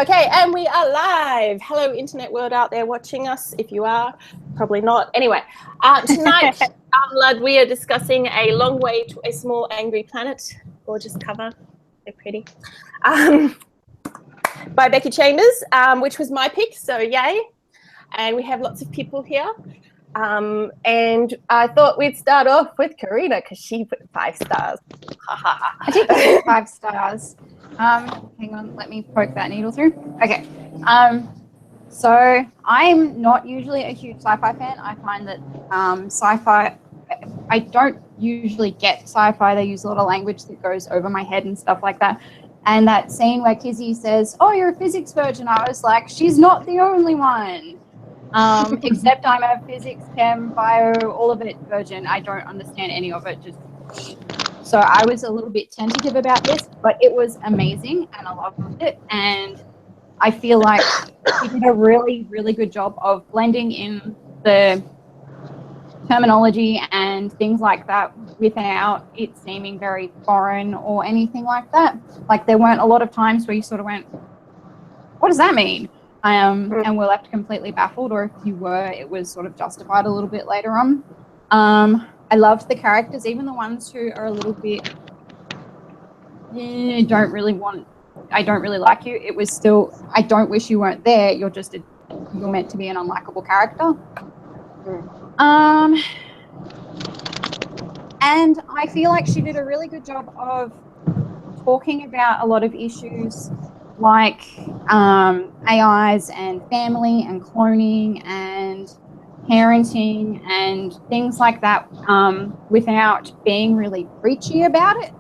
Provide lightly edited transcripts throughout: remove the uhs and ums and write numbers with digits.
Okay, and we are live. Hello, internet world out there watching us. If you are, probably not. Anyway, tonight, lad, we are discussing A Long Way to a Small Angry Planet. Gorgeous cover. They're pretty. By Becky Chambers, which was my pick, so yay. And we have lots of people here. And I thought we'd start off with Karina because she put 5 stars. I did give it 5 stars. Hang on, let me poke that needle through. Okay. So I'm not usually a huge sci-fi fan. I find that sci-fi, I don't usually get sci-fi. They use a lot of language that goes over my head and stuff like that. And that scene where Kizzy says, "Oh, you're a physics virgin," I was like, she's not the only one. Except I'm a physics, chem, bio, all of it virgin. I don't understand any of it. So I was a little bit tentative about this, but it was amazing and I loved it. And I feel like she did a really, really good job of blending in the terminology and things like that without it seeming very foreign or anything like that. Like there weren't a lot of times where you sort of went, what does that mean? And we're left completely baffled, or if you were, it was sort of justified a little bit later on. I loved the characters, even the ones who are a little bit, I don't really like you. It was still, I don't wish you weren't there. You're meant to be an unlikable character. And I feel like she did a really good job of talking about a lot of issues like AIs and family and cloning and parenting and things like that without being really preachy about it.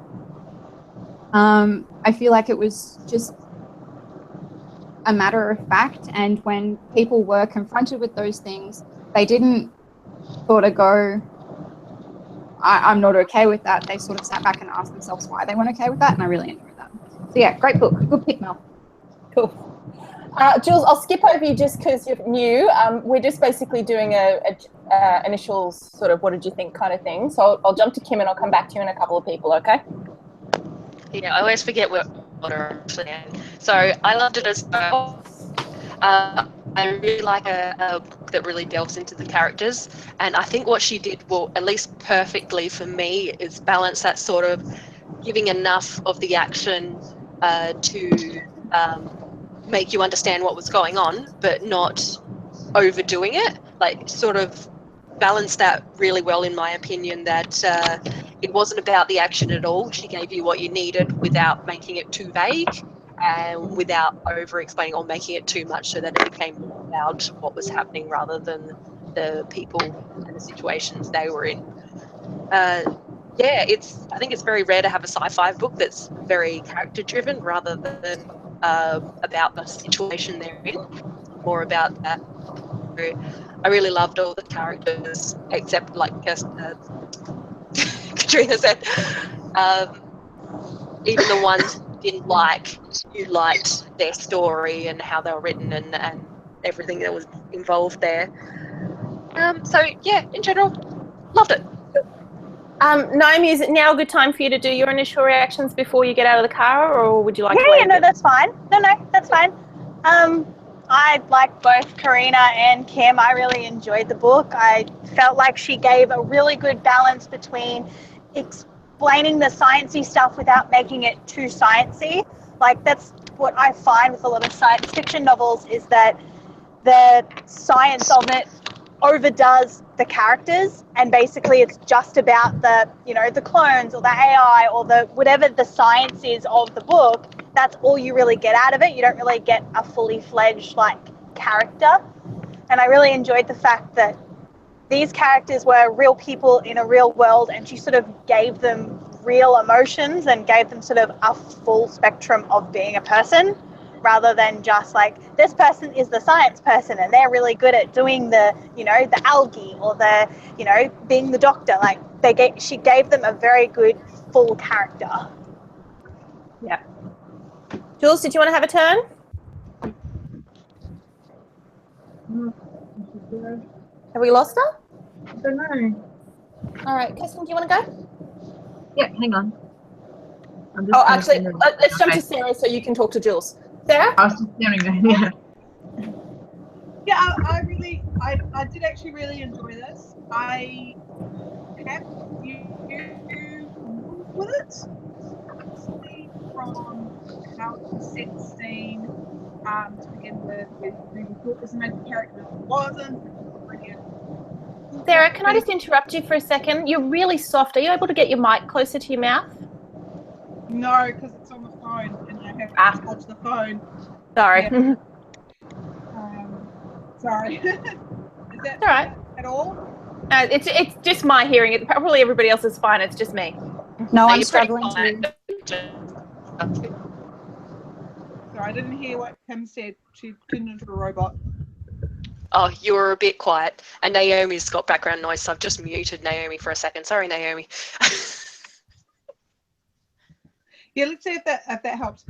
I feel like it was just a matter of fact, and when people were confronted with those things, they didn't sort of go, I'm not okay with that. They sort of sat back and asked themselves why they weren't okay with that, and I really enjoyed that. So yeah, great book. Good pick, Mel. Cool. Jules, I'll skip over you just because you're new. We're just basically doing a initials sort of what did you think kind of thing. So I'll jump to Kim and I'll come back to you and a couple of people, okay? Yeah, I always forget what order actually am. So I loved it as well. I really like a book that really delves into the characters, and I think what she did, well, at least perfectly for me, is balance that sort of giving enough of the action to make you understand what was going on, but not overdoing it. Like, sort of balance that really well, in my opinion, that it wasn't about the action at all. She gave you what you needed without making it too vague and without over-explaining or making it too much so that it became more about what was happening rather than the people and the situations they were in. Yeah, I think it's very rare to have a sci-fi book that's very character-driven rather than about the situation they're in, more about that. I really loved all the characters, except, like Katrina said, even the ones you didn't like, you liked their story and how they were written and everything that was involved there. So, yeah, in general, loved it. Naomi, is it now a good time for you to do your initial reactions before you get out of the car, or would you like to wait? Yeah, no, that's fine. No, that's fine. I like both Karina and Kim. I really enjoyed the book. I felt like she gave a really good balance between explaining the sciencey stuff without making it too sciencey. Like, that's what I find with a lot of science fiction novels, is that the science of it overdoes the characters, and basically it's just about the, the clones or the AI or the whatever the science is of the book. That's all you really get out of it. You don't really get a fully fledged character. And I really enjoyed the fact that these characters were real people in a real world, and she sort of gave them real emotions and gave them sort of a full spectrum of being a person, rather than just this person is the science person and they're really good at doing the, the algae or the, being the doctor. She gave them a very good full character. Yeah. Jules, did you want to have a turn? Have we lost her? I don't know. All right, Kirsten, do you want to go? Yeah, hang on. Oh, actually, let's jump to Sarah so you can talk to Jules. Sarah? I was just staring there. Yeah, I did actually really enjoy this. I have a few problems with it, mostly from how it was set scene to begin with. We thought this amazing character, it wasn't. Sarah, can I just interrupt you for a second? You're really soft. Are you able to get your mic closer to your mouth? No, because it's on the phone and I have to touch the phone. Sorry. Yeah. Sorry. Is that all right at all? It's just my hearing. It probably everybody else is fine. It's just me. No, I'm you're pretty struggling quiet. to. Sorry, I didn't hear what Kim said. She turned into a robot. Oh, you were a bit quiet. And Naomi's got background noise, so I've just muted Naomi for a second. Sorry, Naomi. Yeah, let's see if that helps.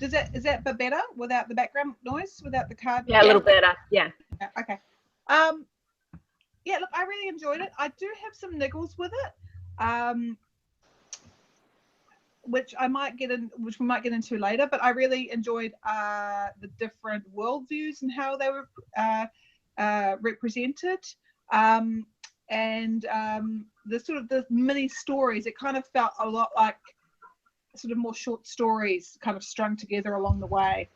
Is that better without the background noise, without the card? Yeah, a little better. Yeah. Okay. Yeah, look, I really enjoyed it. I do have some niggles with it, which we might get into later. But I really enjoyed the different worldviews and how they were represented, and the sort of the mini stories. It kind of felt a lot like sort of more short stories kind of strung together along the way,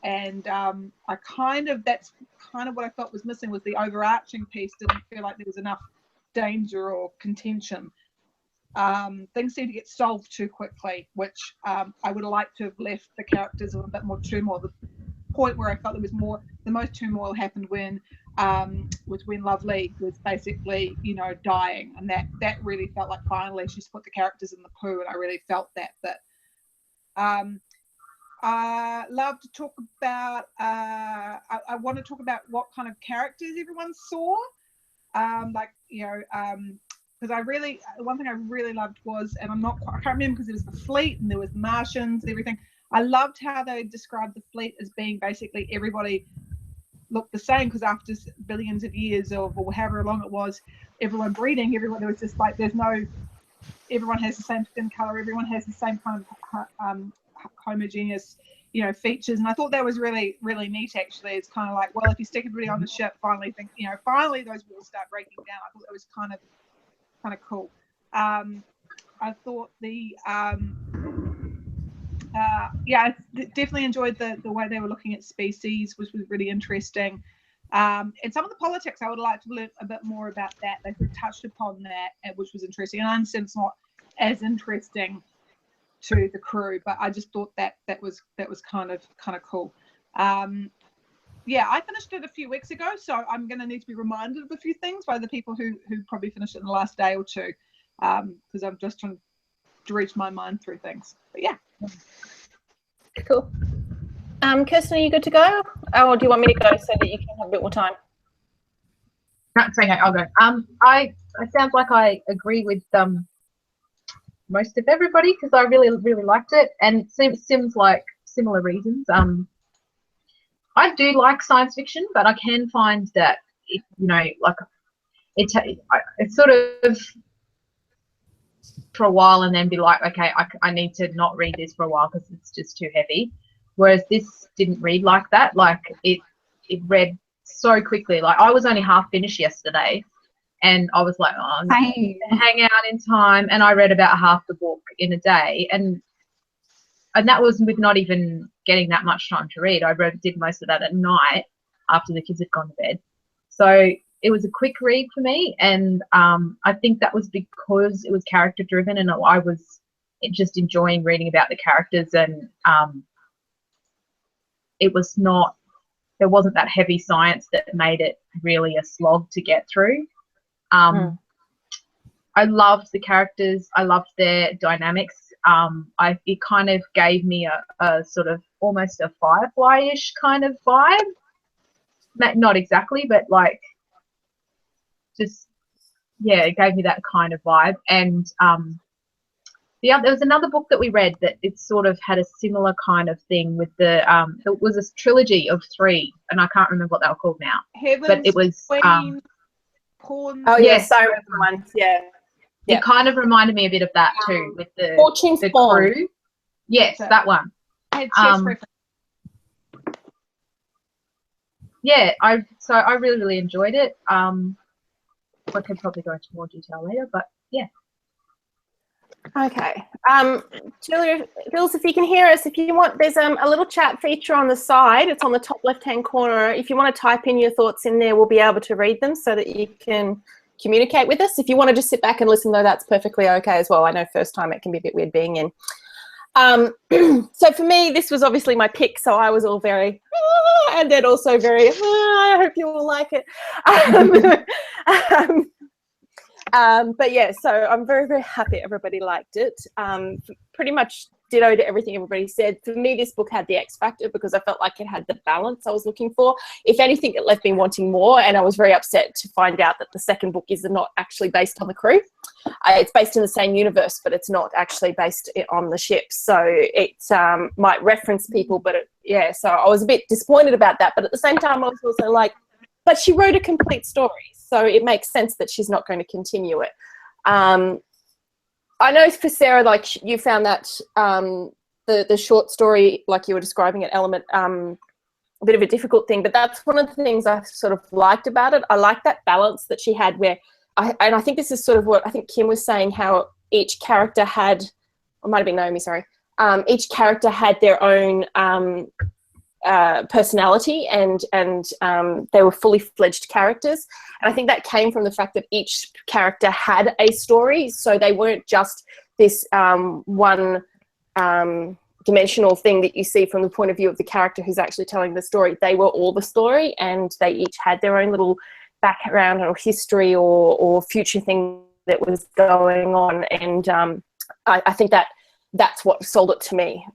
and that's kind of what I felt was missing, was the overarching piece. Didn't feel like there was enough danger or contention. Things seem to get solved too quickly, which I would have liked to have left the characters with a bit more turmoil. The point where I felt there was more, the most turmoil happened when Lovely was basically, dying, and that really felt like finally she's put the characters in the poo, and I really felt that bit. I love to talk about. I want to talk about what kind of characters everyone saw, because one thing I really loved was, and I can't remember, because there was the fleet and there was Martians and everything. I loved how they described the fleet as being basically everybody looked the same, because after billions of years or however long it was, everyone breeding, everyone, there was just like, everyone has the same skin color, everyone has the same kind of homogeneous, features. And I thought that was really, really neat, actually. It's kind of like, well, if you stick everybody on the ship, finally those walls start breaking down. I thought that was kind of cool. I thought I definitely enjoyed the way they were looking at species, which was really interesting. And some of the politics, I would like to learn a bit more about that. They sort of touched upon that, which was interesting. And I understand it's not as interesting to the crew, but I just thought that was kind of cool. I finished it a few weeks ago, so I'm going to need to be reminded of a few things by the people who probably finished it in the last day or two, because I'm just trying to reach my mind through things. But yeah. Cool. Kirsten, are you good to go? Or do you want me to go so that you can have a bit more time? That's okay, I'll go. It sounds like I agree with most of everybody, because I really, really liked it, and it seems like similar reasons. I do like science fiction, but I can find that it's sort of for a while and then be like, okay, I need to not read this for a while because it's just too heavy. Whereas this didn't read like that. Like it read so quickly. Like I was only half finished yesterday, and I was like, oh, I'm gonna hang out in time, and I read about half the book in a day, and that was with not even getting that much time to read. I did most of that at night after the kids had gone to bed. So it was a quick read for me, and I think that was because it was character driven, and I was just enjoying reading about the characters, and there wasn't that heavy science that made it really a slog to get through. I loved the characters. I loved their dynamics. It kind of gave me a sort of almost a Firefly-ish kind of vibe. Not exactly, but like just, yeah, it gave me that kind of vibe. And there was another book that we read that it sort of had a similar kind of thing with it was a trilogy of 3, and I can't remember what they were called now. But it was Queen, Porn. Oh yes, I remember the ones. Yeah. It kind of reminded me a bit of that too, with the Fortune's the Pawn. crew. Yes, that one. I had chess reference. yeah, I really enjoyed it. I could probably go into more detail later, but yeah. Okay. Julia, Jules, if you can hear us, if you want, there's a little chat feature on the side. It's on the top left-hand corner. If you want to type in your thoughts in there, we'll be able to read them so that you can communicate with us. If you want to just sit back and listen, though, that's perfectly okay as well. I know first time it can be a bit weird being in. So for me, this was obviously my pick, so I was all very, and then also very, I hope you all like it. But yeah, so I'm very, very happy everybody liked it. Pretty much ditto to everything everybody said. For me, this book had the X factor because I felt like it had the balance I was looking for. If anything, it left me wanting more, and I was very upset to find out that the second book is not actually based on the crew. It's based in the same universe, but it's not actually based on the ship. So it might reference people, but yeah, so I was a bit disappointed about that. But at the same time, I was also like, but she wrote a complete story, so it makes sense that she's not going to continue it. I know for Sarah, like you found that the short story, like you were describing it, Element, a bit of a difficult thing, but that's one of the things I sort of liked about it. I like that balance that she had where, and I think this is sort of what I think Kim was saying, how each character had, or it might have been Naomi, sorry, each character had their own personality, and they were fully fledged characters, and I think that came from the fact that each character had a story, so they weren't just this one dimensional thing that you see from the point of view of the character who's actually telling the story. They were all the story, and they each had their own little background or history or future thing that was going on, and I think that's what sold it to me.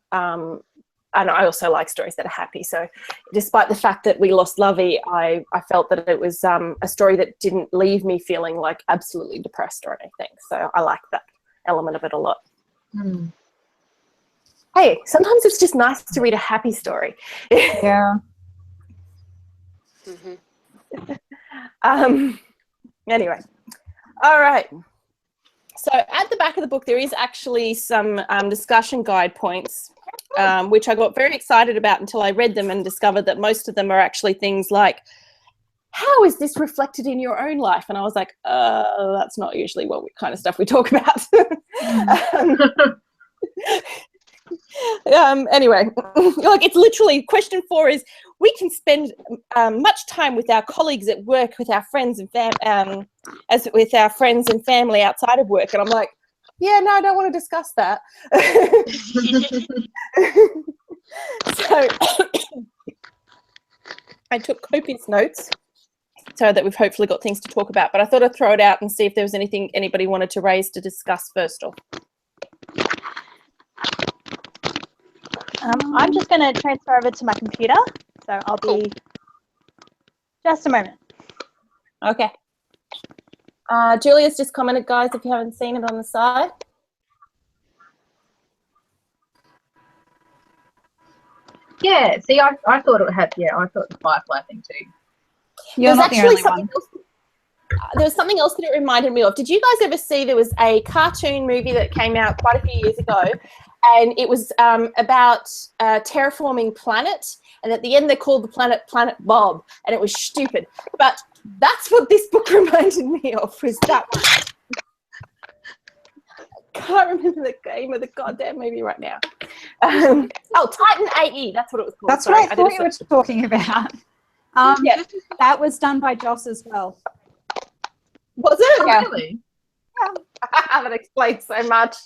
And I also like stories that are happy. So despite the fact that we lost Lovey, I felt that it was a story that didn't leave me feeling like absolutely depressed or anything. So I like that element of it a lot. Mm. Hey, sometimes it's just nice to read a happy story. Yeah. Anyway, all right. So at the back of the book, there is actually some discussion guide points, which I got very excited about until I read them and discovered that most of them are actually things like, how is this reflected in your own life? And I was like, that's not usually what kind of stuff we talk about. Anyway, like it's literally, question 4 is, we can spend much time with our colleagues at work, with our friends and with our friends and family outside of work. And I'm like, yeah, no, I don't want to discuss that. So I took copious notes so that we've hopefully got things to talk about, but I thought I'd throw it out and see if there was anything anybody wanted to raise to discuss first off. I'm just going to transfer over to my computer, so I'll be just a moment. Okay. Julia's just commented, guys, if you haven't seen it on the side. Yeah, see, I thought it had, I thought the Firefly thing too. You're not the only one. There was something else that it reminded me of. Did you guys ever see, there was a cartoon movie that came out quite a few years ago, and it was about a terraforming planet, and at the end they called the planet Planet Bob, and it was stupid. But that's what this book reminded me of, was that. I can't remember the name of the goddamn movie right now. Titan AE, that's what it was called. That's Sorry, what I thought you were talking about. Yeah. That was done by Joss as well. Was it? Yeah. Really? That explains so much.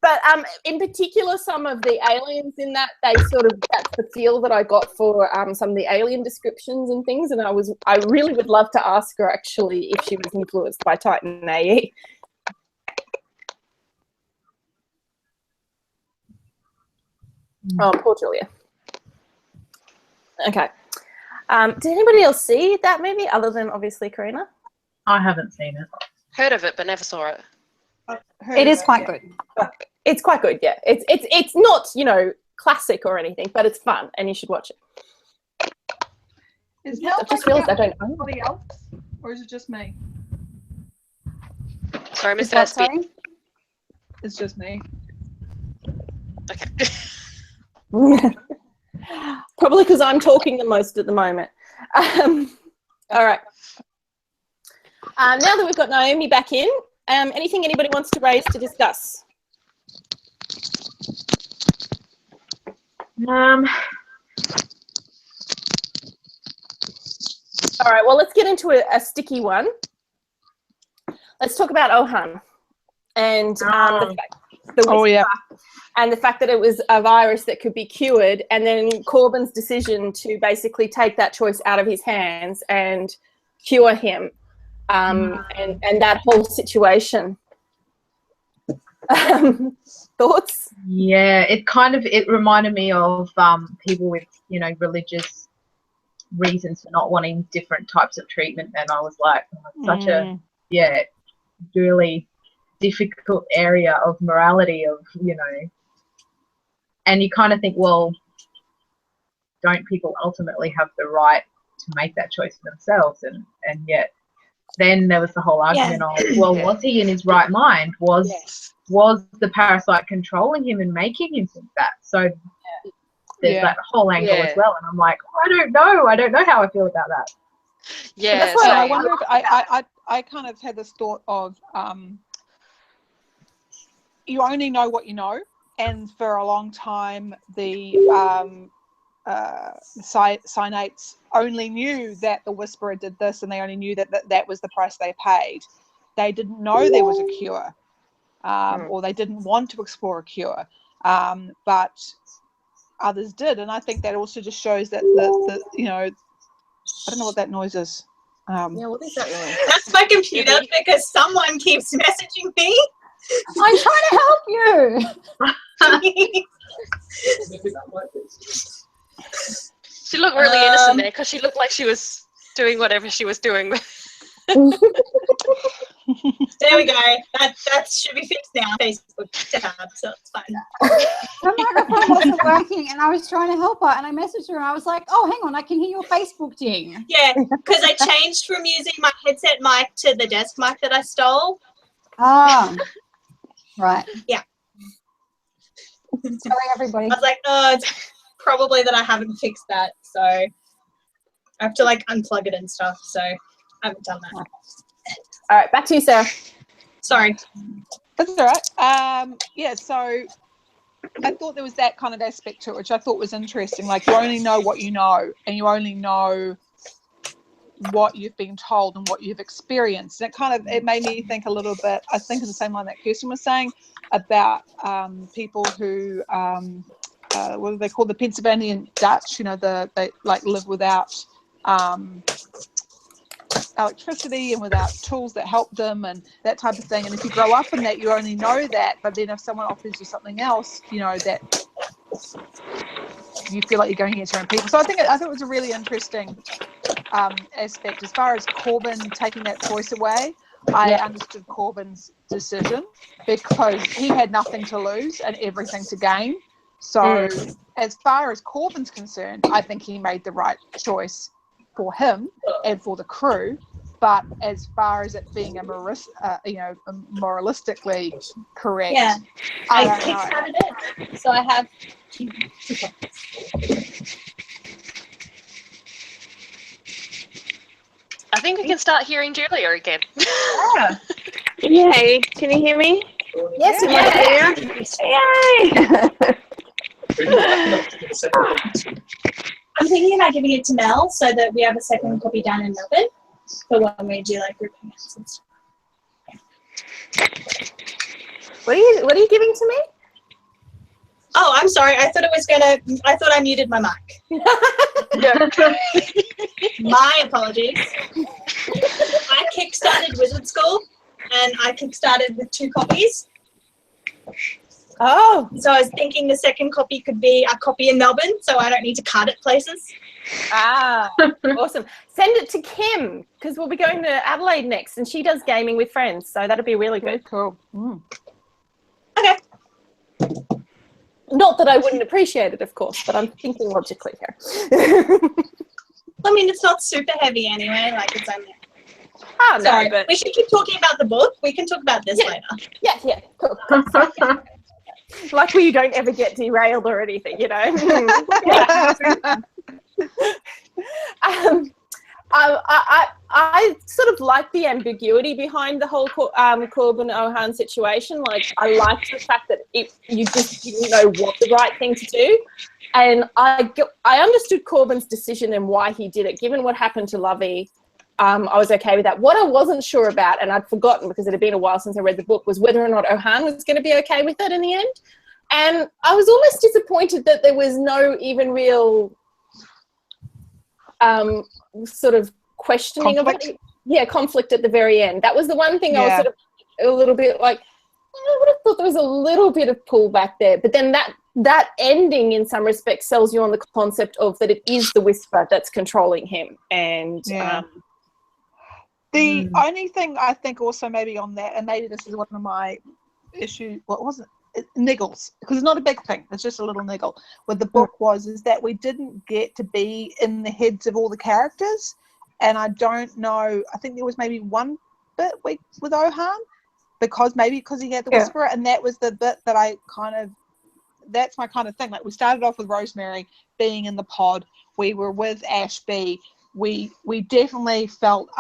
But in particular, some of the aliens in that, that's the feel that I got for some of the alien descriptions and things. And I really would love to ask her actually if she was influenced by Titan AE. Oh, poor Julia. Okay. Did anybody else see that movie other than obviously Karina? I haven't seen it. Heard of it, but never saw it. It is quite good. It's quite good, yeah. It's not, classic or anything, but it's fun and you should watch it. Is I just realised I don't know. anybody else, or is it just me? Sorry, I missed Is the that last bit. sorry? It's just me. Okay. Probably because I'm talking the most at the moment. All right. Now that we've got Naomi back in, anything anybody wants to raise to discuss? All right, well, let's get into a sticky one. Let's talk about Ohan and and the fact that it was a virus that could be cured, and then Corbyn's decision to basically take that choice out of his hands and cure him, and that whole situation. Thoughts? Yeah, it reminded me of people with, you know, religious reasons for not wanting different types of treatment, and I was like, such a really difficult area of morality, of, you know, and you kind of think, well, don't people ultimately have the right to make that choice for themselves? And yet then there was the whole argument of, well, was he in his right mind? Was the parasite controlling him and making him think that? So there's that whole angle as well, and I'm like, I don't know how I feel about that. Yeah, that's why I wonder if I kind of had this thought of you only know what you know, and for a long time the Cynates only knew that the Whisperer did this, and they only knew that was the price they paid. They didn't know there was a cure, or they didn't want to explore a cure, but others did, and I think that also just shows that the you know, I don't know what that noise is. Yeah, what is that noise? That's my computer because someone keeps messaging me. I'm trying to help you. She looked really innocent there, because she looked like she was doing whatever she was doing. There we go. That should be fixed now. Facebook tab, so it's fine. Her microphone wasn't working, and I was trying to help her, and I messaged her, and I was like, "Oh, hang on, I can hear your Facebook ding." Yeah, because I changed from using my headset mic to the desk mic that I stole. Ah, right. Yeah. Sorry, everybody. I was like, no, it's probably that I haven't fixed that, so I have to like unplug it and stuff. So I haven't done that. All right, back to you, Sarah. Sorry. That's all right. Yeah, so I thought there was that kind of aspect to it, which I thought was interesting. Like, you only know what you know, and you only know what you've been told and what you've experienced. And it made me think a little bit, I think in the same line that Kirsten was saying, about people who, what do they call, the Pennsylvania Dutch, you know, they like live without electricity and without tools that help them and that type of thing. And if you grow up in that, you only know that, but then if someone offers you something else, you know, that you feel like you're going against your own people. So I think it was a really interesting aspect. As far as Corbyn taking that choice away, I understood Corbyn's decision because he had nothing to lose and everything to gain. So as far as Corbyn's concerned, I think he made the right choice for him and for the crew. But as far as it being moralistically correct, I don't know. It. So I have. I think we can start hearing Julia again. Yeah. Yay! Can you hear me? Yes, I'm thinking about giving it to Mel so that we have a second copy down in Melbourne for when we do like group hangouts and stuff. What are you giving to me? Oh, I'm sorry. I thought I muted my mic. My apologies. I kickstarted Wizard School and I kickstarted with 2 copies. Oh. So I was thinking the second copy could be a copy in Melbourne, so I don't need to cart it places. Ah, awesome. Send it to Kim, because we'll be going to Adelaide next, and she does gaming with friends, so that'll be really good. Cool. Okay. Not that I wouldn't appreciate it, of course, but I'm thinking logically here. I mean, it's not super heavy anyway, like it's only... Oh, no, Sorry, but... we should keep talking about the book. We can talk about this later. Yeah, cool. Luckily, you don't ever get derailed or anything, you know. I sort of like the ambiguity behind the whole Corbin Ohan situation. Like, I liked the fact that you just didn't know what the right thing to do. And I understood Corbin's decision and why he did it. Given what happened to Lovey, I was okay with that. What I wasn't sure about, and I'd forgotten because it had been a while since I read the book, was whether or not Ohan was going to be okay with it in the end. And I was almost disappointed that there was no even real sort of questioning of it. Yeah, conflict at the very end. That was the one thing I was sort of a little bit like, I would have thought there was a little bit of pullback there. But then that ending in some respects sells you on the concept of that it is the Whisper that's controlling him. And the only thing I think also maybe on that, and maybe this is one of my issues, what was it? Niggles, because it's not a big thing, it's just a little niggle with the book, is that we didn't get to be in the heads of all the characters. And I don't know, I think there was maybe one bit with Ohan because he had the Whisperer, and that was the bit that I that's my kind of thing. Like, we started off with Rosemary being in the pod, we were with Ashby, we definitely felt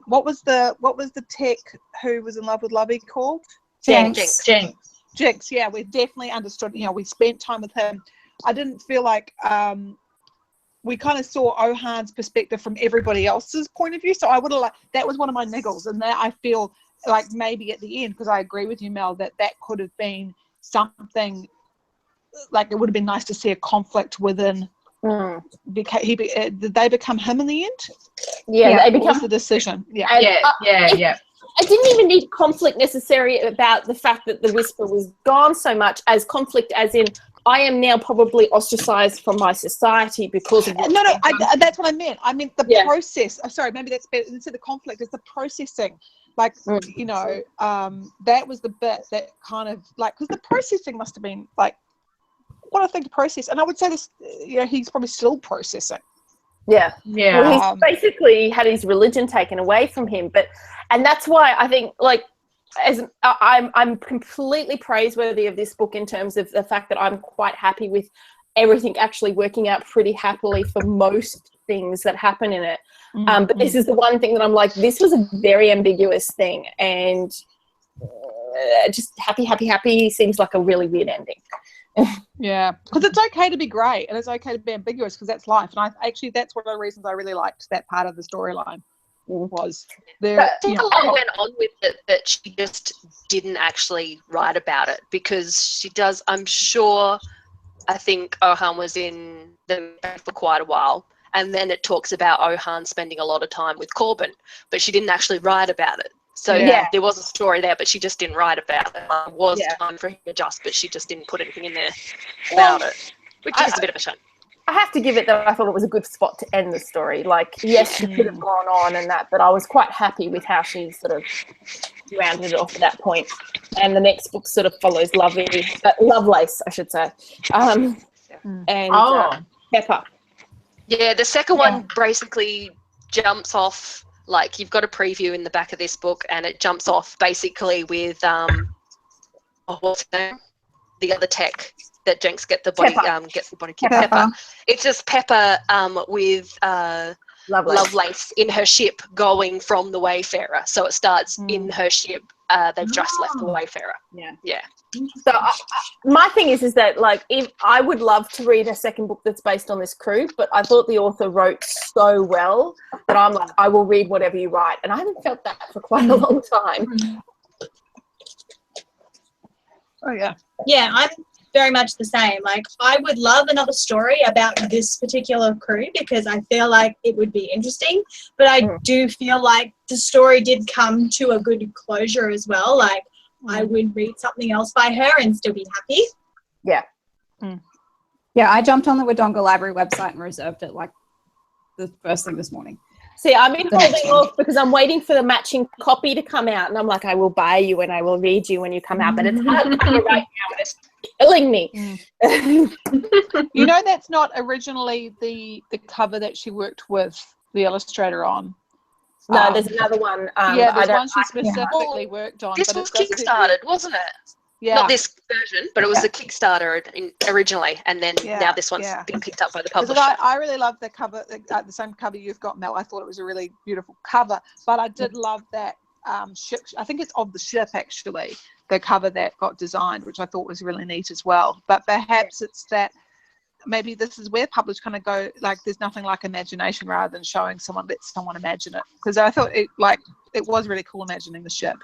what was the tech who was in love with Lovey called? Jinx, yeah, we definitely understood, we spent time with him. I didn't feel like we kind of saw Ohan's perspective from everybody else's point of view, so I would have that was one of my niggles, and that I feel like maybe at the end, because I agree with you, Mel, that could have been something, like it would have been nice to see a conflict within. Did they become him in the end? Yeah, they become. What was the decision? Yeah. I didn't even need conflict necessary about the fact that the Whisper was gone so much as conflict as in, I am now probably ostracized from my society because of No, that's what I meant. I meant the process. Sorry, maybe that's better. Instead of conflict, it's the processing. Like, that was the bit that kind of, like, because the processing must have been, like, what I think to process. And I would say this, he's probably still processing. Yeah. Well, he's basically had his religion taken away from him, and that's why I think, like, I'm completely praiseworthy of this book in terms of the fact that I'm quite happy with everything actually working out pretty happily for most things that happen in it. But this is the one thing that I'm like, this was a very ambiguous thing, and just happy seems like a really weird ending. Yeah, because it's okay to be great and it's okay to be ambiguous, because that's life. And that's one of the reasons I really liked that part of the storyline. Was there? I think a lot went on with it that she just didn't actually write about it, because she does. I'm sure. I think Ohan was in the for quite a while, and then it talks about Ohan spending a lot of time with Corbin, but she didn't actually write about it. So there was a story there, but she just didn't write about it. There was time for him to adjust, but she just didn't put anything in there about it, which is a bit of a shame. I have to give it that I thought it was a good spot to end the story. Like, yes, she could have gone on and that, but I was quite happy with how she sort of rounded it off at that point. And the next book sort of follows Lovelace, I should say, and Pepper. Yeah, the second one basically jumps off. Like, you've got a preview in the back of this book, and it jumps off basically with what's her name? The other tech that Jinx gets the body kit. Pepper. It's just Pepper with Lovelace in her ship going from the Wayfarer. So it starts in her ship. They've just left the Wayfarer. Yeah. So my thing is that, like, if I would love to read a second book that's based on this crew, but I thought the author wrote so well that I'm like, I will read whatever you write, and I haven't felt that for quite a long time. Yeah, I'm very much the same. Like, I would love another story about this particular crew because I feel like it would be interesting, but I do feel like the story did come to a good closure as well. Like, I would read something else by her and still be happy. Yeah. Yeah, I jumped on the Wodonga Library website and reserved it like the first thing this morning. See, I've been holding off because I'm waiting for the matching copy to come out, and I'm like, I will buy you and I will read you when you come out, but it's hard to right now. It's killing me. You know, that's not originally the cover that she worked with the illustrator on. No, there's another one. There's one she specifically worked on. This was kickstarted, wasn't it? Yeah. Not this version, but it was the Kickstarter originally, and then now this one's been picked up by the publisher. I really love the cover, the same cover you've got, Mel. I thought it was a really beautiful cover, but I did love that ship. I think it's of the ship, actually, the cover that got designed, which I thought was really neat as well. But perhaps it's that maybe this is where publishers kind of go, like, there's nothing like imagination, rather than showing someone, let someone imagine it. Because I thought it was really cool imagining the ship.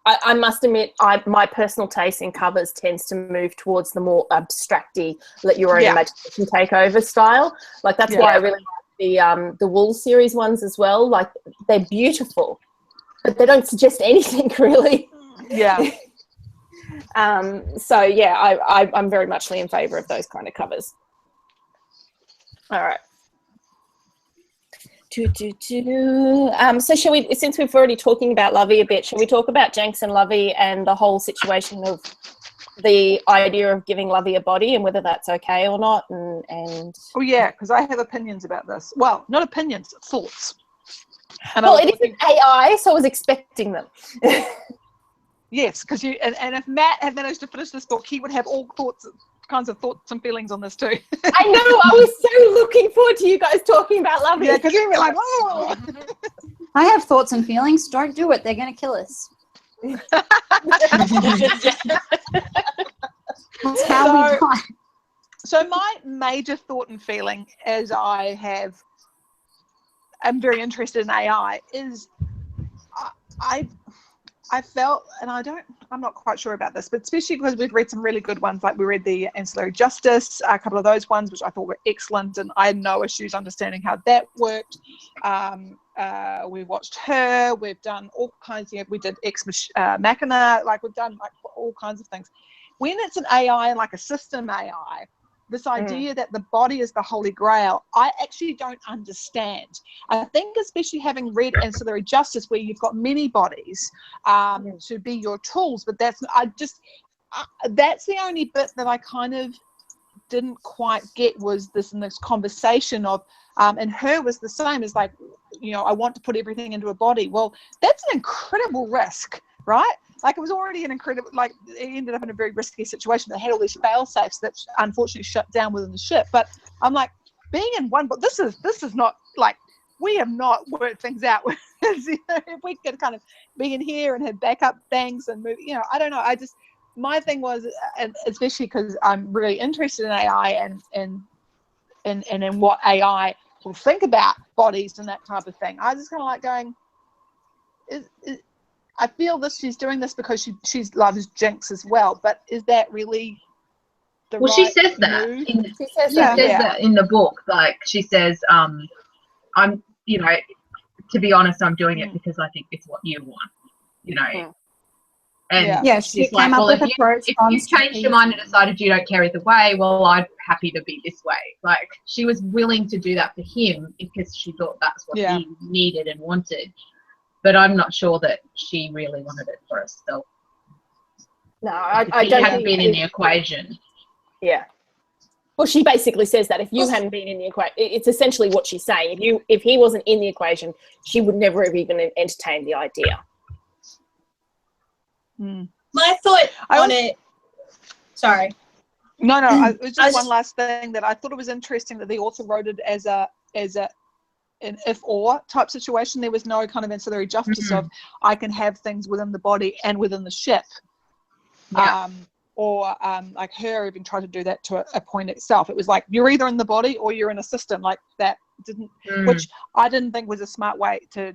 I must admit, my personal taste in covers tends to move towards the more abstracty, let your own imagination take over style. Like, that's why I really like the Wool series ones as well. Like, they're beautiful, but they don't suggest anything really. Yeah. So yeah, I'm very much in favour of those kind of covers. All right. So shall we, since we've already talking about Lovey a bit, shall we talk about Jenks and Lovey and the whole situation of the idea of giving Lovey a body and whether that's okay or not? And oh yeah, because I have opinions about this. Well, not opinions, thoughts. And well, it isn't AI, so I was expecting them. Yes, because and if Matt had managed to finish this book, he would have all kinds of thoughts and feelings on this too. I know. I was so looking forward to you guys talking about Lovey. Yeah, because we were like, oh. I have thoughts and feelings. Don't do it. They're going to kill us. That's how we die. So my major thought and feeling, as I'm very interested in AI, is I felt, and I'm not quite sure about this, but especially because we've read some really good ones, like we read the Ancillary Justice, a couple of those ones, which I thought were excellent, and I had no issues understanding how that worked. We watched Her, we've done all kinds, we did Ex Machina, like we've done like all kinds of things. When it's an AI, like a system AI, this idea that the body is the holy grail, I actually don't understand. I think especially having read Ancillary Justice, where you've got many bodies to be your tools, but that's the only bit that I kind of didn't quite get, was this conversation of, and Her was the same, as like, I want to put everything into a body. Well, that's an incredible risk, right? Like, it was already an incredible, like, it ended up in a very risky situation that had all these fail safes that unfortunately shut down within the ship. But I'm like, being in one book, this is not like, we have not worked things out. If we could kind of be in here and have backup things and move, I don't know. My thing was, and especially because I'm really interested in AI and in what AI will think about bodies and that type of thing. I was just kind of like going, I feel she's doing this because she loves Jinx as well, but is that really the right she says that. move? She says that in the book. Like, she says, I'm, to be honest, I'm doing it because I think it's what you want, And she she's like, came up with if you changed your mind and decided you don't care either way, well, I'm happy to be this way. Like, she was willing to do that for him because she thought that's what he needed and wanted. But I'm not sure that she really wanted it for herself. No, I don't. He hadn't been in the equation. Yeah. Well, she basically says that if you hadn't been in the equation, it's essentially what she's saying. If he wasn't in the equation, she would never have even entertained the idea. My thought on it. Sorry. No. It was just one last thing that I thought it was interesting that the author wrote it as an if-or type situation. There was no kind of ancillary justice of, I can have things within the body and within the ship. Or like Her even tried to do that to a point itself. It was like, you're either in the body or you're in a system. Like, that didn't, which I didn't think was a smart way to,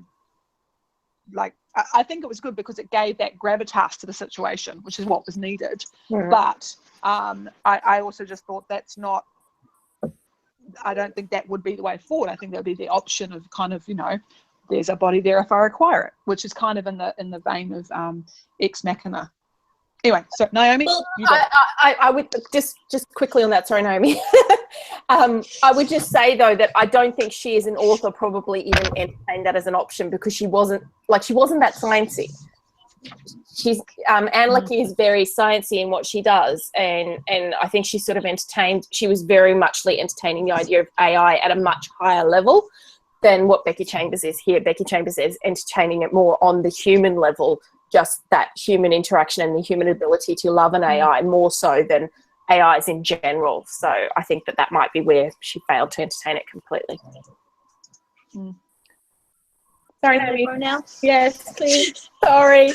like, I think it was good because it gave that gravitas to the situation, which is what was needed. But I also just thought that's not, I don't think that would be the way forward. I think that would be the option of kind of, there's a body there if I require it, which is kind of in the vein of Ex Machina. Anyway, so Naomi, I would just quickly on that. Sorry, Naomi. I would just say though that I don't think she as an author probably even entertained that as an option, because she wasn't that sciencey. She's Anne Leckie is very sciencey in what she does, and I think she sort of she was very muchly entertaining the idea of AI at a much higher level than what Becky Chambers is here. Becky Chambers is entertaining it more on the human level just that human interaction and the human ability to love an AI more so than AIs in general. So I think that might be where she failed to entertain it completely. Sorry, Can I go now? yes, please. Sorry.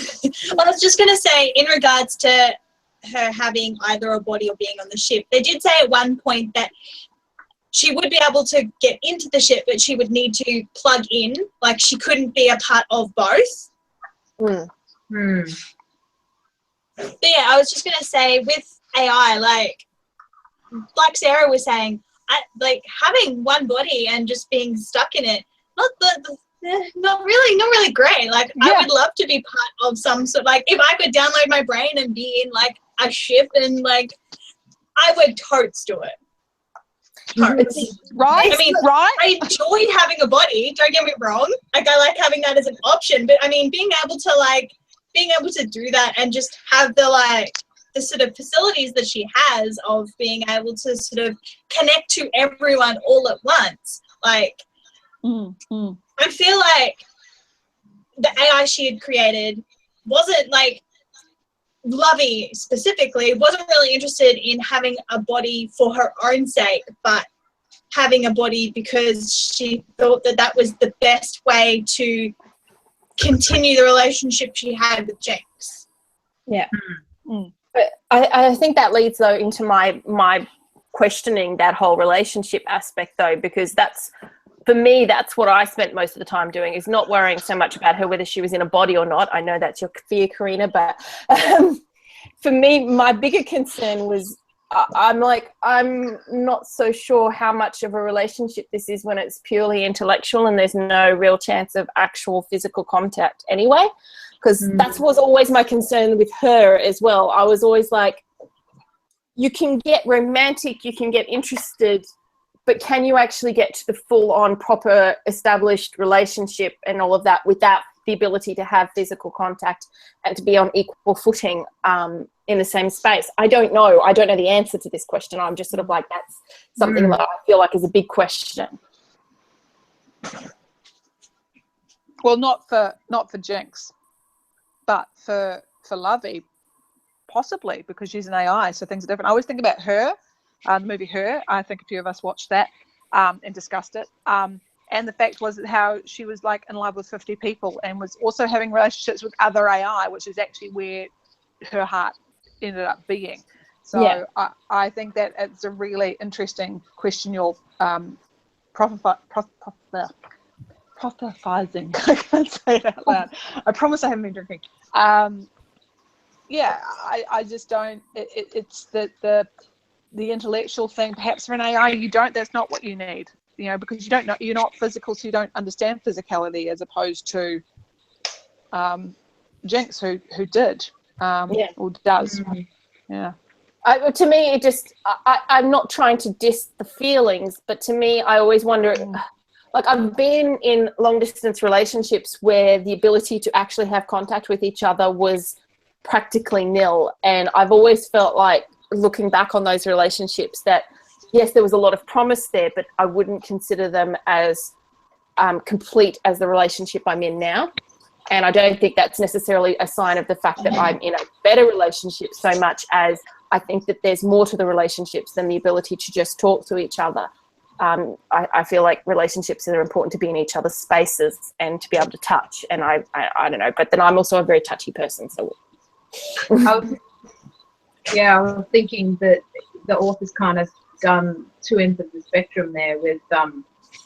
Well, I was just going to say, in regards to her having either a body or being on the ship, they did say at one point that she would be able to get into the ship, but she would need to plug in. Like, she couldn't be a part of both. Mm. But yeah, I was just going to say, with AI, like Sarah was saying, like having one body and just being stuck in it, not really great. Like, I would love to be part of some sort, like, if I could download my brain and be in like a ship, and like I would totes do it. Right? I mean, right? I enjoyed having a body, don't get me wrong. Like, I like having that as an option, but I mean, being able to do that and just have the sort of facilities that she has of being able to sort of connect to everyone all at once. Like, I feel like the AI she had created wasn't like, Lovey specifically wasn't really interested in having a body for her own sake, but having a body because she thought that was the best way to continue the relationship she had with Jinx. Yeah. But I think that leads, though, into my questioning that whole relationship aspect, though, because for me, that's what I spent most of the time doing, is not worrying so much about her, whether she was in a body or not. I know that's your fear, Karina, but for me, my bigger concern was I'm not so sure how much of a relationship this is when it's purely intellectual and there's no real chance of actual physical contact anyway, because that was always my concern with her as well. I was always like, you can get romantic, you can get interested, but can you actually get to the full-on proper established relationship and all of that without the ability to have physical contact and to be on equal footing in the same space? I don't know. I don't know the answer to this question. I'm just sort of like, that's something that I feel like is a big question. Well, not for Jinx, but for Lovey, possibly, because she's an AI, so things are different. I always think about Her, the movie Her. I think a few of us watched that and discussed it. And the fact was that how she was like in love with 50 people and was also having relationships with other AI, which is actually where her heart ended up being. So I think that it's a really interesting question you're prophesizing. I can't say it out loud. I promise I haven't been drinking. I just don't. It's the intellectual thing. Perhaps for an AI, you don't. That's not what you need. You know, because you don't know, you're not physical, so you don't understand physicality, as opposed to Jinx, who did or does. Yeah. To me, it just, I'm not trying to diss the feelings, but to me, I always wonder, like, I've been in long distance relationships where the ability to actually have contact with each other was practically nil. And I've always felt like, looking back on those relationships, that yes, there was a lot of promise there, but I wouldn't consider them as complete as the relationship I'm in now. And I don't think that's necessarily a sign of the fact that I'm in a better relationship, so much as I think that there's more to the relationships than the ability to just talk to each other. I feel like relationships are important to be in each other's spaces and to be able to touch. And I don't know, but then I'm also a very touchy person. So I was thinking that the author's kind of done two ends of the spectrum there with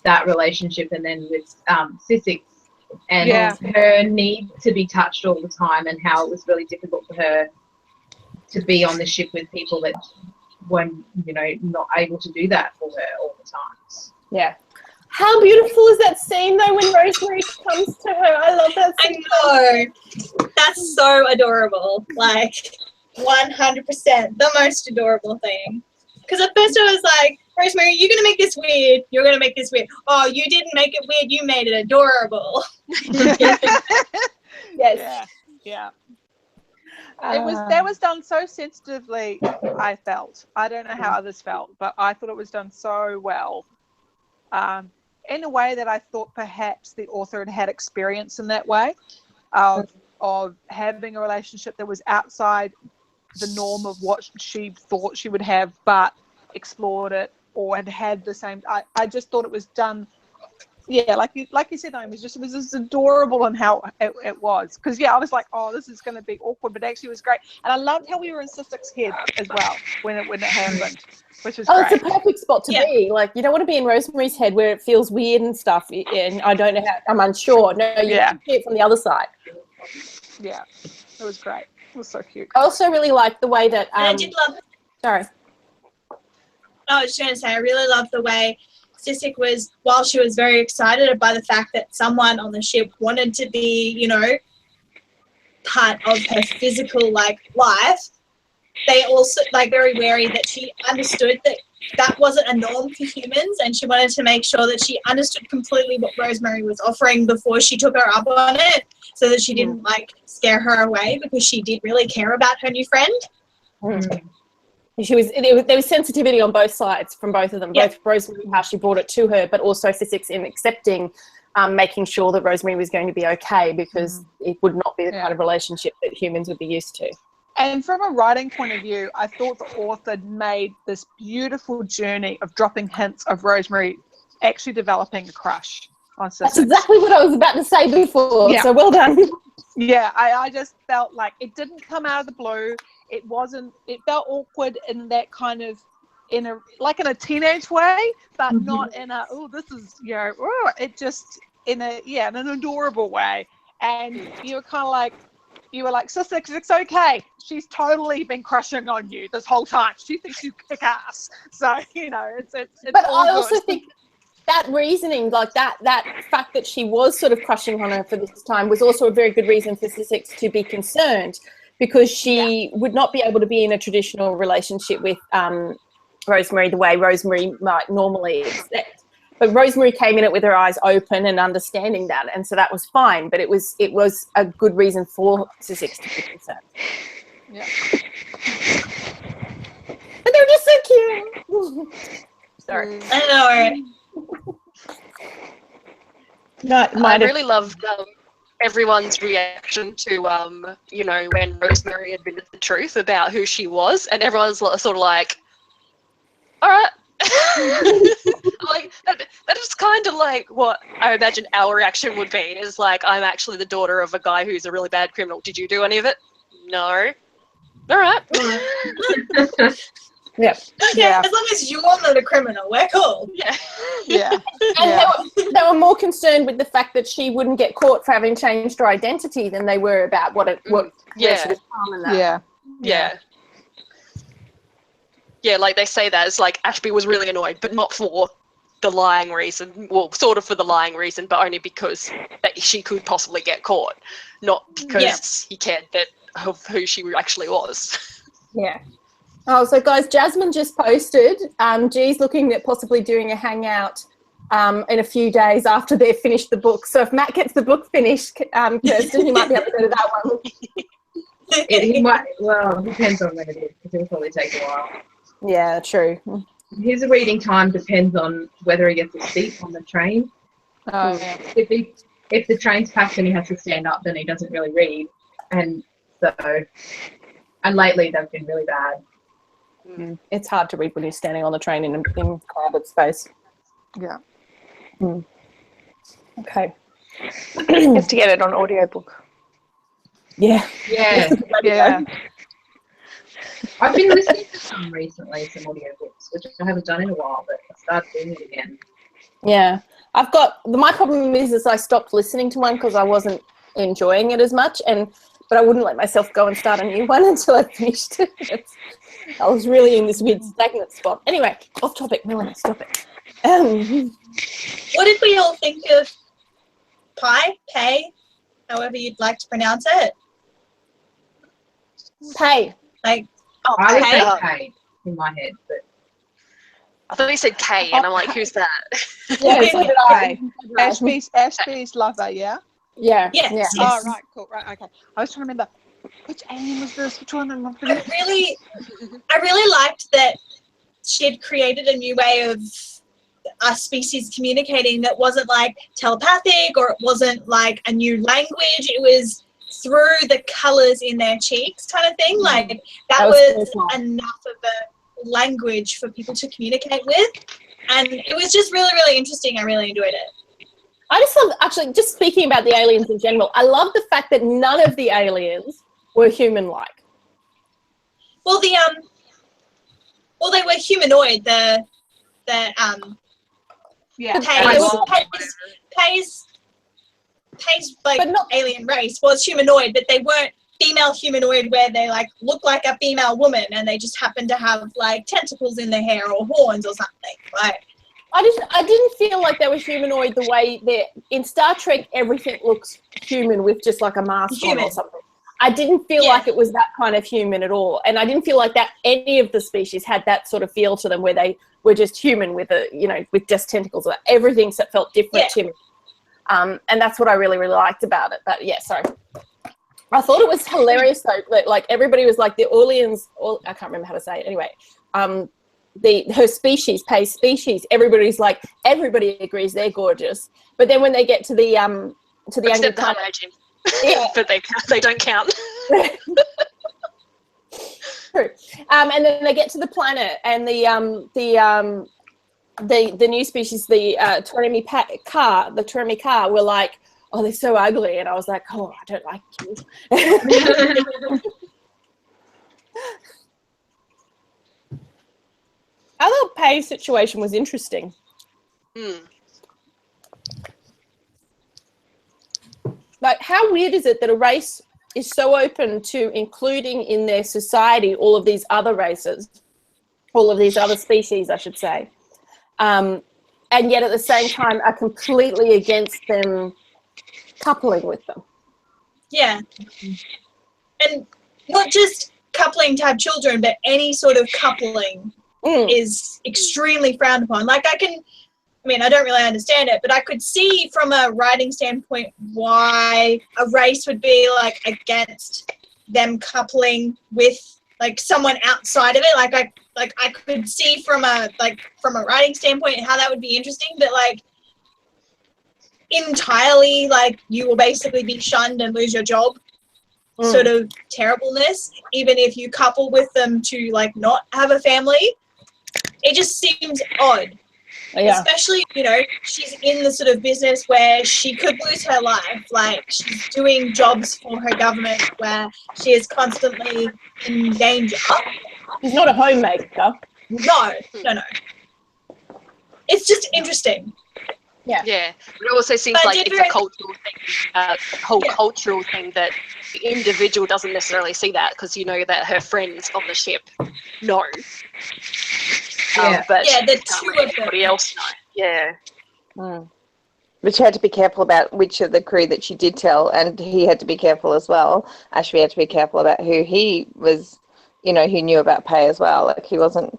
that relationship, and then with Sissy and her need to be touched all the time, and how it was really difficult for her to be on the ship with people that were, not able to do that for her all the time. Yeah. How beautiful is that scene, though, when Rosemary comes to her? I love that scene. I know. That's so adorable. Like, 100%. The most adorable thing. Because at first I was like, Rosemary, you're going to make this weird. You're going to make this weird. Oh, you didn't make it weird. You made it adorable. Yes. Yeah. That was done so sensitively, I felt. I don't know how others felt, but I thought it was done so well. In a way that I thought perhaps the author had experience in that way of of having a relationship that was outside the norm of what she thought she would have, but explored it or had the same. I just thought it was done. Yeah, like you said, Naomi, it was just adorable in how it was. Because I was like, oh, this is going to be awkward, but actually it was great. And I loved how we were in Sissek's head as well when it happened, which was great. It's a perfect spot to be. Like, you don't want to be in Rosemary's head where it feels weird and stuff, and I don't know how, I'm unsure. No, you have to see it from the other side. Yeah, it was great. It was so cute. I also really liked the way that. I did love. Sorry. I was just going to say, I really loved the way Sissik was, while she was very excited by the fact that someone on the ship wanted to be, you know, part of her physical, like, life, they also, like, very wary that she understood that that wasn't a norm for humans, and she wanted to make sure that she understood completely what Rosemary was offering before she took her up on it, so that she didn't, like, scare her away, because she did really care about her new friend. There was sensitivity on both sides from both of them, both Rosemary, how she brought it to her, but also Sissek's in accepting, making sure that Rosemary was going to be okay, because it would not be the kind of relationship that humans would be used to. And from a writing point of view, I thought the author made this beautiful journey of dropping hints of Rosemary actually developing a crush on Sissik. That's exactly what I was about to say before, so well done. Yeah, I just felt like it didn't come out of the blue. It felt awkward in that kind of, in a teenage way, but not in a, this is, it just, in an adorable way. And you were kind of like, Sissik, it's okay. She's totally been crushing on you this whole time. She thinks you kick ass. So, it's But all I also good. think that reasoning, like that fact that she was sort of crushing on her for this time was also a very good reason for Sissik to be concerned, because she would not be able to be in a traditional relationship with Rosemary the way Rosemary might normally expect. But Rosemary came in it with her eyes open and understanding that, and so that was fine. But it was a good reason for Sissik to be concerned. Yeah. But they're just so cute. Sorry. I know, right? I really loved everyone's reaction to, when Rosemary admitted the truth about who she was, and everyone's sort of like, all right. Like, that is kind of like what I imagine our reaction would be, is like, I'm actually the daughter of a guy who's a really bad criminal. Did you do any of it? No. All right. Yeah. Okay, as long as you're not a criminal, we're cool. Yeah. Yeah. And they were more concerned with the fact that she wouldn't get caught for having changed her identity than they were about where she was from and that. Yeah, like they say that, it's like Ashby was really annoyed, but not for the lying reason. Well, sort of for the lying reason, but only because that she could possibly get caught, not because he cared of who she actually was. Yeah. Oh, so guys, Jasmine just posted, G's looking at possibly doing a hangout in a few days after they've finished the book. So if Matt gets the book finished, Kirsten, he might be able to go to that one. He might, well, it depends on when it is, because it'll probably take a while. Yeah, true. His reading time depends on whether he gets a seat on the train. Oh, yeah. If the train's packed and he has to stand up, then he doesn't really read. And lately they've been really bad. It's hard to read when you're standing on the train in crowded space. Yeah. Okay. You have to get it on audiobook. Yeah. Yeah. I've been listening to some recently, some audiobooks, which I haven't done in a while, but I started doing it again. Yeah. My problem is I stopped listening to one because I wasn't enjoying it as much, but I wouldn't let myself go and start a new one until I finished it. I was really in this weird stagnant spot. Anyway, off topic. Melanie, stop it. What did we all think of Pay, however you'd like to pronounce it? Pay. Like, I would say Kay in my head, but I thought he said Kay, and I'm like, who's that? Yeah, so did I. Ashby's lover, yeah? Yeah. yes. Oh, right, cool. Right, okay. I was trying to remember, which alien was this? Which one? I really liked that she had created a new way of our species communicating that wasn't like telepathic, or it wasn't like a new language. It was through the colors in their cheeks kind of thing. Like that was enough of a language for people to communicate with. And it was just really, really interesting. I really enjoyed it. I just love, actually, just speaking about the aliens in general, I love the fact that none of the aliens were human-like. Well, they were humanoid. Pai's like but not alien race was humanoid, but they weren't female humanoid where they like look like a female woman and they just happen to have like tentacles in their hair or horns or something. Like I didn't feel like they were humanoid the way that in Star Trek everything looks human with just like a mask on or something. I didn't feel like it was that kind of human at all, and I didn't feel like that any of the species had that sort of feel to them where they were just human with with just tentacles. Everything felt different to me, and that's what I really, really liked about it. But yeah, sorry. I thought it was hilarious though that like everybody was like the Orleans, I can't remember how to say it anyway. Her species, Pai's species, everybody agrees they're gorgeous, but then when they get to the except the Hamajim. Yeah. But they don't count. True. And then they get to the planet and the new species, the Turemi car were like, oh, they're so ugly, and I was like, oh, I don't like you. I thought Pai's situation was interesting. Like, how weird is it that a race is so open to including in their society all of these other races, all of these other species, I should say, and yet at the same time are completely against them coupling with them? Yeah. And not just coupling to have children, but any sort of coupling is extremely frowned upon. Like I don't really understand it, but I could see from a writing standpoint why a race would be like against them coupling with like someone outside of it. I could see from a writing standpoint how that would be interesting, but like entirely like you will basically be shunned and lose your job sort of terribleness, even if you couple with them to like not have a family. It just seems odd. Yeah. Especially, she's in the sort of business where she could lose her life. Like, she's doing jobs for her government where she is constantly in danger. She's not a homemaker. No. It's just interesting. Yeah. It also seems like it's a cultural thing, cultural thing that the individual doesn't necessarily see that because that her friends on the ship know. But the two of everybody else know. Yeah. But she had to be careful about which of the crew that she did tell, and he had to be careful as well. Ashby had to be careful about who he was, who knew about Pai as well. Like, he wasn't,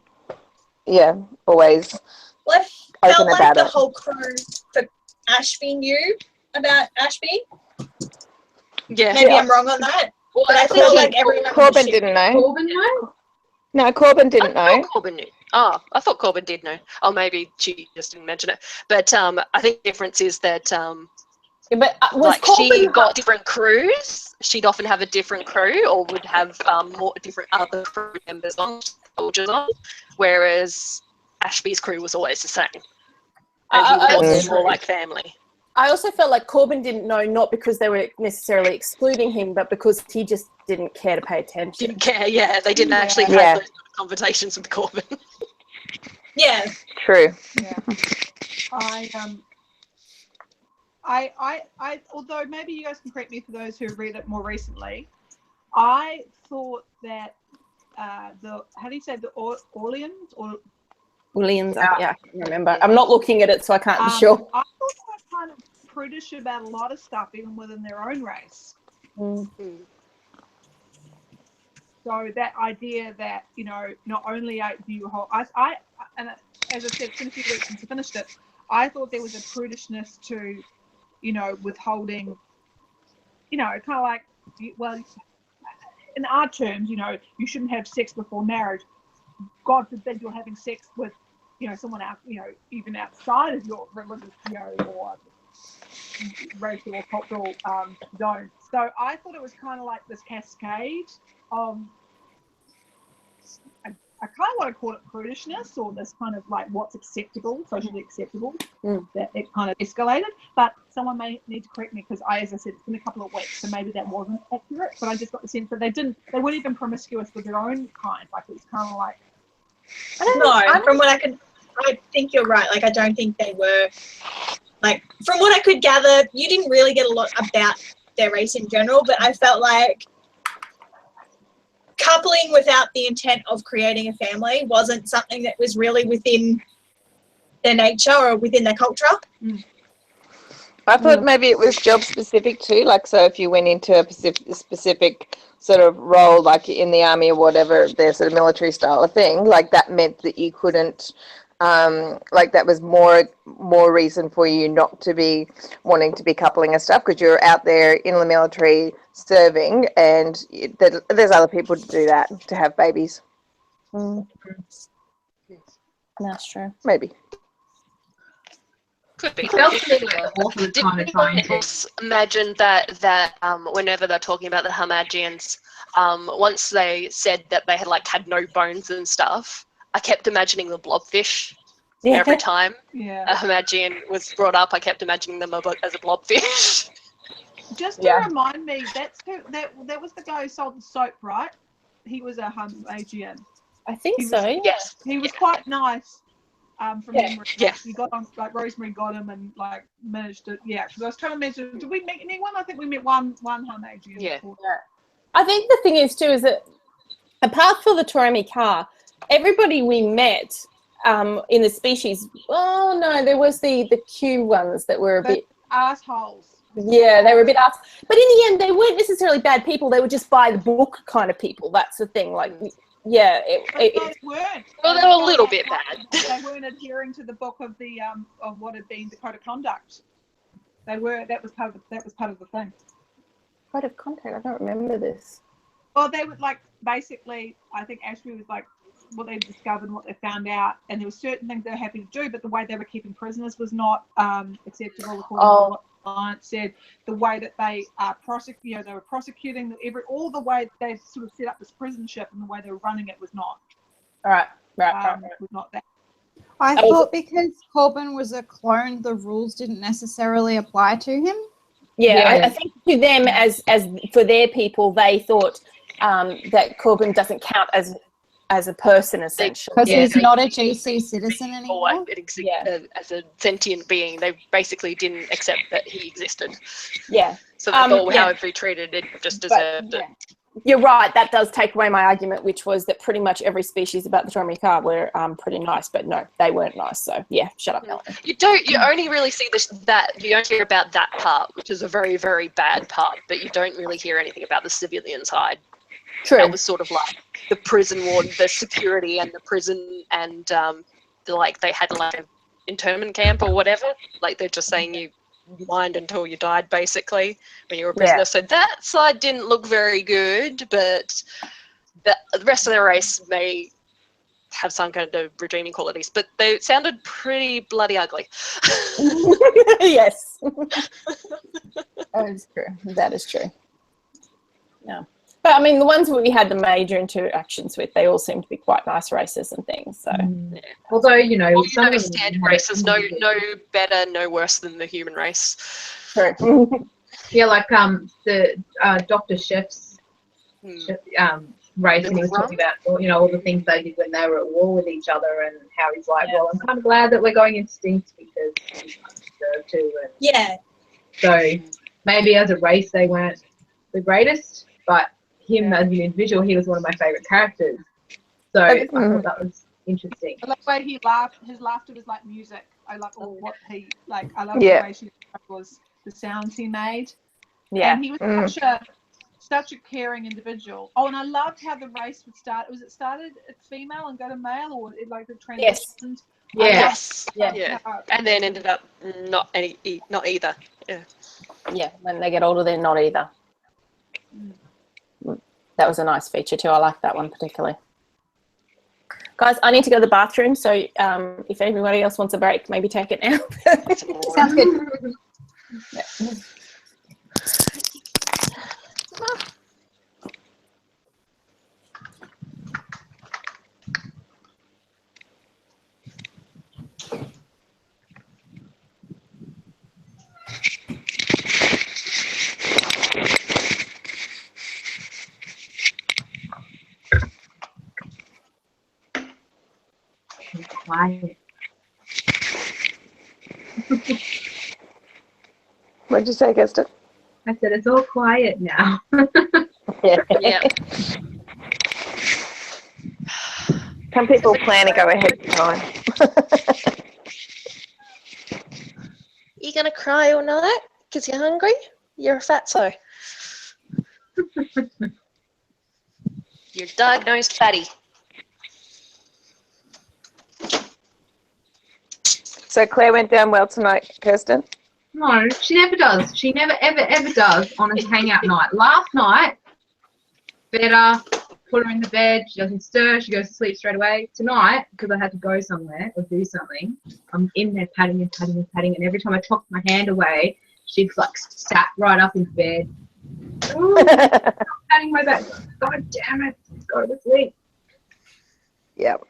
always well, I felt open like about the it. whole crew for Ashby knew about Ashby. Yeah. Maybe I'm wrong on that. Well, but I feel like everyone Corbin didn't know. Corbin knew? No, Corbin didn't know. Corbin knew. Oh, I thought Corbin did know. Oh, maybe she just didn't mention it. But I think the difference is that she got different crews. She'd often have a different crew or would have more different other crew members on, soldiers on, whereas Ashby's crew was always the same. And he was more like family. I also felt like Corbin didn't know, not because they were necessarily excluding him, but because he just didn't care to pay attention. Didn't care, yeah. They didn't actually have those conversations with Corbin. Yeah. True. Yeah. I although maybe you guys can correct me for those who read it more recently, I thought that how do you say the Orleans or Williams, I can't remember. I'm not looking at it, so I can't be sure. I thought they were kind of prudish about a lot of stuff, even within their own race. So that idea that, not only do you hold, and as I said, it's been a few weeks since I finished it, I thought there was a prudishness to, withholding, kind of like, well, in our terms, you shouldn't have sex before marriage. God forbid you're having sex with, someone out, even outside of your religious, or racial or cultural zones. So I thought it was kind of like this cascade of, I kind of want to call it prudishness, or this kind of like what's acceptable, socially acceptable, that it kind of escalated. But someone may need to correct me, because as I said, it's been a couple of weeks, so maybe that wasn't accurate. But I just got the sense that they weren't even promiscuous with their own kind. Like, it was kind of like, from what I think you're right. Like, I don't think they were, like, from what I could gather, you didn't really get a lot about their race in general, but I felt like coupling without the intent of creating a family wasn't something that was really within their nature or within their culture. I thought maybe it was job specific too. Like, so if you went into a specific sort of role, like in the army or whatever, their sort of military style of thing, like that meant that you couldn't, like that was more reason for you not to be wanting to be coupling and stuff, because you're out there in the military serving, and there's other people to do that, to have babies. That's true. Maybe. Could be. It felt to me like the author was kind of trying to. Imagine that whenever they're talking about the Hamagians, once they said that they had no bones and stuff, I kept imagining the blobfish. Every time a Hamagian was brought up, I kept imagining them as a blobfish. just to remind me, that was the guy who sold the soap, right? He was a Hamagian. I think so. Yes. He was quite nice. From memory. Yeah. He got on, like, Rosemary got him and like managed to, because I was trying to mention, did we meet anyone? I think we met one Hamagian. Yeah. I think the thing is too is that apart from the Torami car, everybody we met in the species, oh no, there was the Q ones that were a bit assholes. Yeah, they were a bit ass. But in the end, they weren't necessarily bad people. They were just by the book kind of people. That's the thing. Like, yeah, they weren't. Well, they were a little bit bad. They weren't adhering to the book of the of what had been the code of conduct. They were. That was part of the thing. Code of conduct. I don't remember this. Well, they would basically. I think Ashby was what they discovered, what they found out, and there were certain things they were happy to do, but the way they were keeping prisoners was not acceptable. According to what the client said, the way that they they were prosecuting all the way they sort of set up this prison ship, and the way they were running it was not. Right. Was not that. I thought because Corbin was a clone, the rules didn't necessarily apply to him. Yeah. I think to them, as for their people, they thought that Corbin doesn't count as a person, essentially. Because he's not a GC citizen anymore. As a sentient being, they basically didn't accept that he existed. Yeah. So they thought however he treated it, just deserved it. You're right. That does take away my argument, which was that pretty much every species about the Torami car were pretty nice, but no, they weren't nice. So yeah, shut up, Melanie. You only really see you don't hear about that part, which is a very, very bad part, but you don't really hear anything about the civilian side. True. That was sort of like the prison ward, the security and the prison, and they had an internment camp or whatever. Like, they're just saying you mined until you died, basically, when you were a prisoner. So that side didn't look very good, but the rest of their race may have some kind of redeeming qualities, but they sounded pretty bloody ugly. Yes. That is true. That is true. Yeah. But I mean, the ones we had the major interactions with, they all seem to be quite nice races and things. So, although some of the standard races, no better, no worse than the human race. True. Like the Dr. Chef's race, and he was talking about all the things they did when they were at war with each other, and how he's like, well, I'm kind of glad that we're going extinct because we deserve to. And so maybe as a race they weren't the greatest, but him as an individual, he was one of my favorite characters. So I thought that was interesting. I love the way he laughed. His laughter was like music. I love what he like. I love the way she was, the sounds he made. Yeah, and he was such a caring individual. Oh, and I loved how the race would start. Was it started at female and go to male, or the transitions? Yes. Yeah. And then ended up not either. Yeah. Yeah. When they get older, they're not either. That was a nice feature too. I like that one particularly. Guys, I need to go to the bathroom, so if anybody else wants a break, maybe take it now. Sounds good. Quiet. What'd you say, Kirsten? I said it's all quiet now. Yeah. Some people plan to go ahead of time. You gonna cry all night because you're hungry? You're a fatso. You're diagnosed fatty. So Claire went down well tonight, Kirsten? No, she never does. She never, ever does on a hangout night. Last night, better, put her in the bed. She doesn't stir. She goes to sleep straight away. Tonight, because I had to go somewhere or do something, I'm in there patting and patting and patting. And every time I took my hand away, she'd like sat right up in bed. Ooh, patting my back. God damn it. Go to sleep. Yep.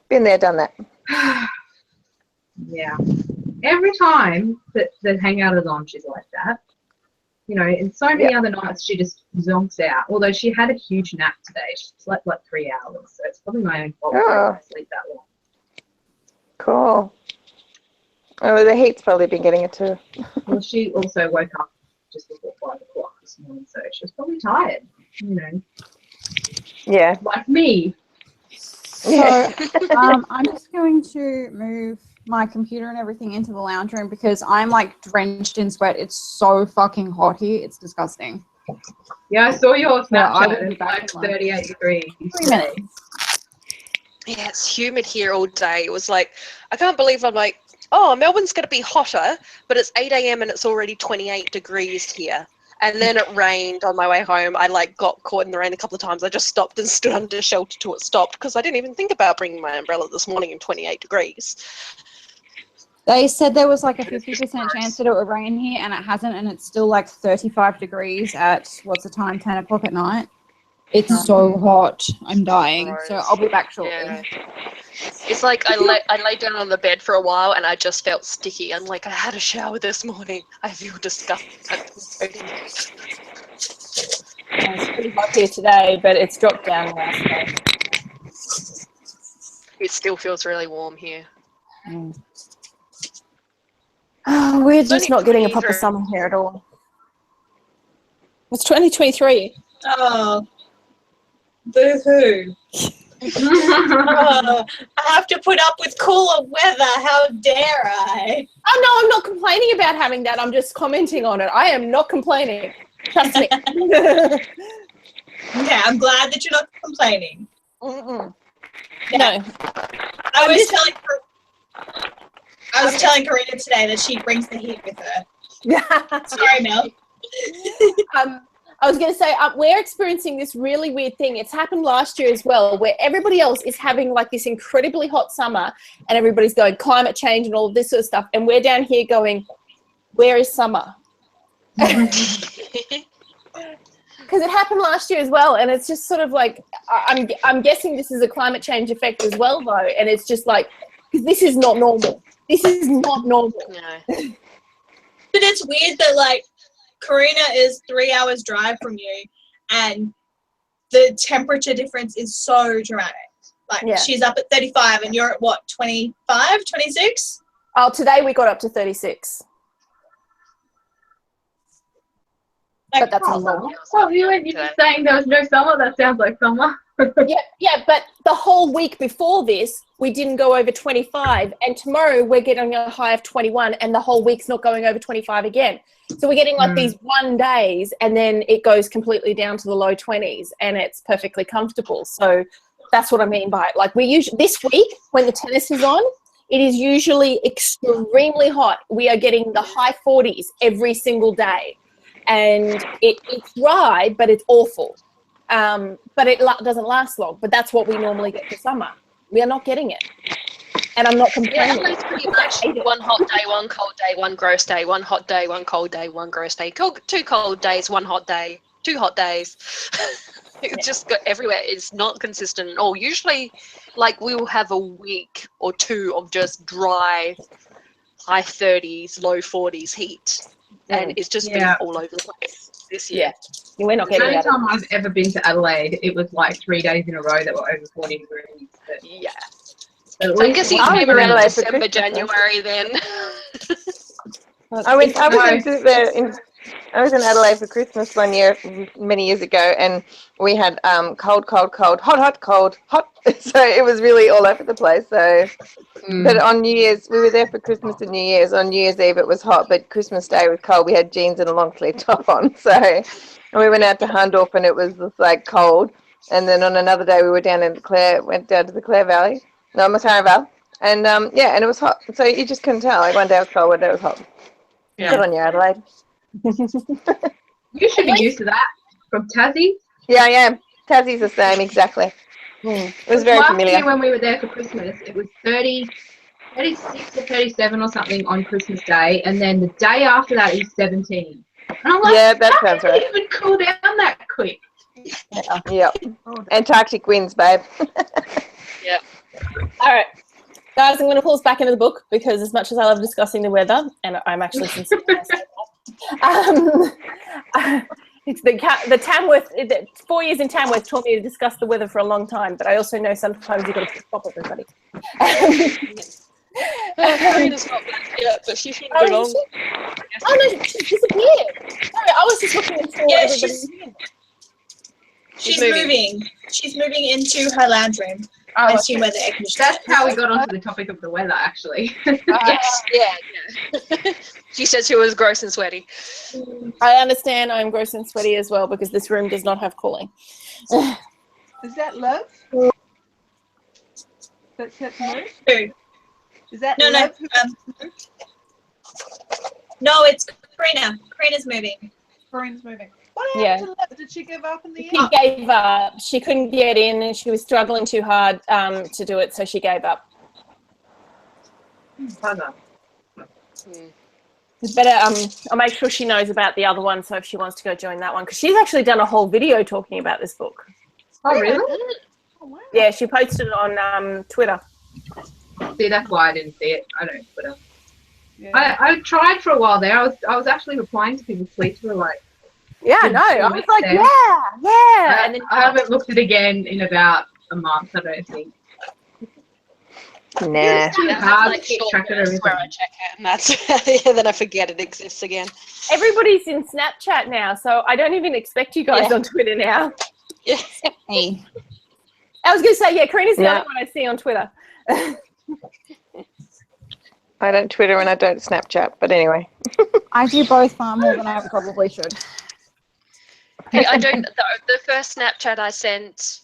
Been there, done that. Yeah. Every time that the hangout is on, she's like that. You know, and so many other nights she just zonks out. Although she had a huge nap today. She slept like 3 hours. So it's probably my own fault I sleep that long. Cool. Oh, the heat's probably been getting it too. Well, she also woke up just before 5 o'clock this morning, so she was probably tired, you know. Yeah. Like me. So I'm just going to move my computer and everything into the lounge room because I'm like drenched in sweat. It's so fucking hot here. It's disgusting. Yeah, I saw your Yeah, I Snapchat. will be It's back like in lunch. 38 degrees. 3 minutes. Yeah, it's humid here all day. It was like, I can't believe I'm like, oh, Melbourne's going to be hotter, but it's 8 a.m. and it's already 28 degrees here. And then it rained on my way home. I like got caught in the rain a couple of times. I just stopped and stood under shelter till it stopped because I didn't even think about bringing my umbrella this morning in 28 degrees. They said there was like a 50% chance that it would rain here, and it hasn't, and it's still like 35 degrees at, what's the time, 10 o'clock at night. It's so hot. I'm dying. So I'll be back shortly. Yeah. It's like I lay down on the bed for a while and I just felt sticky. I'm like, I had a shower this morning. I feel disgusting. It's pretty hot here today, but it's dropped down now. So. It still feels really warm here. Oh, we're just only not getting a 23. proper summer here at all. It's 2023. Oh, boo-hoo. Oh, I have to put up with cooler weather. How dare I? Oh, no, I'm not complaining about having that. I'm just commenting on it. I am not complaining. Trust me. Okay, I'm glad that you're not complaining. No. I was telling Karina today that she brings the heat with her. Sorry, Mel. I was going to say, we're experiencing this really weird thing. It's happened last year as well, where everybody else is having like this incredibly hot summer and everybody's going climate change and all of this sort of stuff. And we're down here going, where is summer? Because it happened last year as well. And it's just sort of like, I'm guessing this is a climate change effect as well, though. And it's just like, because this is not normal. This is not normal. No. But it's weird that, like, Karina is 3 hours drive from you and the temperature difference is so dramatic. Like, she's up at 35 and you're at what, 25, 26? Oh, today we got up to 36. Like, but that's normal. Oh, you're just saying there was no summer? That sounds like summer. Yeah, but the whole week before this, we didn't go over 25, and tomorrow we're getting a high of 21, and the whole week's not going over 25 again. So we're getting like these 1 days, and then it goes completely down to the low 20s, and it's perfectly comfortable. So that's what I mean by it. Like this week, when the tennis is on, it is usually extremely hot. We are getting the high 40s every single day, and it's dry, but it's awful. But it doesn't last long. But that's what we normally get for summer. We are not getting it. and I'm not Yeah, complaining. Emily's pretty much one hot day, one cold day, one gross day, one hot day, one cold day, one gross day, two cold days, one hot day, 2 hot days. It's just got everywhere. It's not consistent at all. Usually, like, we will have a week or two of just dry, high 30s, low 40s heat, and it's just been all over the place this year. Yeah, we're not The getting only that. time I've ever been to Adelaide, it was like 3 days in a row that were over 40 degrees. But Yeah. at So I least guess it you wasn't came in around Adelaide for December, Christmas, January then. I was in Adelaide for Christmas one year, many years ago, and we had cold, hot, cold, hot. So it was really all over the place. So, but on New Year's, we were there for Christmas and New Year's. On New Year's Eve, it was hot, but Christmas Day was cold. We had jeans and a long sleeve top on. So, and we went out to Hindorf, and it was just like cold. And then on another day, we were down in went down to the Mackay Vale, and and it was hot. So you just couldn't tell. Like one day it was cold, one day it was hot. Yeah. Good on you, Adelaide. You should be used to that from Tassie. Yeah, I am. Tassie's the same, exactly. It was very Last familiar. year when we were there for Christmas, it was 36 or 37 or something on Christmas Day, and then the day after that it was 17. And I'm like, Yeah, that sounds how did right. it even cool down that quick? Yeah. Antarctic winds, babe. Yeah. All right, guys, I'm going to pull us back into the book because as much as I love discussing the weather, and I'm actually sincere when I say that, it's the Tamworth. 4 years in Tamworth taught me to discuss the weather for a long time, but I also know sometimes you've got to stop everybody. Karina's not back yet, but she should get on. Oh no, she disappeared. Sorry, I was just looking and saw everybody. She's moving. She's moving into her lounge room. Oh, I assume where the air conditioner. That's how we got onto the topic of the weather, actually. Yes, yeah. She said she was gross and sweaty. I understand I'm gross and sweaty as well because this room does not have cooling. Is that Liv? That's move? Who? Is that No, Liv? no, it's Karina. Karina's moving. Karina's moving. What happened to Liv? Did she give up in the She end? gave up. She couldn't get in and she was struggling too hard to do it, so she gave up. It's better, I'll make sure she knows about the other one, so if she wants to go join that one, because she's actually done a whole video talking about this book. Oh, really? Oh, wow. Yeah, she posted it on Twitter. See, that's why I didn't see it. I don't Twitter. Yeah. I tried for a while there. I was actually replying to people's tweets who were like, Yeah, I know. I was like, there. yeah. And then I haven't looked at it again in about a month, I don't think. Nah. It's too That's hard like to keep short track of bursts where I everything. check it, and that's then I forget it exists again. everybody's in Snapchat now, so I don't even expect you guys Yeah. on Twitter now. Yeah. Hey. I was going to say, yeah, Karina's the Yeah. only one I see on Twitter. I don't Twitter and I don't Snapchat, but anyway. I do both far more than I probably should. I don't. The first Snapchat I sent.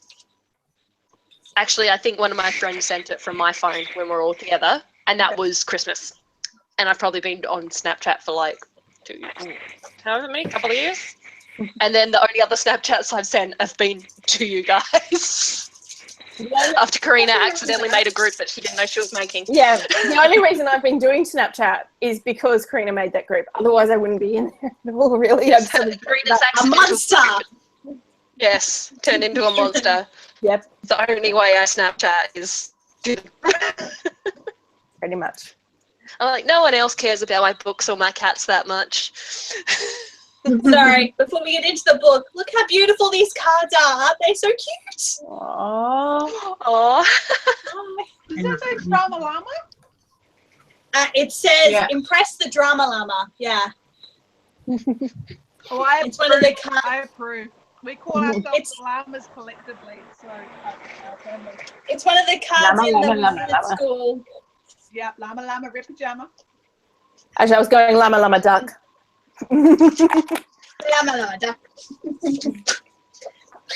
Actually, I think one of my friends sent it from my phone when we're all together, and that was Christmas. And I've probably been on Snapchat for like however many, couple of years. And then the only other Snapchats I've sent have been to you guys. After Karina accidentally made a group that she didn't know she was making. Yeah, the only reason I've been doing Snapchat is because Karina made that group. Otherwise, I wouldn't be in there at all, really. I'm sort of Karina's A accidental monster. Yes, turned into a monster. Yep, The only way I Snapchat is. pretty much. I'm like, no one else cares about my books or my cats that much. Sorry, before we get into the book, look how beautiful these cards are. Aren't they so cute? Aww. Aww. Does that say Drama Llama? It says, Yeah. impress the drama llama. Yeah. Oh, I It's one of the approve. cards. I approve. We call ourselves It's- the llamas collectively, so our family. It's one of the cards Llama, in the llama, wizard llama. school. Yeah, llama, llama, rip pajama. Actually, I was going llama, llama, duck. Llama, llama, duck.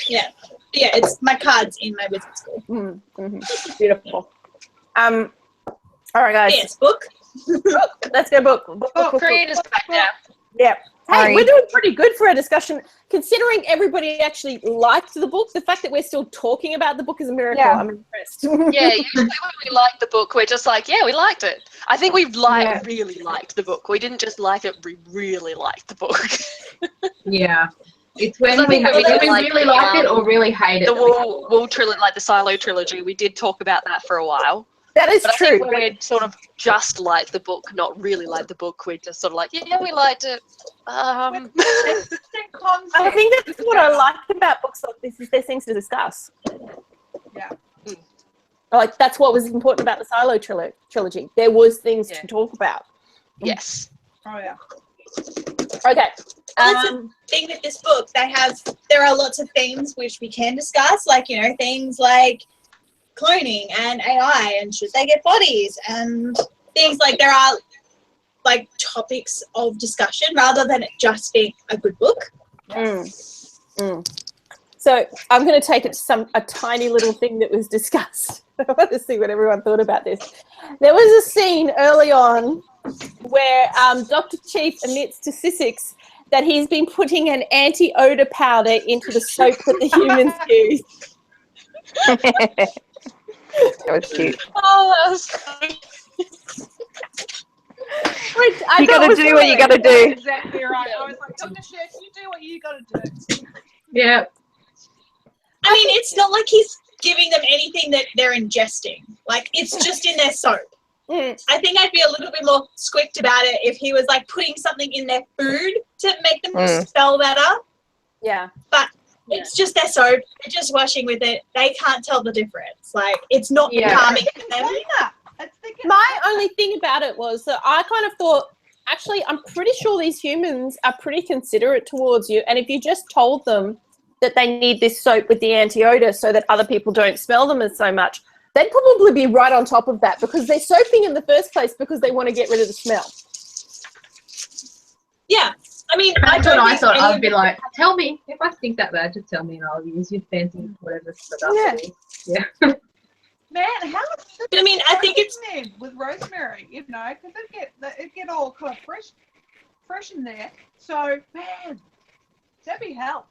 Yeah. Yeah, it's my cards in my wizard school. Beautiful. All right, guys. Yes, book. Book. Let's go book. Book, book, book, book. Karina's back now. Yeah. Hey, Sorry. we're doing pretty good for our discussion. Considering everybody actually liked the book, the fact that we're still talking about the book is a miracle. Yeah. I'm impressed. Yeah, usually when we like the book, we're just like, yeah, we liked it. I think we really liked the book. We didn't just like it, we really liked the book. Yeah. It's when I we think when we either did, like, really liked it or really hate it. The Wool trilogy, like the Silo trilogy, we did talk about that for a while. That is But I true. think when we're sort of just liked the book, not really liked the book, we're just sort of like, yeah, we liked it. I think that's what I like about books like this is there's things to discuss. Yeah. Like that's what was important about the Silo trilogy. There was things to talk about. Yes. Oh yeah. Okay. Well, that's the thing with this book. There are lots of themes which we can discuss, like, you know, things like cloning and AI and should they get bodies and things like there are like topics of discussion rather than it just being a good book. So I'm going to take it to a tiny little thing that was discussed. I want to see what everyone thought about this. There was a scene early on where Dr. Chief admits to Sissix that he's been putting an anti-odor powder into the soap that the humans use. That was cute. Oh, that was funny. You got to do what you got to do. Exactly right. I was like, Dr. Chef, you do what you got to do. Yeah. I mean, it's not like he's giving them anything that they're ingesting. Like, it's just in their soap. I think I'd be a little bit more squicked about it if he was like putting something in their food to make them smell better. Yeah. But it's just their soap. They're just washing with it. They can't tell the difference. Like, it's not harming them. My only thing about it was that I kind of thought, actually, I'm pretty sure these humans are pretty considerate towards you. And if you just told them that they need this soap with the anti-odor so that other people don't smell them as so much, they'd probably be right on top of that because they're soaping in the first place because they want to get rid of the smell. Yeah. I mean, That's what I thought. I would be like, tell me. If I think that bad, just tell me and I'll use your fancy whatever stuff it is. Yeah. Man, how much But I mean, I think it's with rosemary, you know, because it get all kind of fresh in there. So, man, that'd be hell.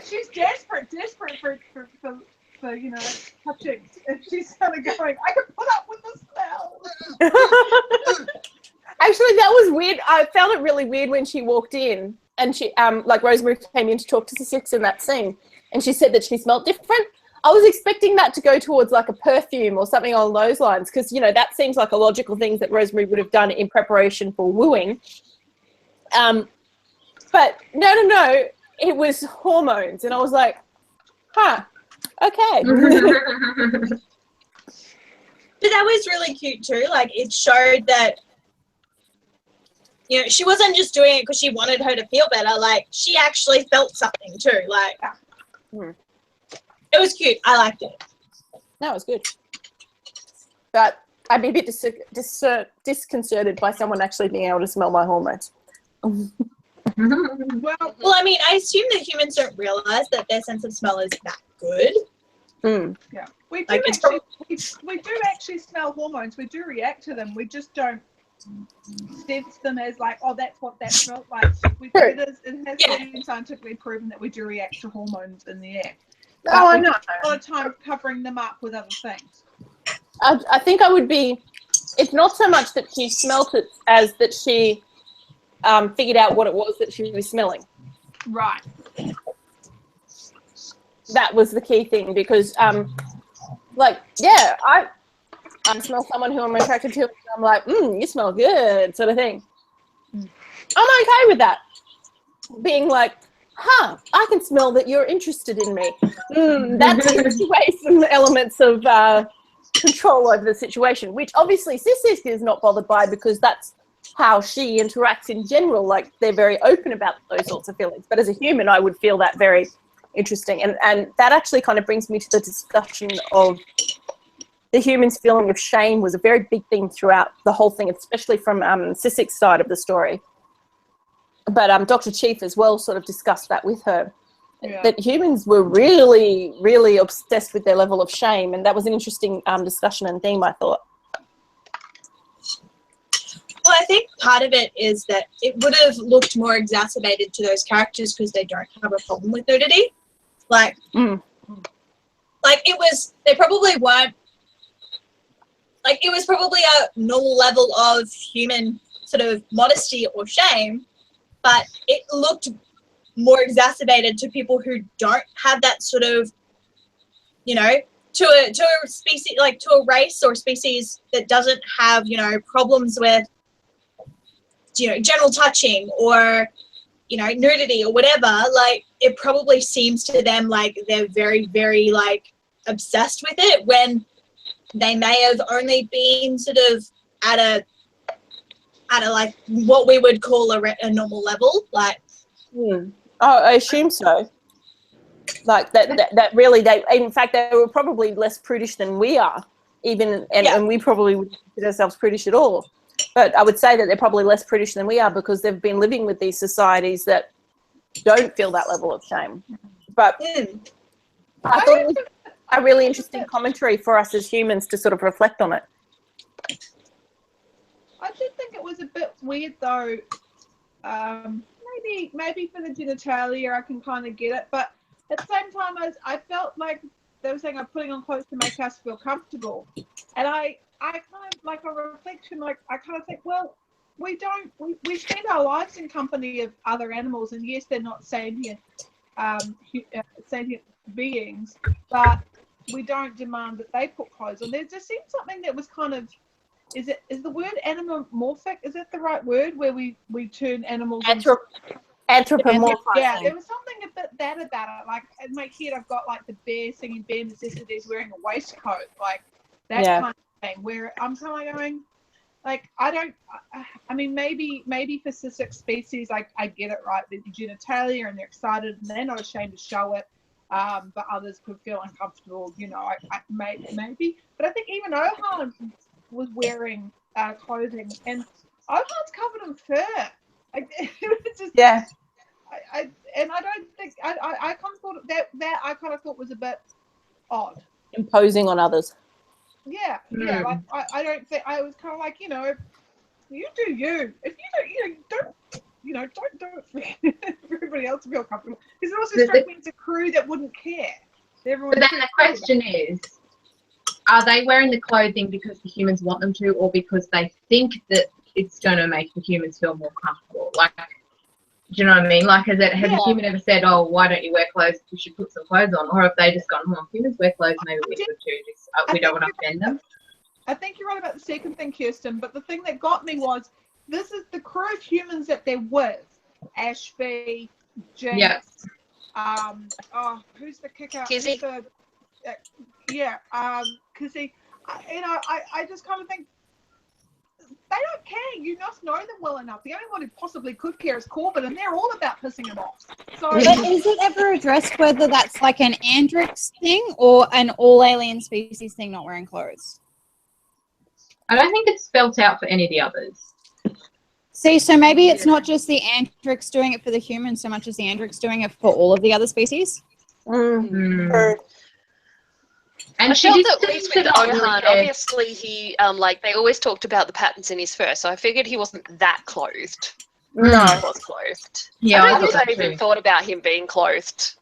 She's desperate for you know, touching. And she's kind of going, I can put up with the smell. Actually, that was weird. I found it really weird when she walked in and she, like Rosemary came in to talk to Sissix in that scene and she said that she smelled different. I was expecting that to go towards like a perfume or something along those lines because, you know, that seems like a logical thing that Rosemary would have done in preparation for wooing. But no, it was hormones. And I was like, huh, okay. But that was really cute too. Like, it showed that, you know, she wasn't just doing it because she wanted her to feel better. Like, she actually felt something too. Like, it was cute. I liked it. That was good. But I'd be a bit disconcerted by someone actually being able to smell my hormones. Well, I mean, I assume that humans don't realize that their sense of smell is that good. Yeah, we do, Like, we do actually smell hormones. We do react to them. We just don't sense them as like, oh, that's what that smelled like. It has been scientifically proven that we do react to hormones in the air. Oh, I know. A lot of time covering them up with other things. I think I would be, it's not so much that she smelt it as that she figured out what it was that she was smelling. Right. That was the key thing because, like, yeah, I smell someone who I'm attracted to and I'm like, you smell good, sort of thing. I'm okay with that. Being like, I can smell that you're interested in me. That takes away some elements of control over the situation, which obviously Sissy is not bothered by because that's how she interacts in general. Like, they're very open about those sorts of feelings. But as a human, I would feel that very interesting. And that actually kind of brings me to the discussion of the human's feeling of shame was a very big thing throughout the whole thing, especially from Sissix's side of the story. But Dr. Chief as well sort of discussed that with her, that humans were really, really obsessed with their level of shame. And that was an interesting discussion and theme, I thought. I think part of it is that it would have looked more exacerbated to those characters because they don't have a problem with nudity. Like it was, they probably weren't, like it was probably a normal level of human sort of modesty or shame, but it looked more exacerbated to people who don't have that sort of, you know, to a species, like to a race or species that doesn't have, you know, problems with, you know, genital touching or, you know, nudity or whatever. Like it probably seems to them like they're very, very like obsessed with it when they may have only been sort of at a like what we would call a normal level. Like Oh, I assume so. Like that really, they, in fact, they were probably less prudish than we are, even, and we probably wouldn't consider ourselves prudish at all. But I would say that they're probably less prudish than we are because they've been living with these societies that don't feel that level of shame. But I thought it was a really interesting commentary for us as humans to sort of reflect on it. I did think it was a bit weird though. Maybe for the genitalia I can kind of get it, but at the same time I felt like they were saying I'm putting on clothes to make us feel comfortable, and I kind of like a reflection, like I kind of think, well, we spend our lives in company of other animals, and yes, they're not sentient beings, but we don't demand that they put clothes on. There just seemed something that was kind of, is the word anamorphic, is it the right word, where we turn animals Anthropomorphizing. Yeah, there was something a bit bad about it. Like in my head, I've got like the bear singing Bare Necessities wearing a waistcoat, like that kind of thing. Where I'm kind of going, like I mean, maybe for cystic species, I get it right. They're genitalia and they're excited and they're not ashamed to show it. But others could feel uncomfortable. You know, maybe. But I think even Ohan was wearing clothing, and Ohan's covered in fur. Like, it was just, I don't think I kind of thought that I kind of thought was a bit odd, Imposing on others. Yeah. Like I don't think, I was kind of like, you know, you do you. If you don't for everybody else to feel comfortable. Because it also struck me as a crew that wouldn't care. But then the question is, are they wearing the clothing because the humans want them to, or because they think that it's going to make the humans feel more comfortable? Like, do you know what I mean? Like, has a human ever said, oh, why don't you wear clothes? You should put some clothes on. Or have they just gone, oh, humans wear clothes, maybe we should too. We don't want to offend them. I think you're right about the second thing, Kirsten, but the thing that got me was, this is the crew of humans that they're with. Ashby, Jinx, who's the kicker? Kizzy. Kizzy. I just kind of think, they don't care. You must know them well enough. The only one who possibly could care is Corbin, and they're all about pissing him off. So, but is it ever addressed whether that's like an Andrix thing or an all alien species thing, not wearing clothes? I don't think it's spelt out for any of the others. See, so maybe it's not just the Andrix doing it for the humans so much as the Andrix doing it for all of the other species. And I felt that at least with Ohan, obviously he, they always talked about the patterns in his fur, so I figured he wasn't that clothed. No. He was clothed. Yeah, I don't think I even thought about him being clothed.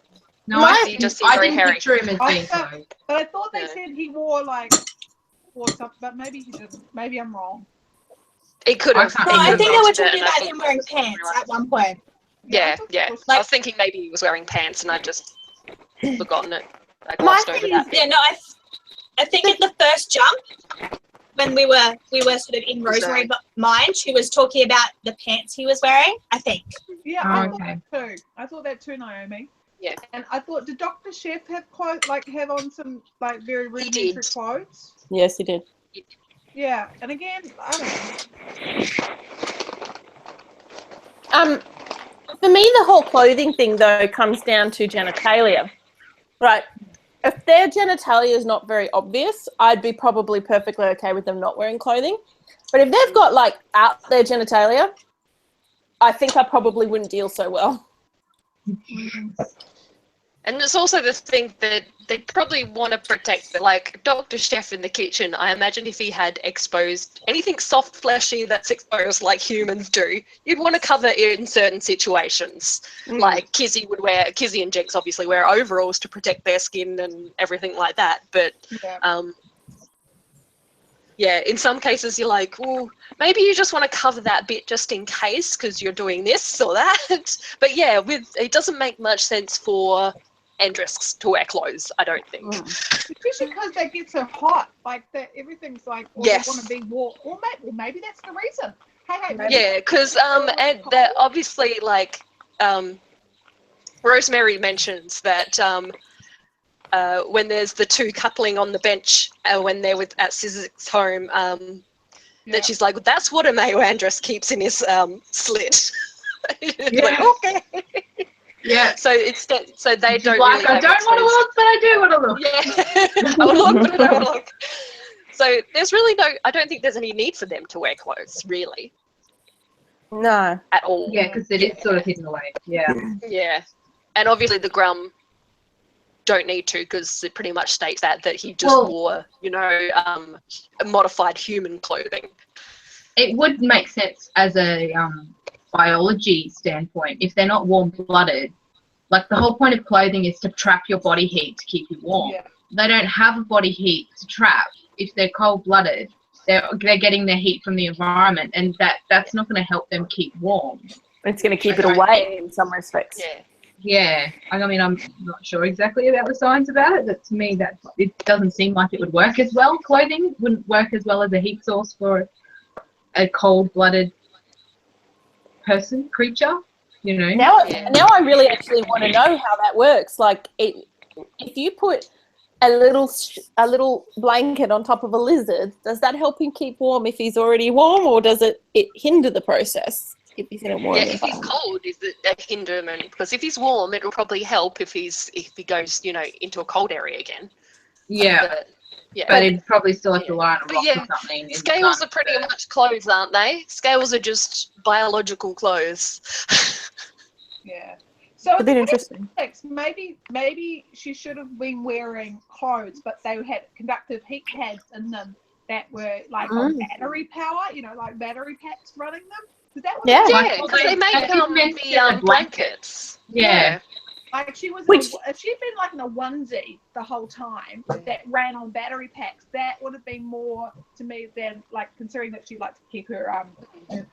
No, He just seemed very hairy. picture him as being clothed. but I thought they said he wore something, but maybe he didn't. Maybe I'm wrong. It could have. No, I think they were talking about him wearing pants at one point. Yeah. I was thinking maybe he was wearing pants, and I just forgotten it. I glossed over that. Yeah, no, I think at the first jump, when we were sort of in Rosemary's mind, she was talking about the pants he was wearing, I think. Yeah, I thought that too. I thought that too, Naomi. Yeah. And I thought, did Dr. Chef have have on some very rudimentary clothes? Yes, he did. Yeah, and again, I don't know. For me, the whole clothing thing, though, comes down to genitalia. Right. If their genitalia is not very obvious, I'd be probably perfectly okay with them not wearing clothing. But if they've got, out their genitalia, I think I probably wouldn't deal so well. And it's also the thing that they probably want to protect, like Dr. Chef in the kitchen. I imagine if he had exposed anything soft, fleshy that's exposed like humans do, you'd want to cover it in certain situations. Like Kizzy and Jinx obviously wear overalls to protect their skin and everything like that. But yeah, in some cases you're like, well, maybe you just want to cover that bit just in case because you're doing this or that. But yeah, it doesn't make much sense for Andress to wear clothes, I don't think. Especially because they get so hot, like that everything's like, they want to be warm. Or maybe that's the reason. Yeah, because and that obviously like Rosemary mentions that when there's the two coupling on the bench when they're at Sizzix's home, that she's like, that's what a Mayo Andress keeps in his slit. Like, okay. Yeah. So it's so they don't like, really I have don't want to look, but I do want to look. Yeah. I want to look, but I don't want to look. So there's really I don't think there's any need for them to wear clothes, really. No. At all. Yeah, because it is sort of hidden away. Yeah. Yeah. And obviously the Grum don't need to because it pretty much states that he just wore, modified human clothing. It would make sense as a biology standpoint if they're not warm-blooded. Like the whole point of clothing is to trap your body heat to keep you warm. Yeah. They don't have a body heat to trap. If they're cold-blooded, they're getting their heat from the environment, and that's not going to help them keep warm. It's going to keep it away in some respects. Yeah. Yeah, I mean, I'm not sure exactly about the science about it, but to me, it doesn't seem like it would work as well. Clothing wouldn't work as well as a heat source for a cold-blooded creature, Now I really actually want to know how that works. Like, if you put a little blanket on top of a lizard, does that help him keep warm if he's already warm, or does it hinder the process? If he's in a warm if he's cold, is it a hinderment? Because if he's warm, it'll probably help if he goes, into a cold area again. Yeah. But he'd probably still have to lie on a rock or something. Scales are pretty much clothes, aren't they? Scales are just biological clothes. Yeah. So it's a bit interesting. Maybe she should have been wearing clothes, but they had conductive heat pads in them that were like on battery power, like battery packs running them. Because they make the blankets. Yeah. Like if she'd been like in a onesie the whole time that ran on battery packs, that would have been more to me than like considering that she likes to keep her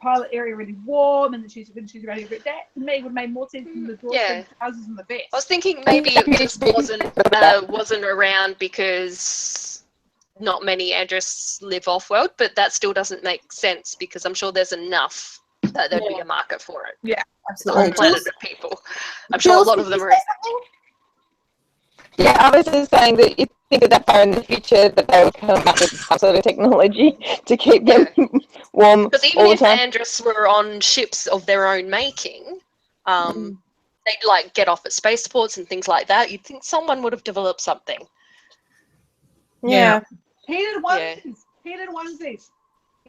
pilot area really warm, and then when she's ready for that, to me would make more sense than the drawers, trousers, and the vest. I was thinking maybe it just wasn't around because not many Andress live off-world, but that still doesn't make sense because I'm sure there's enough that there'd be a market for it. Yeah, absolutely. The whole planet of people. I'm sure a lot of them are. Yeah, I was just saying that you think that far in the future that they would come up with some sort of technology to keep them warm. Because even if Andress were on ships of their own making, they'd like get off at spaceports and things like that. You'd think someone would have developed something. Yeah. Heated onesies.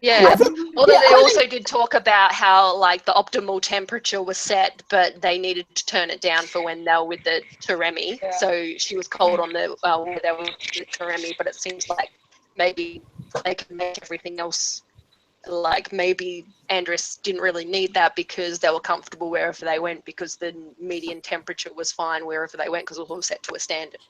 Yeah, although they also did talk about how like the optimal temperature was set, but they needed to turn it down for when they were with the Teremi. Yeah. So she was cold on the where they were with the Teremi, but it seems like maybe they can make everything else. Like maybe Andress didn't really need that because they were comfortable wherever they went because the median temperature was fine wherever they went because it was all set to a standard.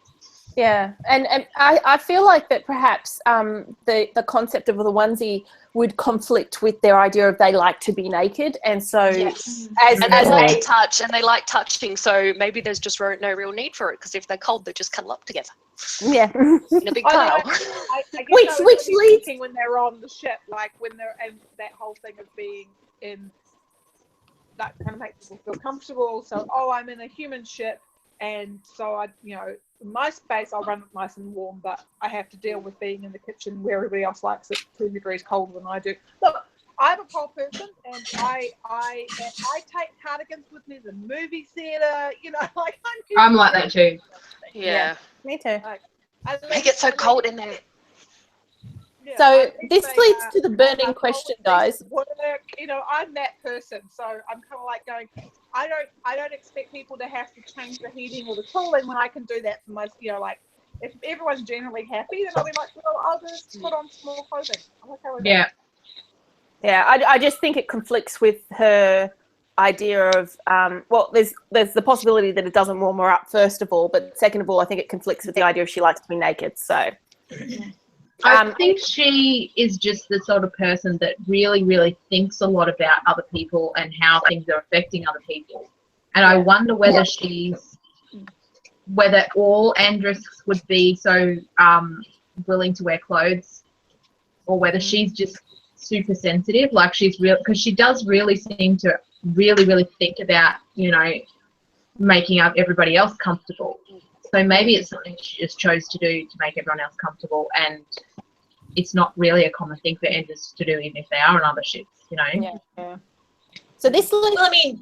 Yeah, and I feel like that perhaps the concept of the onesie would conflict with their idea of they like to be naked, and so they like to touch and they like touching, so maybe there's just no real need for it because if they're cold, they just cuddle up together. Yeah, in a big pile. I guess which leads when they're on the ship, like when they're and that whole thing of being in that kind of makes people feel comfortable. So I'm in a human ship. And so in my space, I'll run it nice and warm, but I have to deal with being in the kitchen where everybody else likes it 2 degrees colder than I do. Look, I'm a cold person, and I take cardigans with me to the movie theater. I'm like that too. Yeah. Me too. They get so cold in there. Yeah, so this leads to the burning question, guys. Work, I'm that person, so I'm kind of like going, I don't expect people to have to change the heating or the cooling when I can do that for most, like if everyone's generally happy, then I'll be like, well, I'll just put on small clothing. I'm okay with that. Yeah, I just think it conflicts with her idea of, well, there's the possibility that it doesn't warm her up, first of all, but second of all, I think it conflicts with the idea of she likes to be naked, so. I think she is just the sort of person that really, really thinks a lot about other people and how things are affecting other people. And I wonder whether whether all androsks would be so willing to wear clothes, or whether she's just super sensitive, like she's real, because she does really seem to really, really think about, making up everybody else comfortable. So maybe it's something she just chose to do to make everyone else comfortable, and it's not really a common thing for androsks to do, even if they are on other ships, Yeah. So this, Well, I mean,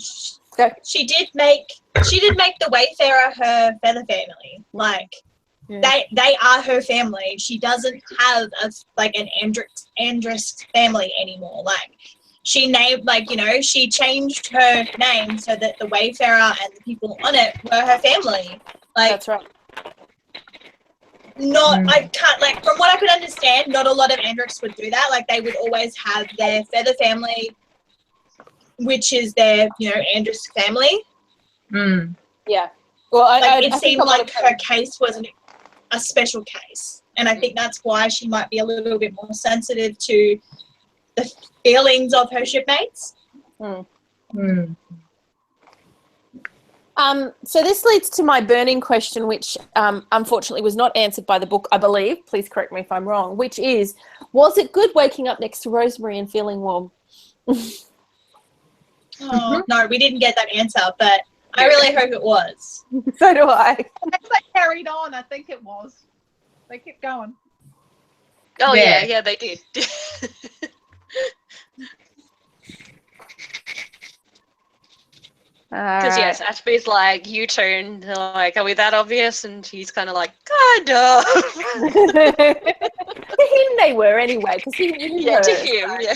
she did make the Wayfarer her feather family. Like, they are her family. She doesn't have an androsk family anymore. Like, she named, she changed her name so that the Wayfarer and the people on it were her family. Like, that's right. I can't, from what I could understand, not a lot of androsks would do that. Like, they would always have their feather family, which is their, androsk family. Yeah. Well, it seemed like her case was a special case. And I think that's why she might be a little bit more sensitive to the feelings of her shipmates. So this leads to my burning question, which unfortunately was not answered by the book, I believe. Please correct me if I'm wrong, which is, was it good waking up next to Rosemary and feeling warm? Oh, no, we didn't get that answer, but I really hope it was. So do I. As they carried on, I think it was. They kept going. Oh, yeah, they did. Because yes, Ashby's like, U-turn. They're like, are we that obvious? And he's kind of like, kind of. To him they were anyway, because he yeah, to him, yeah.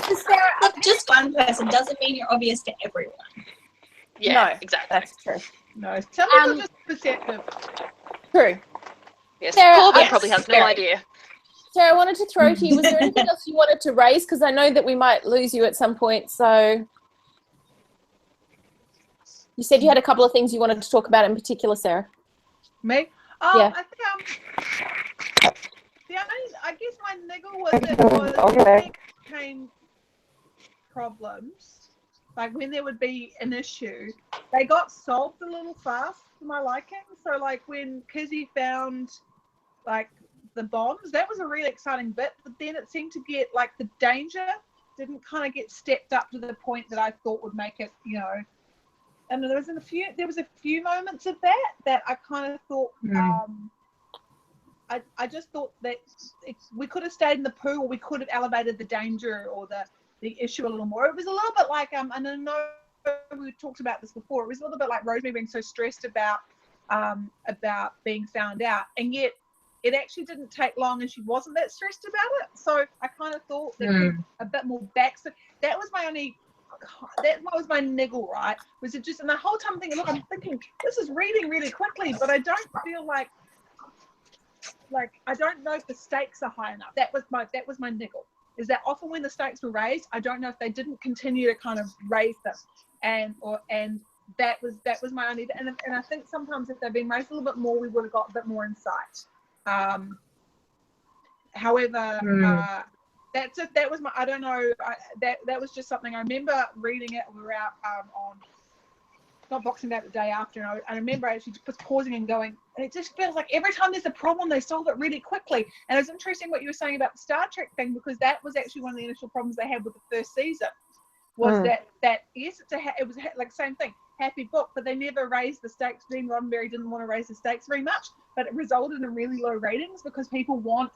So Sarah, Look, just one person doesn't mean you're obvious to everyone. Yeah, no, exactly. that's true. No, some people are just perceptive. True. Yes, Sarah, Corbin yes, probably has no Sarah. idea. Sarah, I wanted to throw to you, was there anything else you wanted to raise? Because I know that we might lose you at some point, so... You said you had a couple of things you wanted to talk about in particular, Sarah. Me? Yeah. I think I guess my niggle was that came problems, like when there would be an issue, they got solved a little fast for my liking. So like when Kizzy found the bombs, that was a really exciting bit, but then it seemed to get the danger didn't kind of get stepped up to the point that I thought would make it, and there was a few moments of that I kind of thought I just thought that we could have stayed in the pool, or we could have elevated the danger or the issue a little more. It was a little bit like and I know we talked about this before, it was a little bit like Rosemary being so stressed about being found out, and yet it actually didn't take long and she wasn't that stressed about it. So I kind of thought that a bit more back. So that was my niggle, right? Was it just, and the whole time I'm thinking, look, I'm thinking this is reading really quickly, but I don't feel like I don't know if the stakes are high enough. That was my niggle. Is that often when the stakes were raised, I don't know if they didn't continue to kind of raise them, and that was my only. And I think sometimes if they'd been raised a little bit more, we would have got a bit more insight. However, that's it. That was my. I don't know. That was just something I remember reading it. We were out on not Boxing Day, but the day after, and I remember actually just pausing and going. And it just feels like every time there's a problem, they solve it really quickly. And it was interesting what you were saying about the Star Trek thing, because that was actually one of the initial problems they had with the first season. Was that yes, it was like same thing, happy book, but they never raised the stakes. Gene Roddenberry didn't want to raise the stakes very much, but it resulted in really low ratings because people want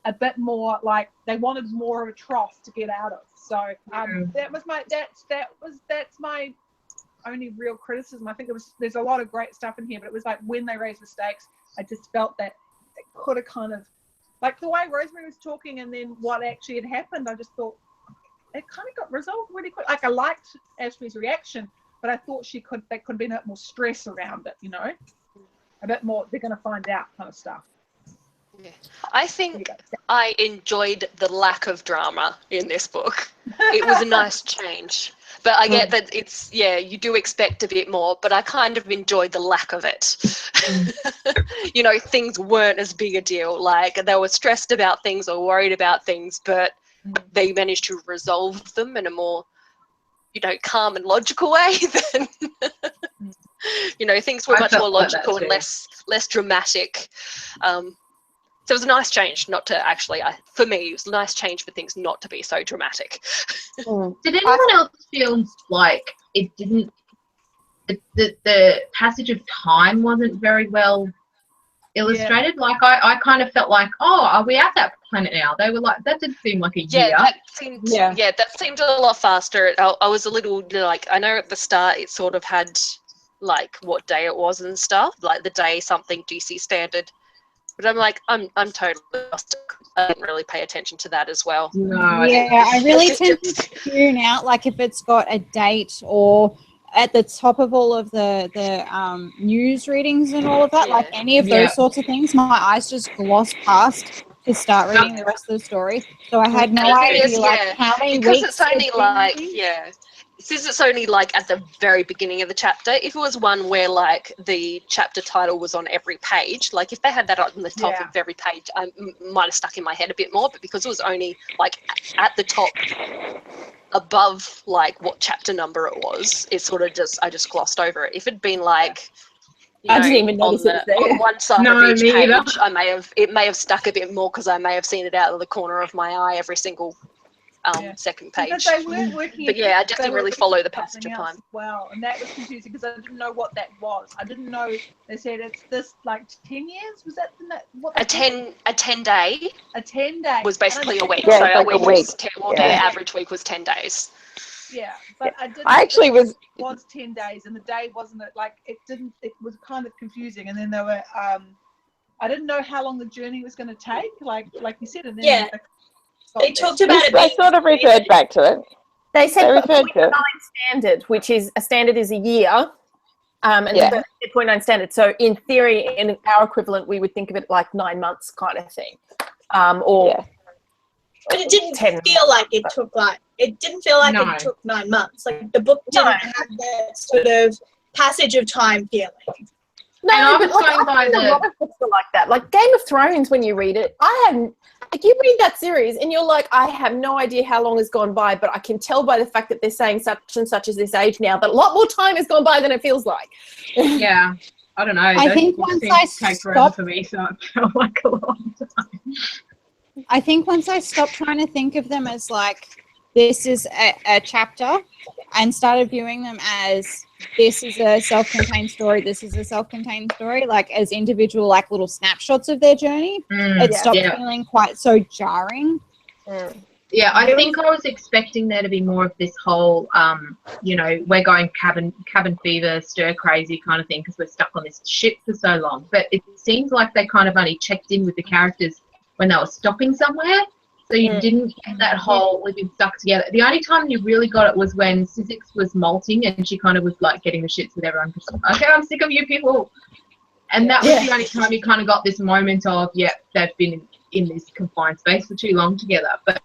a bit more, like they wanted more of a trough to get out of. So that's my only real criticism. I think there's a lot of great stuff in here, but it was like when they raised the stakes, I just felt that it could have kind of, like the way Rosemary was talking and then what actually had happened, I just thought it kind of got resolved really quick. Like I liked Ashley's reaction, but I thought there could have been a bit more stress around it, you know, a bit more. They're going to find out kind of stuff. Yeah. I think I enjoyed the lack of drama in this book. It was a nice change. But I get that it's, you do expect a bit more, but I kind of enjoyed the lack of it. You know, things weren't as big a deal. Like, they were stressed about things or worried about things, but they managed to resolve them in a more, you know, calm and logical way than, you know, things were much more logical and less dramatic. So it was a nice change not to actually, for me, it was a nice change for things not to be so dramatic. Did anyone else feel like it didn't, the passage of time wasn't very well illustrated? Yeah. Like I kind of felt like, oh, are we at that planet now? They were like, that did seem like a year. That seemed, that seemed a lot faster. I was a little, like, I know at the start it sort of had, like, what day it was and stuff, like the day something DC standard. But I'm like, I'm totally lost. I didn't really pay attention to that as well. No, I really tend to tune out, like if it's got a date or at the top of all of the news readings and all of that, like any of those sorts of things, my eyes just gloss past to start reading the rest of the story. So I had no idea how many weeks. Because it's only like, since it's only like at the very beginning of the chapter, if it was one where like the chapter title was on every page, like if they had that on the top of every page, I might have stuck in my head a bit more, but because it was only like at the top above like what chapter number it was, it sort of I just glossed over it. If it'd been like, you know, I didn't even notice it there. on one side of each page, it may have stuck a bit more because I may have seen it out of the corner of my eye every single second page. Because they weren't working. But I just didn't really follow the passage of time. Well, and that was confusing because I didn't know what that was. I didn't know. They said it's this like 10 years. Was that what? A 10 day. A 10 day was basically a week. Yeah, so like a week. Was 10, their average week was 10 days. Yeah, but I actually was 10 days, and the day wasn't it like it didn't. It was kind of confusing, and then there were. I didn't know how long the journey was going to take. Like you said, and then they talked about it. I sort of referred back to it. They said the 0.9 standard, which is a standard is a year, and the 0.9 standard. So in theory, in our equivalent, we would think of it like 9 months kind of thing, But it didn't feel like it took it took 9 months. Like the book didn't have that sort of passage of time feeling. No, but like, I think a lot of books are like that. Like Game of Thrones, when you read it, you read that series and you're like, I have no idea how long has gone by, but I can tell by the fact that they're saying such and such is this age now that a lot more time has gone by than it feels like. Yeah, I don't know. I think once I stopped for me, so it felt like a long time. I think once I stopped trying to think of them as like this is a chapter and started viewing them as this is a self-contained story, this is a self-contained story, like as individual like little snapshots of their journey, it stopped feeling quite so jarring. Yeah, I think I was expecting there to be more of this whole, we're going cabin fever, stir crazy kind of thing because we're stuck on this ship for so long. But it seems like they kind of only checked in with the characters when they were stopping somewhere. So you didn't get that whole we've been stuck together. The only time you really got it was when Sizzix was molting and she kind of was like getting the shits with everyone. Okay, I'm sick of you people. And that was the only time you kind of got this moment of, they've been in this confined space for too long together. But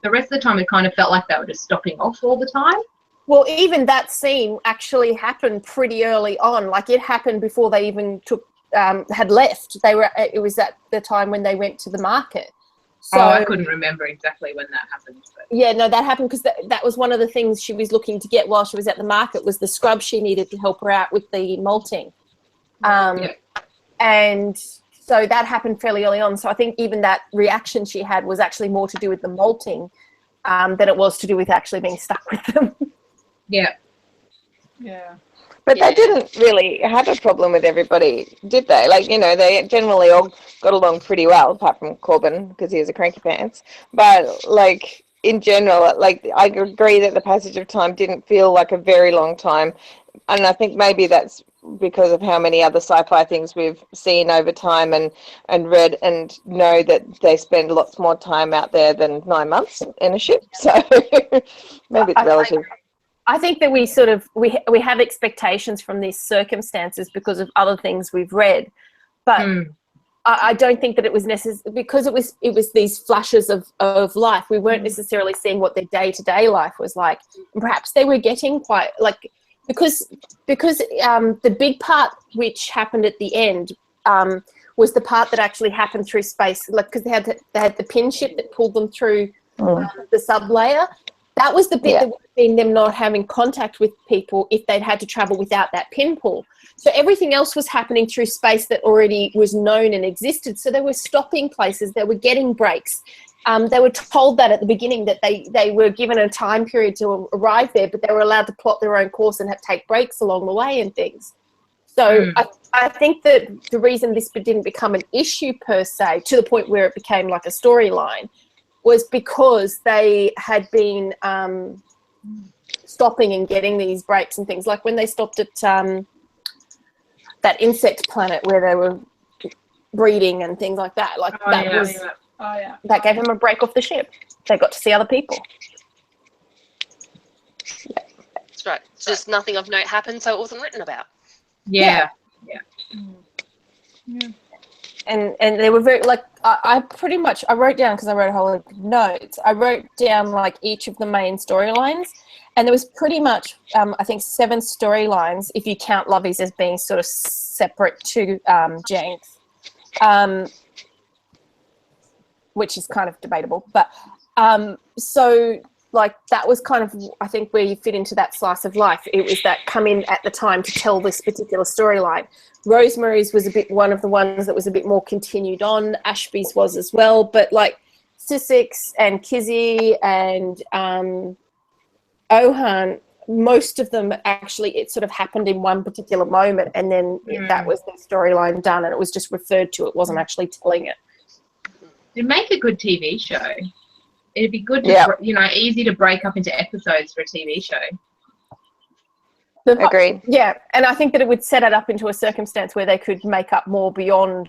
the rest of the time it kind of felt like they were just stopping off all the time. Well, even that scene actually happened pretty early on. Like it happened before they even had left. It was at the time when they went to the market. So, I couldn't remember exactly when that happened. But. Yeah, no, that happened because that was one of the things she was looking to get while she was at the market was the scrub she needed to help her out with the malting. And so that happened fairly early on. So I think even that reaction she had was actually more to do with the malting than it was to do with actually being stuck with them. Yeah. But they didn't really have a problem with everybody, did they? Like, they generally all got along pretty well, apart from Corbin, because he was a cranky pants. But, like, in general, like, I agree that the passage of time didn't feel like a very long time. And I think maybe that's because of how many other sci-fi things we've seen over time and read, and know that they spend lots more time out there than 9 months in a ship. So maybe it's relative. I think that we sort of we have expectations from these circumstances because of other things we've read, but I don't think that it was necessary because it was these flashes of life. We weren't necessarily seeing what their day-to-day life was like. And perhaps they were getting quite like because the big part which happened at the end was the part that actually happened through space, like because they had the pin ship that pulled them through the sub-layer. That was the bit that would have been them not having contact with people if they'd had to travel without that pin pull. So everything else was happening through space that already was known and existed. So they were stopping places, they were getting breaks. They were told that at the beginning that they were given a time period to arrive there, but they were allowed to plot their own course and take breaks along the way and things. So I think that the reason this didn't become an issue per se, to the point where it became like a storyline, was because they had been stopping and getting these breaks and things. Like when they stopped at that insect planet where they were breeding and things like that. Like that gave them a break off the ship. They got to see other people. That's right. Just nothing of note happened, so it wasn't written about. Yeah. And they were very, like, I pretty much, I wrote down, because I wrote a whole lot of notes, I wrote down, like, each of the main storylines, and there was pretty much, I think, 7 storylines, if you count Lovey's as being sort of separate to Jenks, which is kind of debatable. But so, like, that was kind of, I think, where you fit into that slice of life. It was that come in at the time to tell this particular storyline. Rosemary's was one of the ones that was a bit more continued on. Ashby's was as well. But, like, Sussex and Kizzy and Ohan, most of them actually, it sort of happened in one particular moment, and then that was the storyline done, and it was just referred to. It wasn't actually telling it. It'd make a good TV show. It'd be good to, easy to break up into episodes for a TV show. Agreed. Yeah, and I think that it would set it up into a circumstance where they could make up more beyond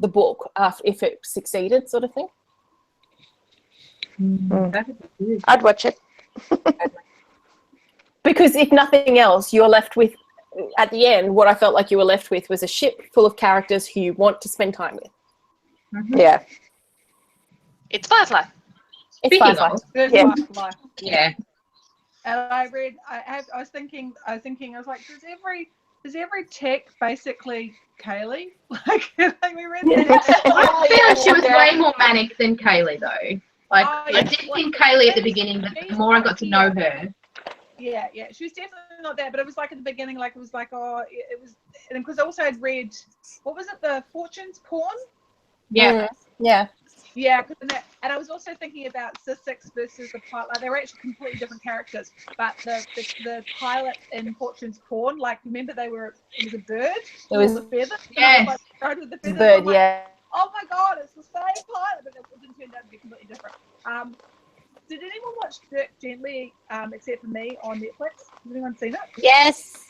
the book if it succeeded, sort of thing. I'd watch it. Because if nothing else, you're left with, at the end, what I felt like you were left with was a ship full of characters who you want to spend time with. Yeah. It's Firefly. It's Firefly. Yeah. And I was thinking, I was like, does every tech basically Kaylee? Like we read that. I feel like she was way more manic than Kaylee, though. Like, I did think Kaylee at the beginning, but the more I got to know her. Yeah. She was definitely not that, but it was like at the beginning, like it was like, it was, and because I also had read, what was it, the Fortunes porn? Yeah. Yeah. Yeah, and I was also thinking about Sussex versus the pilot. Like, they were actually completely different characters, but the pilot in Fortune's Porn, like, remember it was a bird? It was the feather? Yes. Like, with the feather. Bird, Like, yeah. oh my God, it's the same pilot, but it didn't turn out to be completely different. Did anyone watch Dirk Gently, except for me, on Netflix? Has anyone seen it? Yes.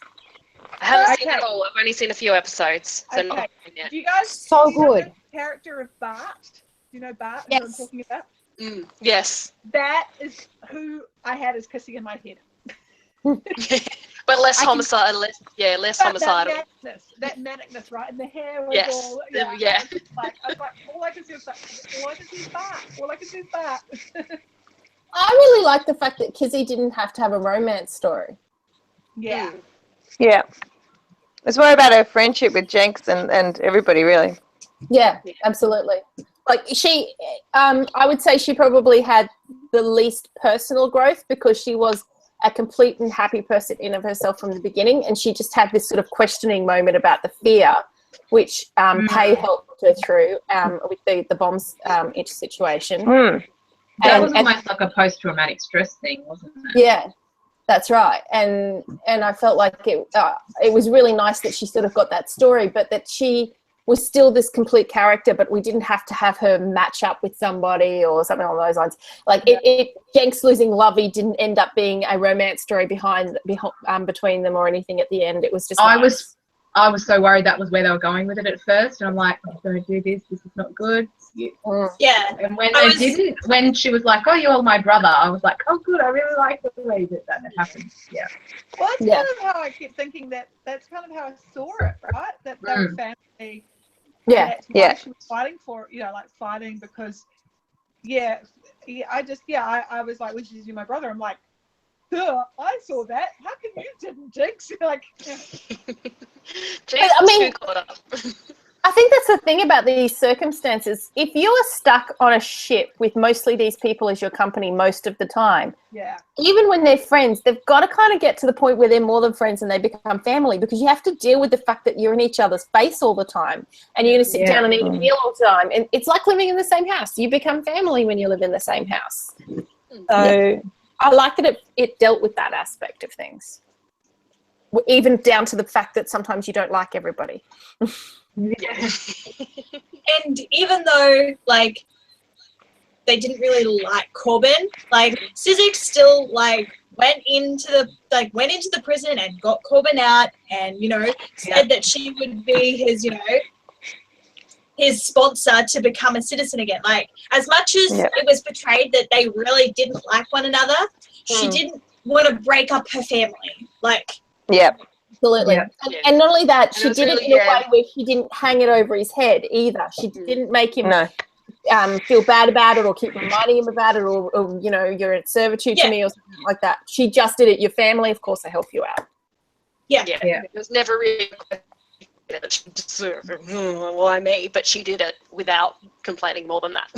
I haven't seen it all. I've only seen a few episodes. So Okay. Not Do you guys So do you know good. the character of Bart? Do you know Bart? Yes. Who I'm talking about? yes. That is who I had as kissing in my head. But less homicidal. Less homicidal. That manicness, right? And the hair was Yes. all, Yeah. I was like, all I can see is Bart. All I can see is Bart. I really like the fact that Kizzy didn't have to have a romance story. Yeah. Yeah. It's more about her friendship with Jenks and everybody, really. Yeah, absolutely. Like she, I would say she probably had the least personal growth because she was a complete and happy person in of herself from the beginning, and she just had this sort of questioning moment about the fear, which Pay helped her through with the bombs situation. That was almost like a post-traumatic stress thing, wasn't it? Yeah, that's right. And I felt like it was really nice that she sort of got that story, but that she was still this complete character, but we didn't have to have her match up with somebody or something along those lines. Like Jenks losing Lovey didn't end up being a romance story between them or anything at the end. It was just I was so worried that was where they were going with it at first, and I'm like, I'm going to do this. This is not good. Yeah. And when they didn't, when she was like, "Oh, you're my brother," I was like, "Oh, good. I really like the way that happened." Yeah. Well, that's kind of how I keep thinking that's kind of how I saw it, right? That they were family. Yeah. That's why she was fighting for, like fighting because, I was like, "Well, she's my brother." I'm like, I saw that. How come you didn't, Jinx? Like, I mean, I think that's the thing about these circumstances. If you are stuck on a ship with mostly these people as your company most of the time, even when they're friends, they've got to kind of get to the point where they're more than friends and they become family, because you have to deal with the fact that you're in each other's face all the time and you're going to sit down and eat a meal all the time. And it's like living in the same house. You become family when you live in the same house. So I like that it dealt with that aspect of things, even down to the fact that sometimes you don't like everybody. And even though like they didn't really like Corbin, like Sizek still like went into the prison and got Corbin out, and said that she would be his sponsor to become a citizen again. Like, as much as it was portrayed that they really didn't like one another, she didn't want to break up her family. Like, absolutely. And not only that, she did it in a way where she didn't hang it over his head either. She didn't make him feel bad about it or keep reminding him about it or you're in servitude to me or something like that. She just did it. Your family, of course, I help you out. It was never really that she deserved why me, but she did it without complaining more than that.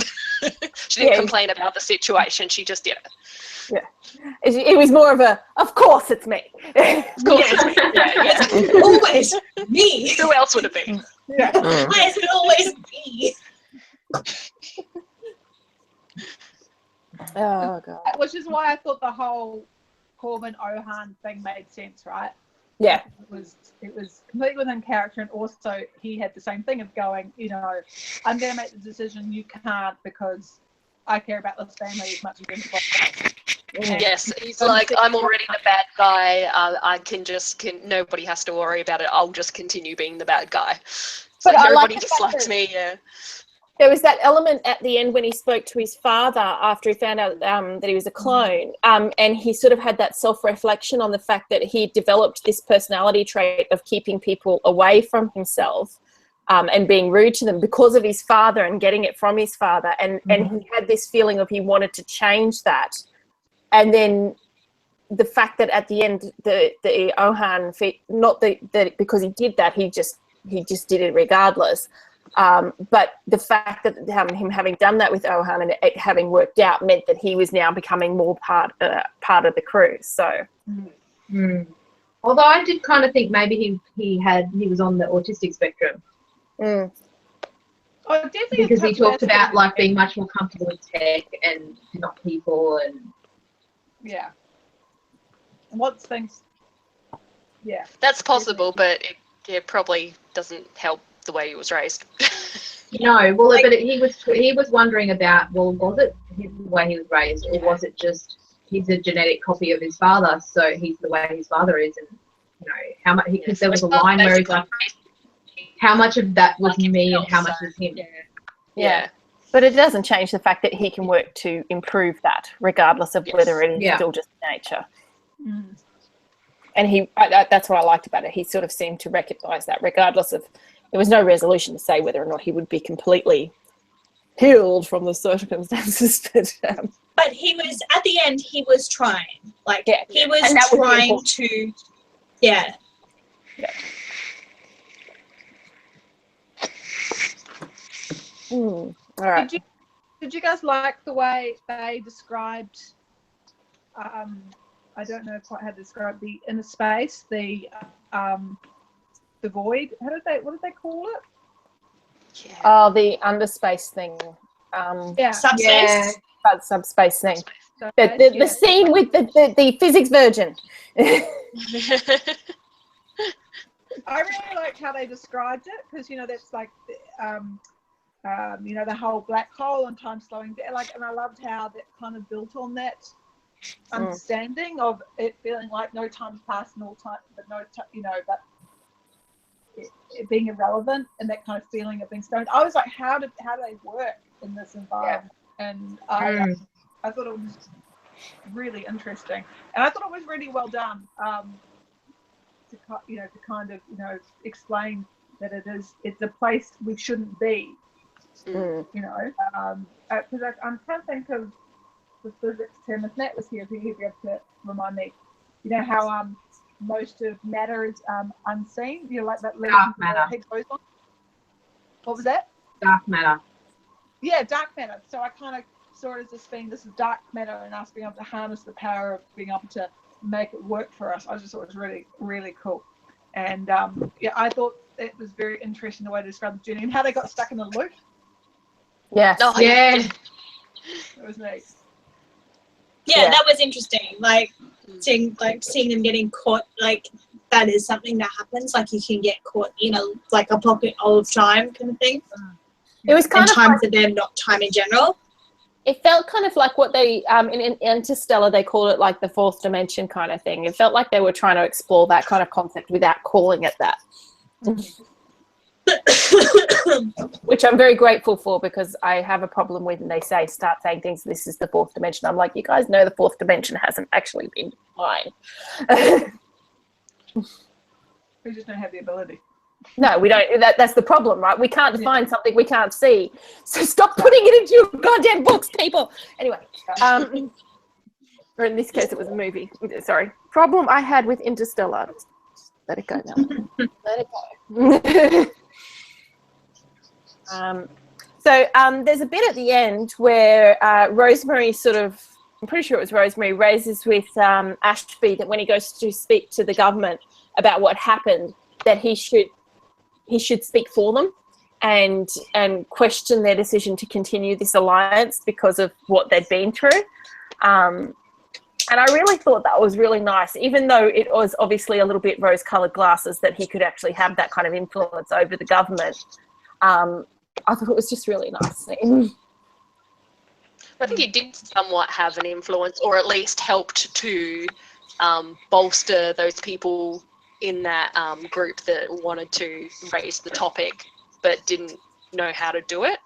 She didn't complain about the situation, she just did it. It was more of of course it's me. Of course it's me. It's always me. Who else would it be? Why is it always me? Oh god. which is why I thought the whole Corbin Ohan thing made sense, right? Yeah. It was completely within character, and also he had the same thing of going, I'm going to make the decision, you can't, because I care about this family as much as anybody else. Yes, he's like, I'm already the bad guy. Nobody has to worry about it. I'll just continue being the bad guy. So everybody dislikes me. Yeah. There was that element at the end when he spoke to his father after he found out that he was a clone, and he sort of had that self-reflection on the fact that he developed this personality trait of keeping people away from himself and being rude to them because of his father and getting it from his father. And he had this feeling of he wanted to change that. And then the fact that at the end, the Ohan, not that because he did that, he just did it regardless. But the fact that him having done that with Ohan and it having worked out meant that he was now becoming more part of the crew. So, although I did kind of think maybe he was on the autistic spectrum. Oh, definitely, because he talked about like being much more comfortable with tech and not people and what's things. Yeah, that's possible, but it probably doesn't help the way he was raised. No, well, but he was wondering about, well, was it the way he was raised, or was it just he's a genetic copy of his father, so he's the way his father is, and how much? Because there was a line where he's like, how much of that was me and how much was him? Yeah. But it doesn't change the fact that he can work to improve that, regardless of whether it is still just nature. And that's what I liked about it. He sort of seemed to recognise that, regardless of, there was no resolution to say whether or not he would be completely healed from the circumstances. But he was, at the end, he was trying. Like, he was trying to, All right. Did you guys like the way they described? I don't know quite how to describe the inner space, the void. What did they call it? Oh, the underspace thing. Subspace. Subspace thing. The scene with the physics virgin. I really liked how they described it because that's like the whole black hole and time slowing down. And I loved how that kind of built on that understanding of it feeling like no time's passed and all time, but but it being irrelevant and that kind of feeling of being stoned. I was like, how do they work in this environment? Yeah. And I thought it was really interesting, and I thought it was really well done. To kind of explain that it's a place we shouldn't be. Because I'm trying to think of the physics term. If Nat was here, he'd be able to remind me. How most of matter is unseen. Like that. Dark matter. What was that? Dark matter. Yeah, dark matter. So I kind of saw it as this is dark matter, and us being able to harness the power of being able to make it work for us. I just thought it was really, really cool. And I thought it was very interesting the way to describe the journey and how they got stuck in the loop. Yes. Oh, Yeah. It was neat. Yeah, that was interesting. Like seeing them getting caught, like that is something that happens. Like you can get caught in a pocket of time kind of thing. It was kind of time for them, not time in general. It felt kind of like what they in Interstellar they called it like the fourth dimension kind of thing. It felt like they were trying to explore that kind of concept without calling it that. Which I'm very grateful for, because I have a problem with when they start saying things, this is the fourth dimension. I'm like, you guys know the fourth dimension hasn't actually been defined. We just don't have the ability. No, we don't. That's the problem, right? We can't define something we can't see. So stop putting it into your goddamn books, people. Anyway, or in this case, it was a movie. Sorry. Problem I had with Interstellar. Let it go now. Let it go. There's a bit at the end where Rosemary I'm pretty sure it was Rosemary, raises with Ashby that when he goes to speak to the government about what happened, that he should speak for them and question their decision to continue this alliance because of what they'd been through. And I really thought that was really nice, even though it was obviously a little bit rose-coloured glasses that he could actually have that kind of influence over the government. I thought it was just really nice. I think he did somewhat have an influence, or at least helped to bolster those people in that group that wanted to raise the topic but didn't know how to do it.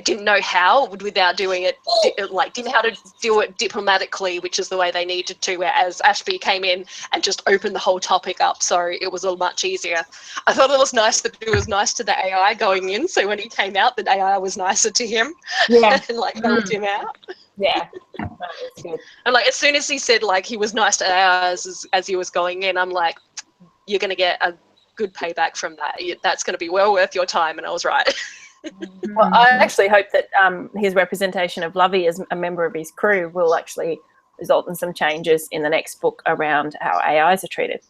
Didn't know how without doing it, didn't know how to do it diplomatically, which is the way they needed to, whereas Ashby came in and just opened the whole topic up, so it was a much easier. I thought it was nice that it was nice to the AI going in, so when he came out, the AI was nicer to him. Yeah. And helped him out. Yeah. That was good. And as soon as he said he was nice to AI as he was going in, I'm like, you're going to get a good payback from that. That's going to be well worth your time, and I was right. Well, I actually hope that his representation of Lovey as a member of his crew will actually result in some changes in the next book around how AIs are treated.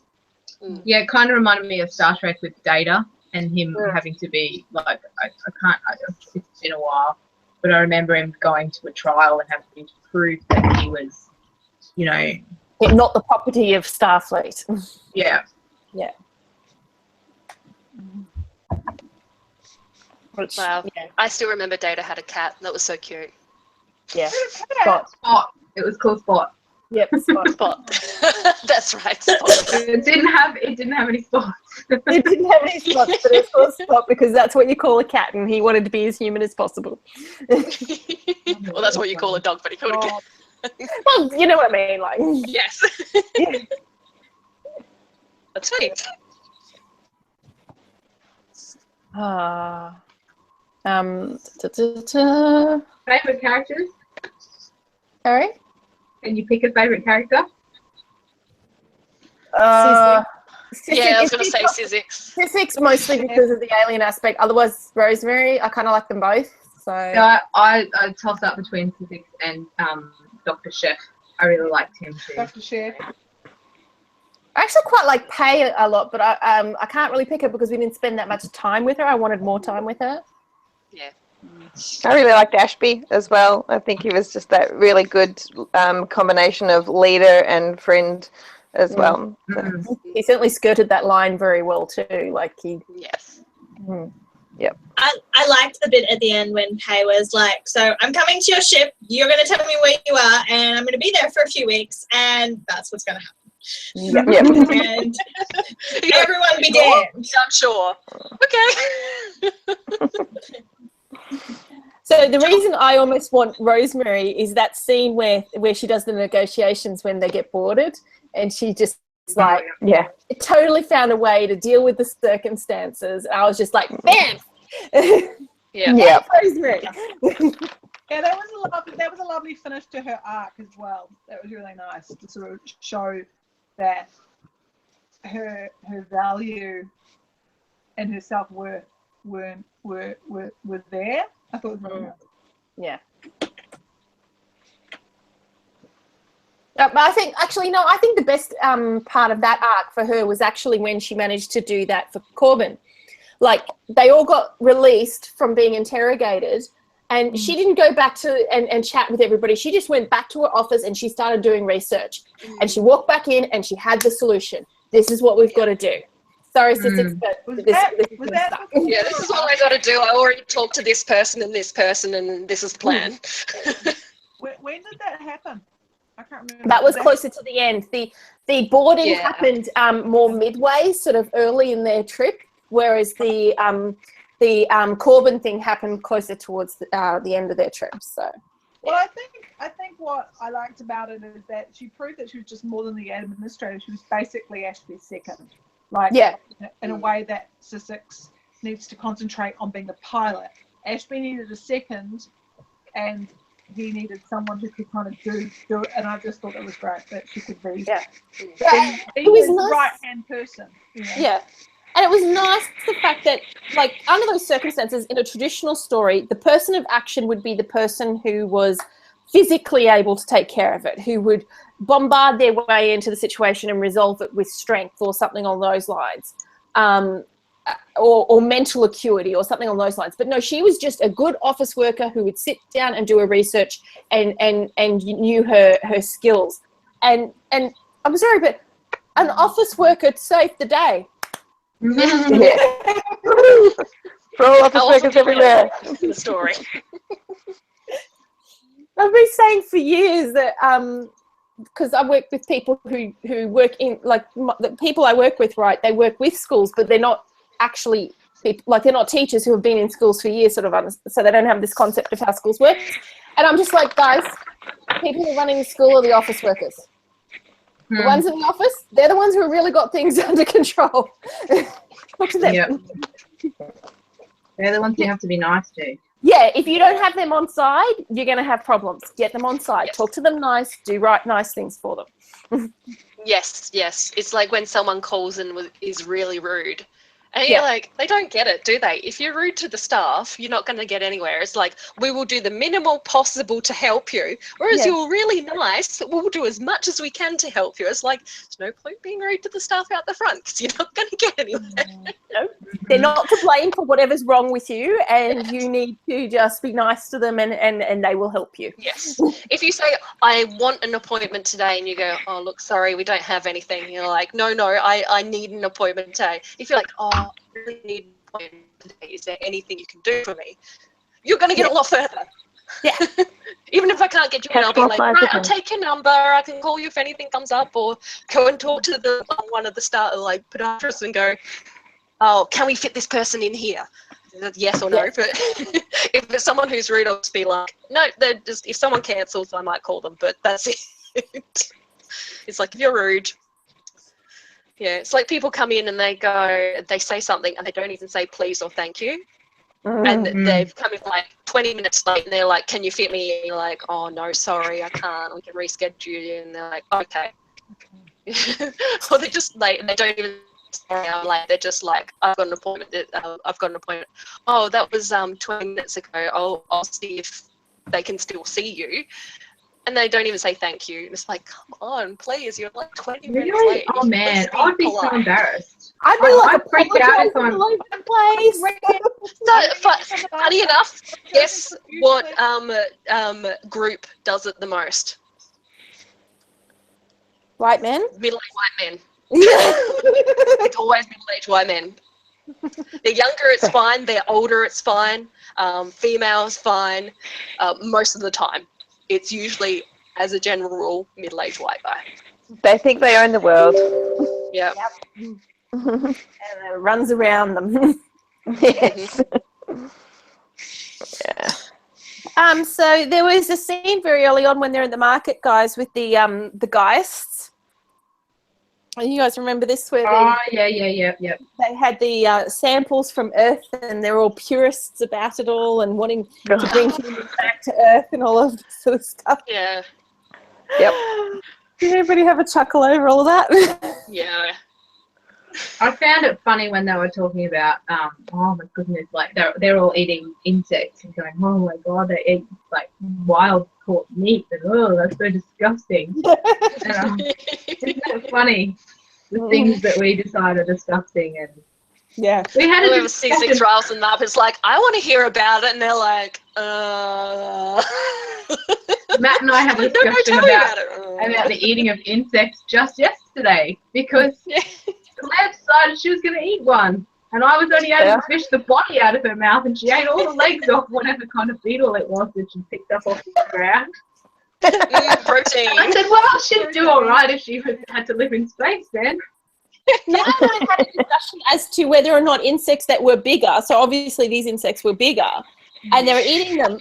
Yeah, it kind of reminded me of Star Trek with Data and him having to be it's been a while, but I remember him going to a trial and having to prove that he was, not the property of Starfleet. Yeah. Yeah. Wow. Yeah. I still remember Data had a cat. That was so cute. Yeah. Spot. It was called Spot. Yep, Spot. That's right. Spot. It didn't have any spots. It didn't have any spots, but it was called Spot because that's what you call a cat, and he wanted to be as human as possible. Well, that's what you call a dog, but he called a cat. Well, you know what I mean, Yes. Yeah. That's right. Favorite characters? Sorry? Can you pick a favorite character? I was going to say Sizzix. Sizzix mostly because of the alien aspect. Otherwise, Rosemary, I kind of like them both. So I toss up between Sizzix and Dr. Chef. I really liked him too. Dr. Chef. I actually quite like Pay a lot, but I can't really pick her because we didn't spend that much time with her. I wanted more time with her. Yeah. I really liked Ashby as well. I think he was just that really good combination of leader and friend as well. So, He certainly skirted that line very well too. Like he. Yes. I liked the bit at the end when Pei was like, so I'm coming to your ship, you're going to tell me where you are, and I'm going to be there for a few weeks, and that's what's going to happen. Yeah. And everyone be damned. I'm sure. Okay. So the reason I almost want Rosemary is that scene where she does the negotiations when they get boarded, and she just like totally found a way to deal with the circumstances. I was just like, bam. Yeah. Rosemary. Yeah, that was a lovely finish to her arc as well. That was really nice to sort of show that her value and her self-worth were there. I thought it was really nice. Yeah. But I think I think the best part of that arc for her was actually when she managed to do that for Corbin. Like they all got released from being interrogated, and she didn't go back to and chat with everybody. She just went back to her office and she started doing research. And she walked back in and she had the solution. This is what we've got to do. Sorry, Sussex, but this is what I got to do. I already talked to this person, and this is the plan. When did that happen? I can't remember. That was closer to the end. The boarding happened more midway, sort of early in their trip, whereas the Corbin thing happened closer towards the end of their trip. So. Well, I think what I liked about it is that she proved that she was just more than the administrator. She was basically Ashby's second. Like, in a way that Sussex needs to concentrate on being the pilot. Ashby needed a second, and he needed someone who could kind of do it. And I just thought it was great that she could be it was the nice. right-hand person. You know? Yeah. And it was nice the fact that, like, under those circumstances, in a traditional story, the person of action would be the person who was physically able to take care of it, who would bombard their way into the situation and resolve it with strength or something on those lines, or mental acuity or something on those lines. But no, she was just a good office worker who would sit down and do her research and knew her skills. And I'm sorry, but an office worker saved the day. For all office workers everywhere. The story. I've been saying for years that because I work with people who work in, like, the people I work with, right, they work with schools, but they're not actually people, like, they're not teachers who have been in schools for years, sort of, so they don't have this concept of how schools work. And I'm just like, guys, people who are running the school are the office workers. The ones in the office, they're the ones who have really got things under control. Talk to them. Yep. They're the ones you have to be nice to. Yeah, if you don't have them on side, you're going to have problems. Get them on side. Yes. Talk to them nice. Do nice things for them. Yes. It's like when someone calls and is really rude. And you're like, they don't get it, do they? If you're rude to the staff, you're not going to get anywhere. It's like, we will do the minimal possible to help you. Whereas you're really nice, we'll do as much as we can to help you. It's like, there's no point being rude to the staff out the front because you're not going to get anywhere. No, they're not to blame for whatever's wrong with you, and you need to just be nice to them and they will help you. Yes. If you say, I want an appointment today, and you go, oh, look, sorry, we don't have anything. You're like, no, I need an appointment today. If you're like, oh, I really need an appointment today. Is there anything you can do for me? You're going to get a lot further. Yeah. Even if I can't get you in, I'll be like, right, I'll take your number. I can call you if anything comes up, or go and talk to one of the podiatrists and go, oh, can we fit this person in here? Yes or no. But if it's someone who's rude, I'll just be like, no, they're just, if someone cancels, I might call them, but that's it. It's like, if you're rude. Yeah, it's like people come in and they say something and they don't even say please or thank you. And they've come in like 20 minutes late and they're like, can you fit me? And you're like, oh, no, sorry, I can't. We can reschedule you. And they're like, okay. Or they're just late and they don't even, sorry, I'm late. They're just like, I've got an appointment. Oh, that was 20 minutes ago. I'll see if they can still see you. And they don't even say thank you. It's like, come on, please. You're like 20 minutes late. Oh, man. I'd be so embarrassed. I'd be like, I'd freak out if I'm So, funny enough, guess what group does it the most? White men? Middle-aged white men. Yeah. It's always middle-aged white men. They're younger, it's fine. They're older, it's fine. Females, fine. Most of the time, it's usually, as a general rule, middle-aged white guy. They think they own the world. Yeah. And it runs around them. Yes. Yeah. So there was a scene very early on when they're in the market, guys, with the Geists. And you guys remember this? Where they had the samples from Earth, and they're all purists about it all, and wanting to bring humans back to Earth and all of this sort of stuff. Yeah. Yep. Did everybody have a chuckle over all of that? Yeah. I found it funny when they were talking about, oh my goodness, like they're all eating insects and going, oh my god, they eat like wild caught meat, and oh, that's so disgusting. And, isn't that funny? The things that we decide are disgusting, and Yeah. we had a Whoever sees discussion. riles them up is like, I want to hear about it, and they're like, Matt and I had a no, discussion tell me about it. the eating of insects just yesterday, because Claire decided she was going to eat one, and I was only able to fish the body out of her mouth, and she ate all the legs off whatever kind of beetle it was that she picked up off the ground. Protein. I said, well, she'd do all right if she had to live in space then. Now I had a discussion as to whether or not insects that were bigger, so obviously these insects were bigger, and they were eating them.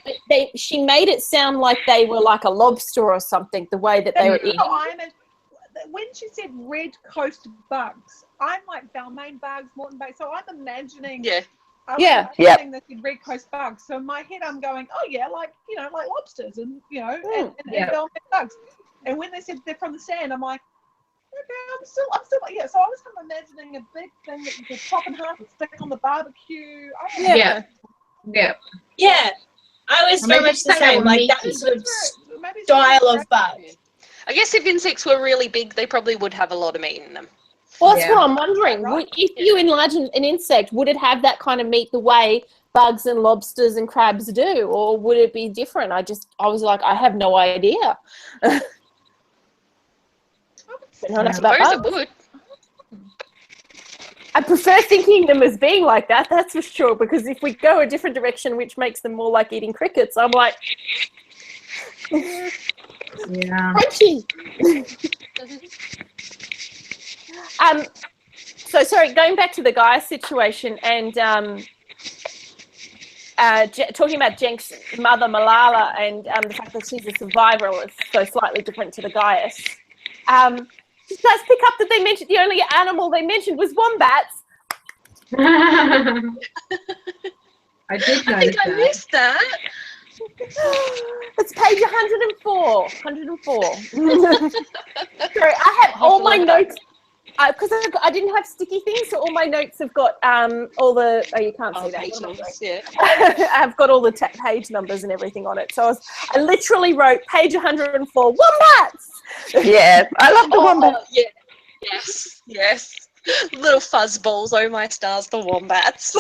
She made it sound like they were like a lobster or something, the way that they were eating. When she said red coast bugs, I'm like Balmain bugs, Moreton bugs, so I'm imagining. Yeah. Yeah. Imagining this in red coast bugs. So in my head, I'm going, oh yeah, like like lobsters and and Balmain bugs. And when they said they're from the sand, I'm like, okay, I'm still yeah. So I was kind of imagining a big thing that you could chop in half and stick on the barbecue. Yeah. Yeah, I was very much the same. Like that sort of style of bug. I guess if insects were really big, they probably would have a lot of meat in them. Well, that's what I'm wondering. If you enlarge an insect, would it have that kind of meat the way bugs and lobsters and crabs do, or would it be different? I was like, I have no idea. I suppose it would. I prefer thinking them as being like that, that's for sure, because if we go a different direction, which makes them more like eating crickets, I'm like, crunchy. So sorry, going back to the guy situation and talking about Jenk's mother Malala and the fact that she's a survivalist, so slightly different to the Gaius. Did you guys pick up that they mentioned the only animal they mentioned was wombats? I did notice I think I missed that. It's page 104. 104. Sorry, I had all my notes because I didn't have sticky things, so all my notes have got all the. Oh, you can't see that. Page numbers, yeah. I've got all the page numbers and everything on it. So I literally wrote page 104. Wombats. Yes, I love the wombat. Yeah. Yes. Little fuzzballs, oh my stars, the wombats.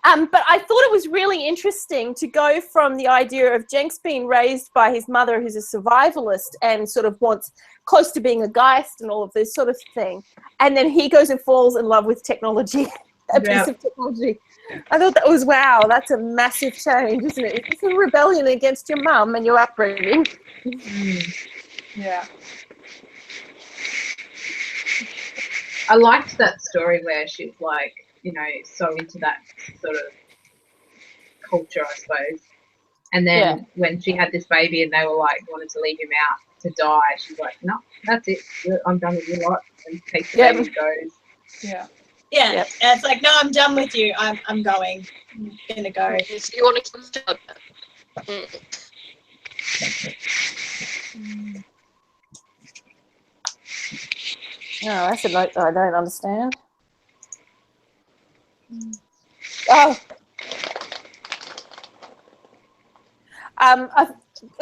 But I thought it was really interesting to go from the idea of Jenks being raised by his mother, who's a survivalist and sort of wants close to being a Geist and all of this sort of thing, and then he goes and falls in love with technology, piece of technology. I thought that was, wow, that's a massive change, isn't it? It's a rebellion against your mum and your upbringing. Yeah. I liked that story where she's like, so into that sort of culture, I suppose. And then when she had this baby and they were like, wanted to leave him out to die, she's like, no, that's it. I'm done with you lot. And takes the baby and goes. Yeah. Yeah. Yep. And it's like, no, I'm done with you. I'm going. I'm gonna go. So you want to No, that's a note that I don't understand. Oh.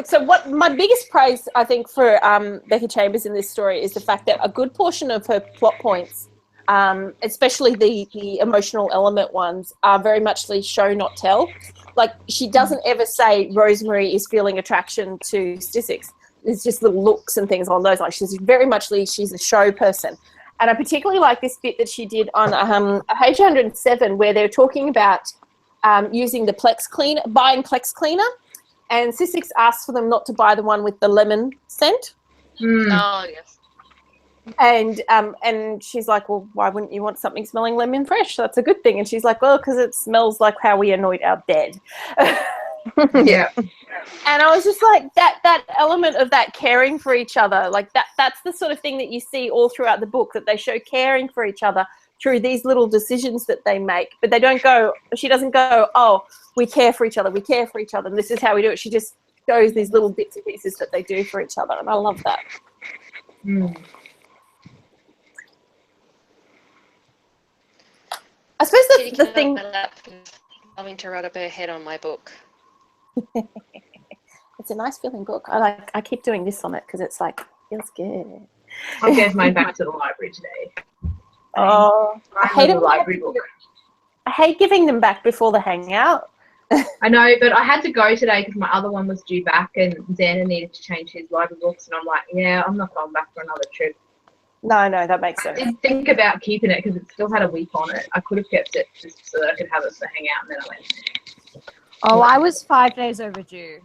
So what my biggest praise, I think, for Becky Chambers in this story is the fact that a good portion of her plot points, especially the emotional element ones, are very much the show not tell. Like, she doesn't ever say Rosemary is feeling attraction to Styxix. there's just little looks and things along those lines. She's very much she's a show person. And I particularly like this bit that she did on page 107 where they're talking about using the Plex cleaner, buying Plex cleaner. And Sissix asked for them not to buy the one with the lemon scent. Oh, yes. And she's like, well, why wouldn't you want something smelling lemon fresh? That's a good thing. And she's like, well, because it smells like how we anoint our dead. Yeah. And I was just like, that element of that caring for each other, like that's the sort of thing that you see all throughout the book, that they show caring for each other through these little decisions that they make. But she doesn't go, oh, we care for each other, and this is how we do it. She just shows these little bits and pieces that they do for each other, and I love that. I suppose that's the thing. Having to rub her head on my book. It's a nice feeling book. I keep doing this on it because it's like, feels good. I gave mine back to the library today. Oh, I hate the library book. I hate giving them back before the hangout. I know, but I had to go today because my other one was due back, and Xander needed to change his library books, and I'm like, yeah, I'm not going back for another trip. No, that makes sense. I did think about keeping it because it still had a week on it. I could have kept it just so that I could have it for hangout, and then I went. Oh, I was 5 days overdue.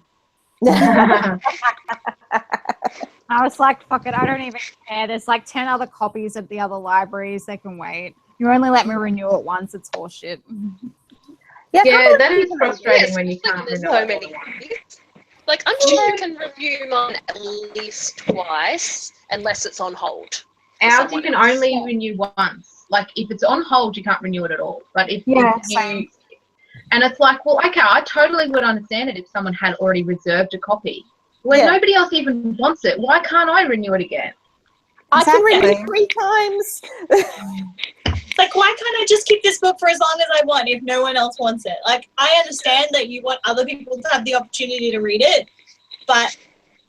I was like, fuck it, I don't even care. There's like 10 other copies at the other libraries. They can wait. You only let me renew it once. It's horseshit. Yeah, that is frustrating when you can't There's renew so it. many. Like, I'm sure you can review mine at least twice, unless it's on hold. Ours you can only renew once. Like, if it's on hold, you can't renew it at all. But if you, and it's like, well, okay, I totally would understand it if someone had already reserved a copy. When nobody else even wants it, why can't I renew it again? I can renew 3 times. Like, why can't I just keep this book for as long as I want if no one else wants it? Like, I understand that you want other people to have the opportunity to read it, but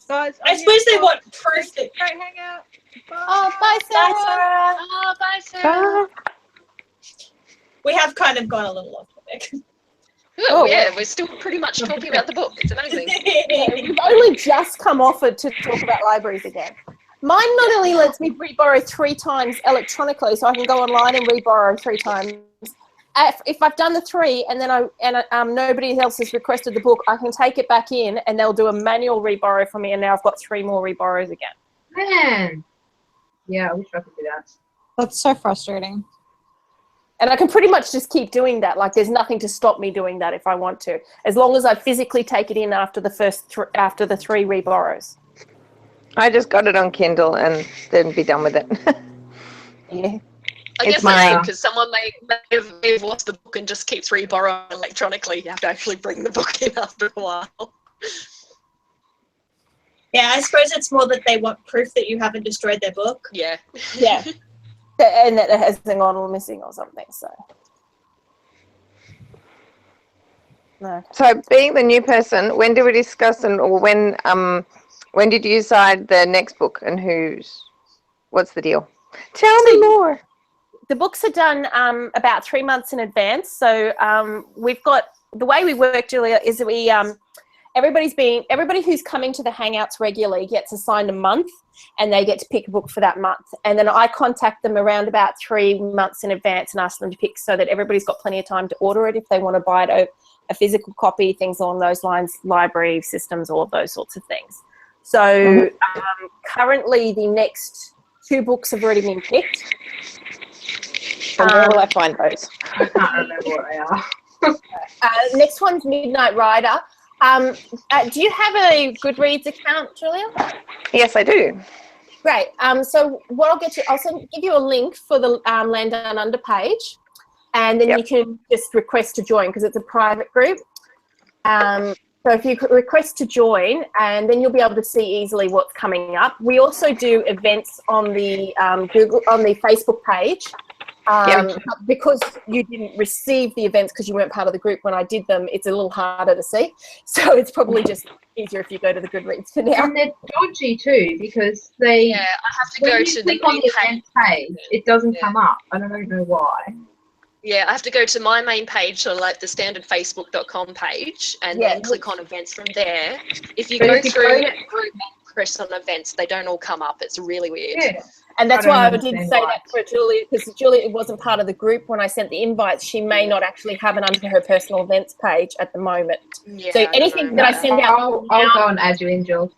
Guys, I suppose they want proof that... Great hangout. Bye. Oh, bye, Sarah. Oh, bye, Sarah. We have kind of gone a little off topic. Oh, yeah, we're still pretty much talking about the book. It's amazing. We've only just come off it to talk about libraries again. Mine not only lets me reborrow 3 times electronically, so I can go online and reborrow 3 times. If I've done the 3 and then nobody else has requested the book, I can take it back in and they'll do a manual reborrow for me, and now I've got 3 more reborrows again. Man. Yeah, I wish I could do that. That's so frustrating. And I can pretty much just keep doing that. Like, there's nothing to stop me doing that if I want to, as long as I physically take it in after the after the 3 reborrows. I just got it on Kindle and then be done with it. Yeah. I guess that's because someone may have lost the book and just keeps reborrowing electronically. You have to actually bring the book in after a while. Yeah, I suppose it's more that they want proof that you haven't destroyed their book. Yeah. Yeah. And that it hasn't gone or missing or something, so. No. So, being the new person, when did we discuss or when did you decide the next book and what's the deal? Tell me more. The books are done about 3 months in advance. So we've got, the way we work, Julia, is that we everybody who's coming to the Hangouts regularly gets assigned a month, and they get to pick a book for that month. And then I contact them around about 3 months in advance and ask them to pick, so that everybody's got plenty of time to order it if they want to buy it, a physical copy, things along those lines, library systems, all of those sorts of things. So currently the next 2 books have already been picked. And where will I find those? I can't remember what they are. Next one's Midnight Rider. Do you have a Goodreads account, Julia? Yes, I do. Great. So what I'll get you, give you a link for the Land Down Under page, and then you can just request to join because it's a private group. So if you could request to join, and then you'll be able to see easily what's coming up. We also do events on the Facebook page. Because you didn't receive the events because you weren't part of the group when I did them, it's a little harder to see. So it's probably just easier if you go to the Goodreads for now. And they're dodgy too, because they I have to go to the on the events page, it doesn't come up. I don't know why. Yeah, I have to go to my main page, so like the standard facebook.com page, and then click on events from there. If you go through the group and press on events, they don't all come up. It's really weird. Yeah. And that's I don't why I did say understand why. that for Julia, because Julia wasn't part of the group when I sent the invites. She may not actually have it under her personal events page at the moment. Yeah, So I don't anything know that I about send out I'll go and add you in, Jules.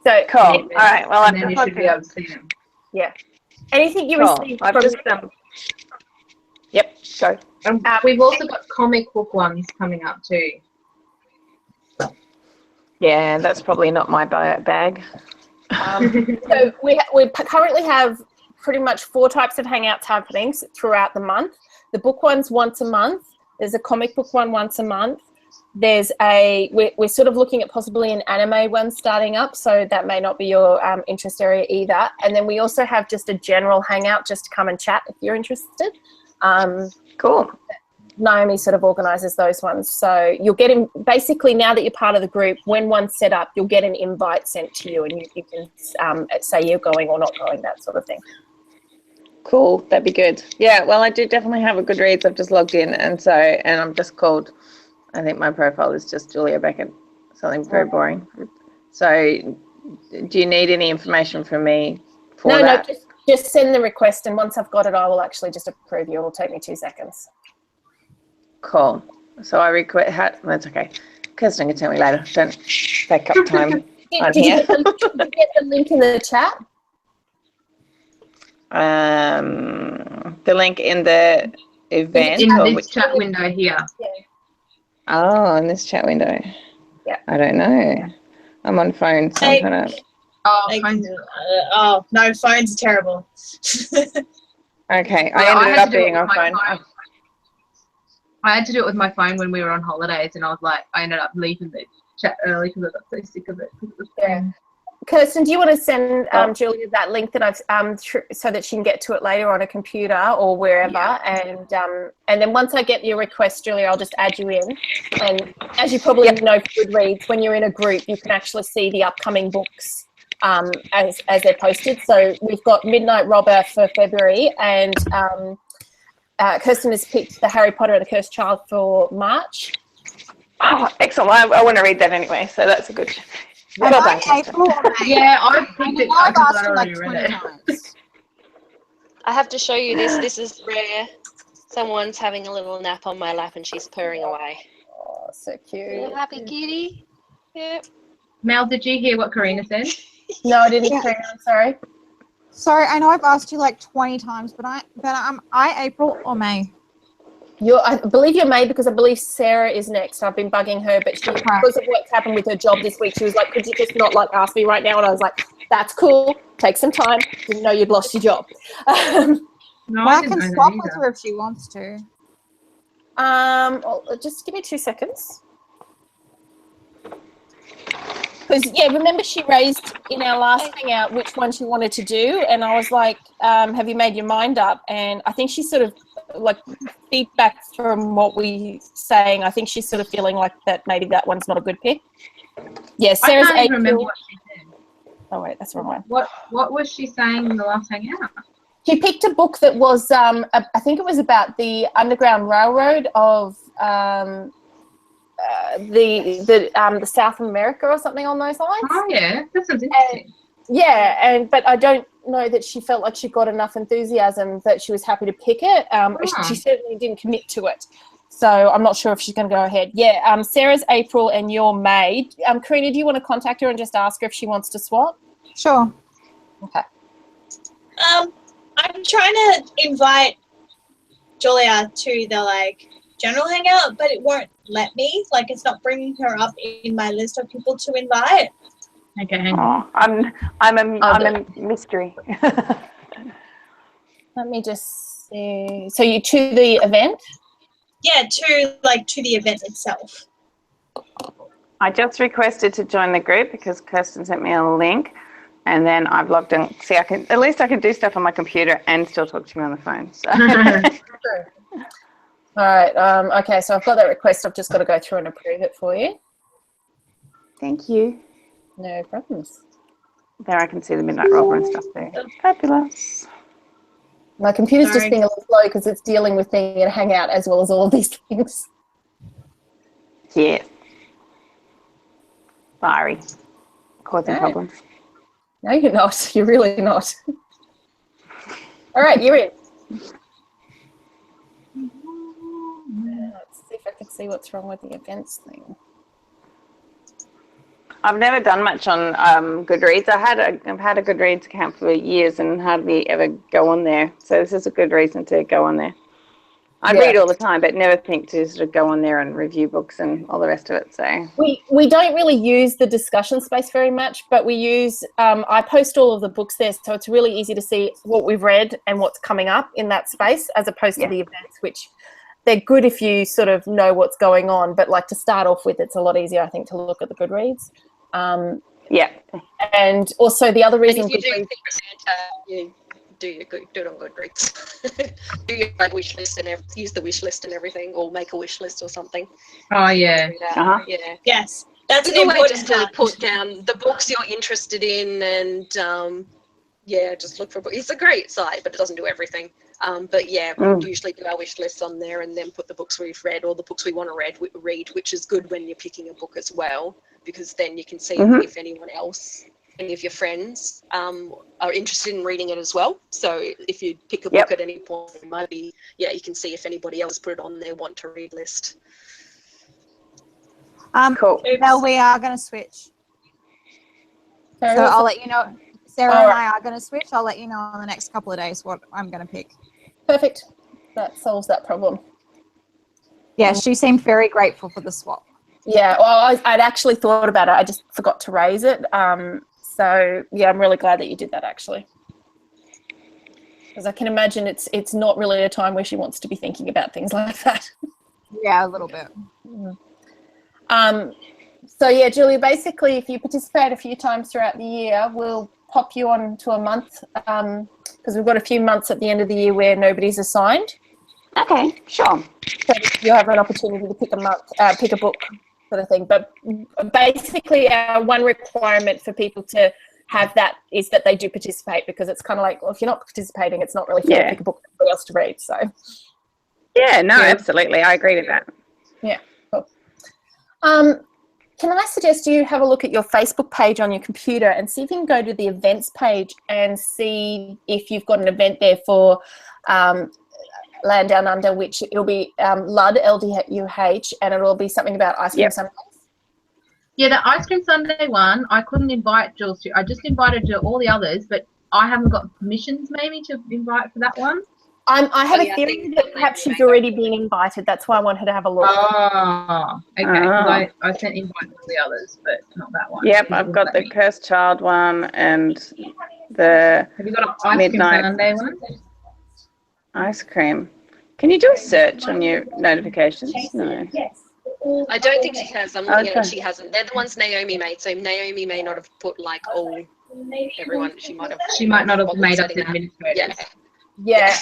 so Cool. All right. Well, And I've then you just should be able to see them. anything you Cool. receive I've from just Yep. Go. We've also got comic book ones coming up too. Yeah, that's probably not my bag. so we currently have pretty much 4 types of hangouts happening throughout the month. The book one's once a month. There's a comic book one once a month. There's we're sort of looking at possibly an anime one starting up, so that may not be your interest area either. And then we also have just a general hangout just to come and chat if you're interested. Cool. Naomi sort of organises those ones. So you'll get in, basically now that you're part of the group, when one's set up, you'll get an invite sent to you and you can say you're going or not going, that sort of thing. Cool. That'd be good. Yeah. Well, I do definitely have a Goodreads. I've just logged in, and I'm just called. I think my profile is just Julia Beckett. Something very boring. So, do you need any information from me for that? No. Just send the request, and once I've got it, I will actually just approve you. It'll take me 2 seconds. Cool. So I request. That's okay. Kirsten can tell me later. Don't take up time on Did here. you get the link in the chat? The link in the event. In or this which? chat window here. Oh, in this chat window. Yeah. I don't know. I'm on phone, so I'm trying to. Oh, Like, phones. oh no, phones are terrible. Okay, Well, I ended had up to do it being with on my phone. I had to do it with my phone when we were on holidays, and I was like, I ended up leaving the chat early because I got so sick of it. Kirsten, do you want to send Julia that link that I've so that she can get to it later on a computer or wherever? Yeah. And then once I get your request, Julia, I'll just add you in. And as you probably know, for Goodreads, when you're in a group, you can actually see the upcoming books as they're posted. So we've got Midnight Robber for February, and Kirsten has picked the Harry Potter and the Cursed Child for March. Oh, excellent. I want to read that anyway, so that's a good. Well done, Kirsten. April or May? Yeah, I picked it I've because asked I'd you like already 20 read it. times. I have to show you this. This is where someone's having a little nap on my lap and she's purring away. Oh, so cute. Little happy kitty. Yep. Mel, did you hear what Karina said? No, I didn't. Yeah. Karina, I'm sorry. Sorry, I know I've asked you like 20 times, but I April or May? I believe you're May because I believe Sarah is next. I've been bugging her, but she, because of what's happened with her job this week, she was like, could you just not like ask me right now? And I was like, that's cool. Take some time. Didn't know you'd lost your job. No, Well, I didn't can know that swap with either. her if she wants to. Well, just give me 2 seconds. Because, yeah, remember she raised in our last hangout which one she wanted to do. And I was like, have you made your mind up? And I think she's sort of like feedback from what we saying. I think she's sort of feeling like that maybe that one's not a good pick. Yeah, Sarah's I can't even April. remember what she said. Oh, wait, that's the wrong one. What was she saying in the last hangout? She picked a book that was, I think it was about the Underground Railroad of the South America or something on those lines. Oh yeah, that sounds interesting. But I don't know that she felt like she got enough enthusiasm that she was happy to pick it. She certainly didn't commit to it. So I'm not sure if she's going to go ahead. Yeah, Sarah's April and you're May. Karina, do you want to contact her and just ask her if she wants to swap? Sure. Okay. I'm trying to invite Julia to the like general hangout, but it won't let me. Like, it's not bringing her up in my list of people to invite. Okay. Oh, I'm a mystery. Let me just see. So you to the event? Yeah, to the event itself. I just requested to join the group because Kirsten sent me a link, and then I've logged in. See, I can do stuff on my computer and still talk to you on the phone. So. All right. Okay, so I've got that request. I've just got to go through and approve it for you. Thank you. No problems. There, I can see the Midnight Robber and stuff there. Fabulous. My computer's just Sorry. being a little slow because it's dealing with being in a hangout as well as all of these things. Yes. Sorry. causing No. problems. No, you're not. You're really not. All right, you're in. Let's see if I can see what's wrong with the events thing. I've never done much on Goodreads. I've had a Goodreads account for years and hardly ever go on there. So this is a good reason to go on there. I read all the time, but never think to sort of go on there and review books and all the rest of it. So we don't really use the discussion space very much, but we use I post all of the books there, so it's really easy to see what we've read and what's coming up in that space, as opposed to the events, which they're good if you sort of know what's going on. But like to start off with, it's a lot easier, I think, to look at the Goodreads. And also the other reason. And if you do think Santa, you do it on Goodreads. Do your like wish list and use the wish list and everything, or make a wish list or something. Oh yeah. Yeah. Yes, that's It's an a way important just to part. put down the books you're interested in, and just look for books. It's a great site, but it doesn't do everything. But yeah, we usually do our wish lists on there, and then put the books we've read or the books we want to read, which is good when you're picking a book as well, because then you can see if anyone else, any of your friends, are interested in reading it as well. So if you pick a book at any point, it might be, you can see if anybody else put it on their want to read list. cool. Now we are going to switch. So I'll let you know. Sarah and I are going to switch. I'll let you know in the next couple of days what I'm going to pick. Perfect. That solves that problem. Yeah, she seemed very grateful for the swap. Yeah, well, I'd actually thought about it. I just forgot to raise it. So yeah, I'm really glad that you did that, actually, because I can imagine it's not really a time where she wants to be thinking about things like that. Yeah, a little bit. So yeah, Julia, basically, if you participate a few times throughout the year, we'll pop you on to a month, because we've got a few months at the end of the year where nobody's assigned. Okay, sure. So you'll have an opportunity to pick a book, sort of thing. But basically, our one requirement for people to have that is that they do participate, because it's kind of like, well, if you're not participating, it's not really fair to pick a book for somebody else to read. So yeah, no, absolutely, I agree with that. Yeah, cool. Can I suggest you have a look at your Facebook page on your computer and see if you can go to the events page and see if you've got an event there for Land Down Under, which it'll be LUD, LDUH, and it'll be something about ice cream sundaes. Yeah, the ice cream sundae one, I couldn't invite Jules to. I just invited to all the others, but I haven't got permissions maybe to invite for that one. I have a theory that perhaps she's already been invited. That's why I want her to have a look. Oh, okay. Because I sent invites to the others, but not that one. Yep, I've got the Cursed Child one and the Have you got an ice cream sundae one? Ice cream. Can you do a search on your notifications? No. I don't think she has. I'm looking at it. She hasn't. They're the ones Naomi made. So Naomi may not have put like everyone. She might not have made up the administrators. Yeah.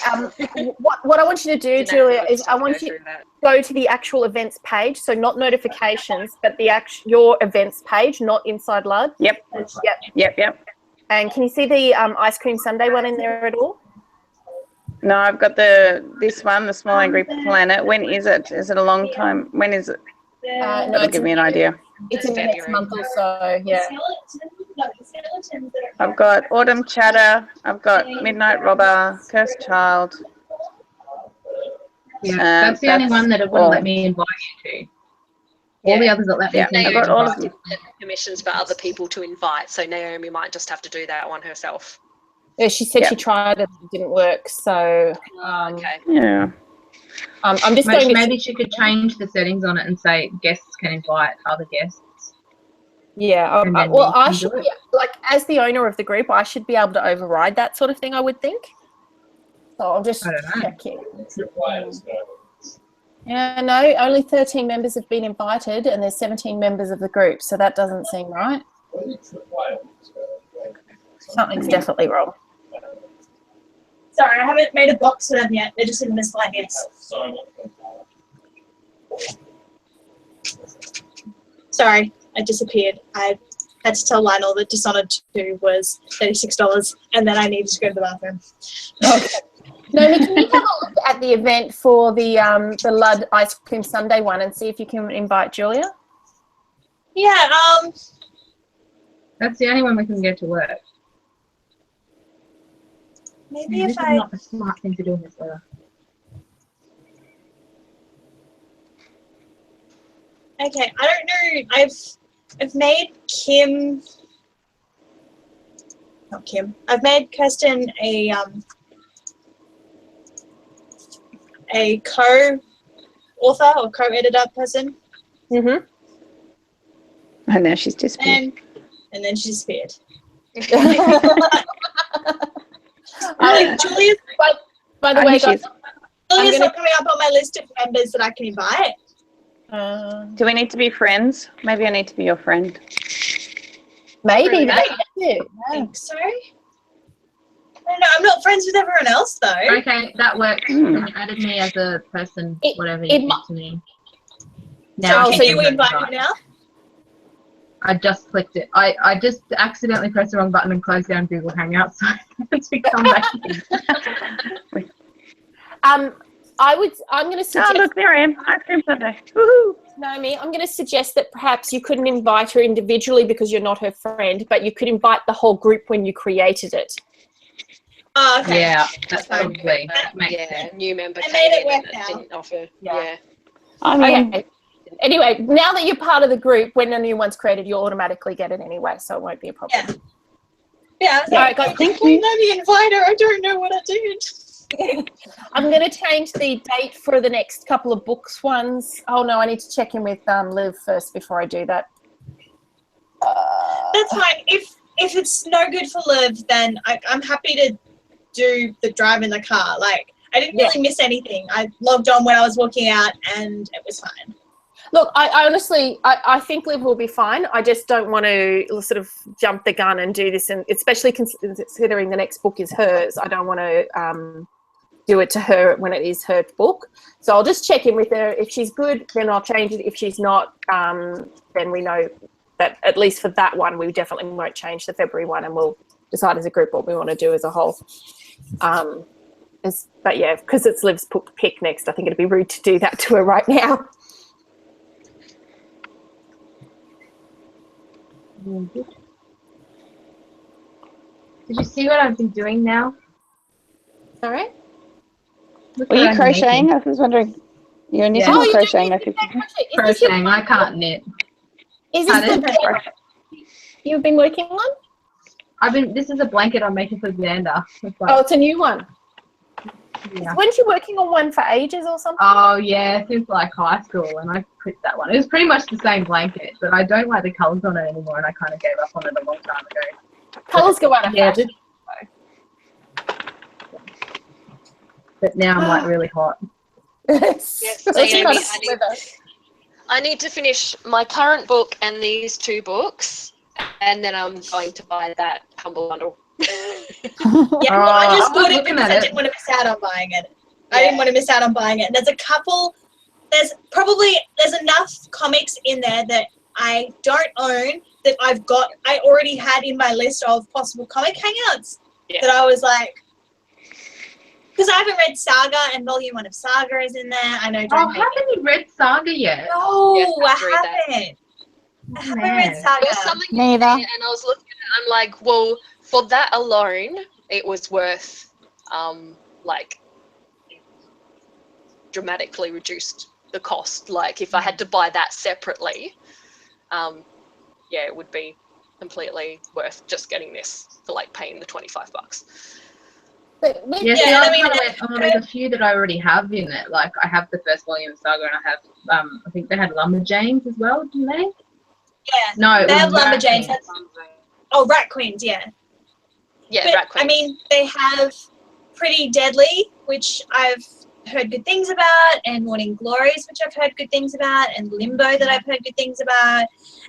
What I want you to do, Julia, is I want you to go to the actual events page. So not notifications, but your events page, not inside LUD. Yep. And can you see the ice cream sundae one in there at all? No, I've got this one, the Small Angry Planet. When is it? Is it a long time? When is it? No, It'll give me an idea. It's in the next month or so, yeah. I've got Autumn Chatter. I've got Midnight Robber, Cursed Child. Yeah, that's the only one that it wouldn't let me invite you to. All the others that let me. I've got all of them. Permissions for other people to invite, so Naomi might just have to do that one herself. Yeah, she said she tried it, it didn't work. So okay. Yeah. I'm just going to. Maybe she could change the settings on it and say guests can invite other guests. Yeah. Well, I should, like, as the owner of the group, I should be able to override that sort of thing, I would think. So I'll just check it. Yeah, no, only 13 members have been invited, and there's 17 members of the group, so that doesn't seem right. Something's definitely wrong. Sorry, I haven't made a box for them yet. They're just in miscellaneous. Sorry, I disappeared. I had to tell Lionel that Dishonored 2 was $36, and then I needed to go to the bathroom. Okay. Naomi, can you have a look at the event for the LUD ice cream sundae one and see if you can invite Julia? Yeah. That's the only one we can get to work. Maybe This if is I. not a smart thing to do in this weather. Okay, I don't know. I've made Kim. Not Kim. I've made Kirsten a co-author or co-editor person, Mm-hmm. And now she's disappeared. and then she disappeared. Like, Julia's by the I way, think guys, she's- Julia's gonna- not coming up on my list of members that I can invite. Do we need to be friends? Maybe I need to be your friend. maybe Really? that's it. I think so. I don't know. I'm not friends with everyone else though. Okay, that works. Then you added me as a person, whatever you it said mu- to me. So I can you can invite her now? I just clicked it. I just accidentally pressed the wrong button and closed down Google Hangouts, so I had to come back in. I'm going to Oh, suggest, look, there I am. Ice cream sundae. Woohoo! Naomi, I'm going to suggest that perhaps you couldn't invite her individually because you're not her friend, but you could invite the whole group when you created it. Oh, okay. Yeah, that's fine. probably that makes Yeah, sense. new member I came made it in work and now. didn't offer. Yeah. Yeah. I mean, Okay. Anyway, now that you're part of the group, when a new one's created, you'll automatically get it anyway, so it won't be a problem. Yeah. Yeah. I was All like, right, guys, thank why you. let me invite her? I don't know what I did. I'm going to change the date for the next couple of books ones. Oh, no, I need to check in with Liv first before I do that. That's fine. If it's no good for Liv, then I'm happy to do the drive in the car. Like, I didn't really miss anything. I logged on when I was walking out, and it was fine. Look, I honestly, I think Liv will be fine. I just don't want to sort of jump the gun and do this, and especially considering the next book is hers. I don't want to do it to her when it is her book. So I'll just check in with her. If she's good, then I'll change it. If she's not, then we know that at least for that one, we definitely won't change the February one, and we'll decide as a group what we want to do as a whole. But yeah, because it's Liv's pick next, I think it'd be rude to do that to her right now. Did you see what I've been doing now? All right. Look were what you I'm crocheting? making. I was wondering. You're knitting Yeah. or you're crocheting? doing I could. Crocheting. I can't knit. Is this Pardon? the blanket you've been working on? This is a blanket I'm making for Xander. It's like, Oh, it's a new one. yeah. Weren't you working on one for ages or something? Oh yeah, since like high school, and I quit that one. It was pretty much the same blanket, but I don't like the colours on it anymore, and I kind of gave up on it a long time ago. Colours go out of Yeah, fashion. but now I'm like really hot. Yes. Yes, That's Naomi, kind of I need- weather. I need to finish my current book and these 2 books, and then I'm going to buy that Humble Bundle. Yeah, well, I Oh, just I was bought it looking because at I it. didn't want to miss out on buying it. I didn't want to miss out on buying it. And there's enough comics in there that I don't own that I already had in my list of possible comic hangouts that I was like, because I haven't read Saga, and Volume 1 of Saga is in there. I know. Oh, haven't you read Saga yet? No, Yes, I I have to read that. haven't. I haven't Man. read Saga. There was something in Neither. there, and I was looking at it, I'm like, well, for that alone, it was worth, like, dramatically reduced the cost. Like, if I had to buy that separately, yeah, it would be completely worth just getting this for, like, paying the $25. But with- Yeah, Yeah, see, I I mean, kind of went, oh, there's a few that I already have in it. Like, I have the first volume of Saga, and I have, I think they had Lumberjanes as well, didn't they? Yeah. No, it They was have Lumberjanes. Rat Oh, Rat Queens, yeah. Yeah, But, Rat Queen. I mean, they have Pretty Deadly, which I've heard good things about, and Morning Glories, which I've heard good things about, and Limbo that I've heard good things about,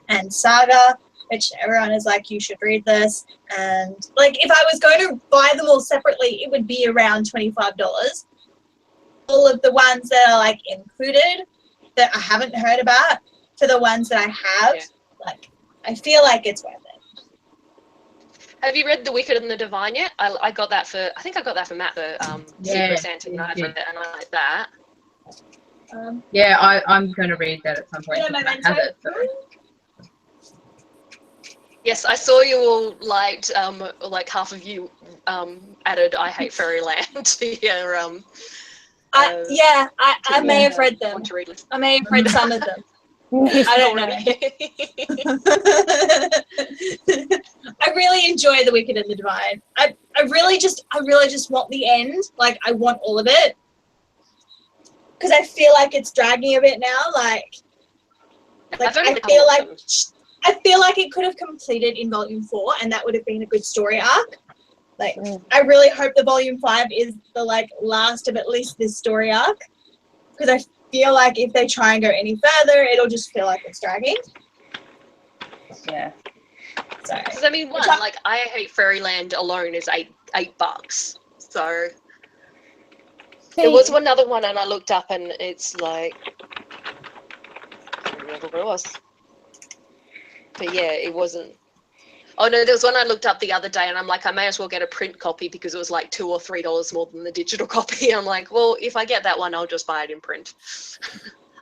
and Saga, which everyone is like, you should read this. And like, if I was going to buy them all separately, it would be around $25. All of the ones that are like included that I haven't heard about, for the ones that I have, like, I feel like it's worth it. Have you read The Wicked and the Divine yet? I got that for, I think I got that for Matt, the Yeah, Secret Santa, and I've yeah. read it, and I like that. Yeah, I'm going to read that at some point. You know, because I have it, so. Yes, I saw you all liked, like half of you added I Hate Fairyland to your I may have read them. want to read list. I may have read some of them. I don't know. I really enjoy The Wicked and the Divine. I really just want the end. Like, I want all of it. Because I feel like it's dragging a bit now. Like I feel like it could have completed in volume 4 and that would have been a good story arc. Like, I really hope the volume 5 is the like last of at least this story arc. Because I feel like if they try and go any further, it'll just feel like it's dragging. Yeah. So, because I mean, like I Hate Fairyland alone is $8. So there was one other one, and I looked up, and it's like I can't remember what it was. But yeah, it wasn't. Oh no, there was one I looked up the other day, and I'm like, I may as well get a print copy because it was like $2 or $3 more than the digital copy. I'm like, well, if I get that one, I'll just buy it in print.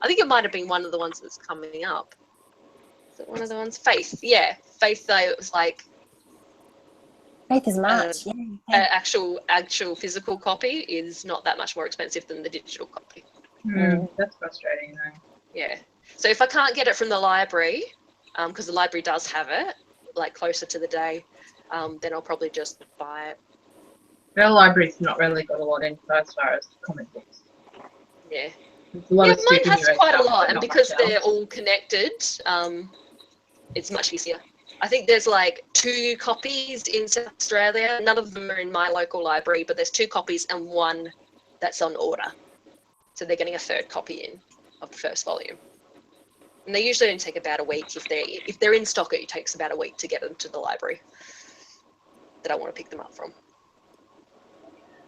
I think it might have been one of the ones that's coming up. Is it one of the ones? Faith, yeah, Faith. Though it was like Faith is March. Actual physical copy is not that much more expensive than the digital copy. That's frustrating, though. Yeah. So if I can't get it from the library, because the library does have it, like closer to the day, then I'll probably just buy it. Our library's not really got a lot in as far as comic books. Yeah. Mine has quite a lot, and because they're all connected, it's much easier. I think there's like 2 copies in South Australia. None of them are in my local library, but there's 2 copies and 1 that's on order. So they're getting a 3rd copy in of the first volume. And they usually only take about a week. If they're in stock, it takes about a week to get them to the library that I want to pick them up from.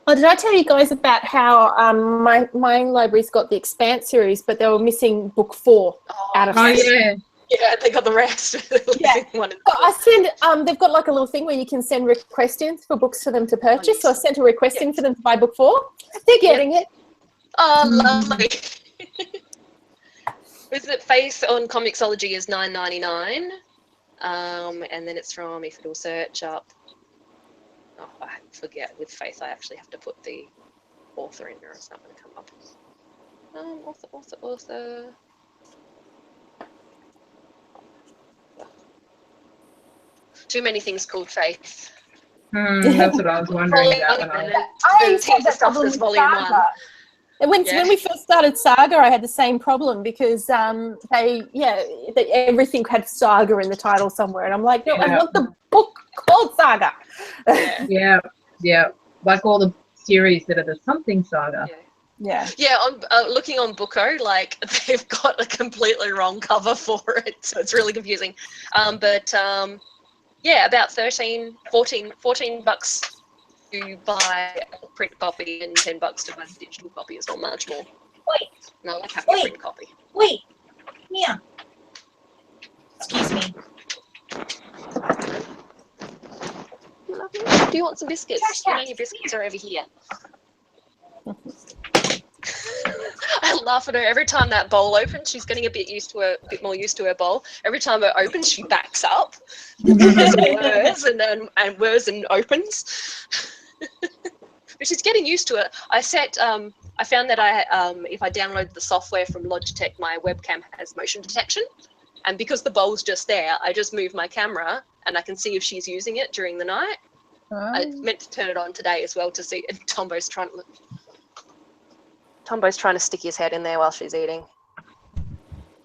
Oh, did I tell you guys about how my library's got the Expanse series, but they were missing book 4 out of it? Yeah. Yeah, they got the rest. Yeah. I send, they've got like a little thing where you can send request in for books for them to purchase. Yes. So I sent a request in for them to buy book 4. They're getting it. Oh, lovely. Is it Faith on Comixology is $9.99, and then it's from, if it'll search up, oh, I forget, with Faith I actually have to put the author in there, it's not going to come up. Author. Too many things called Faith. That's what I was wondering about. There's heaps of stuff that's volume 1. And when we first started Saga, I had the same problem because everything had Saga in the title somewhere, and I'm like, no, I want the book called Saga. Yeah, like all the series that are the something Saga. Yeah. I'm looking on Booko, like they've got a completely wrong cover for it, so it's really confusing. About $14 to buy a print copy and $10 to buy the digital copy is not much more. Wait. No, like having a print copy. Wait. Yeah. Excuse me. Do you want some biscuits? You know your biscuits are over here. I laugh at her every time that bowl opens. She's getting a bit more used to her bowl. Every time it opens, she backs up, whirs and whirs and opens. But she's getting used to it. I found that if I download the software from Logitech, my webcam has motion detection, and because the bowl's just there, I just move my camera and I can see if she's using it during the night. I meant to turn it on today as well to see. And Tombo's trying to stick his head in there while she's eating.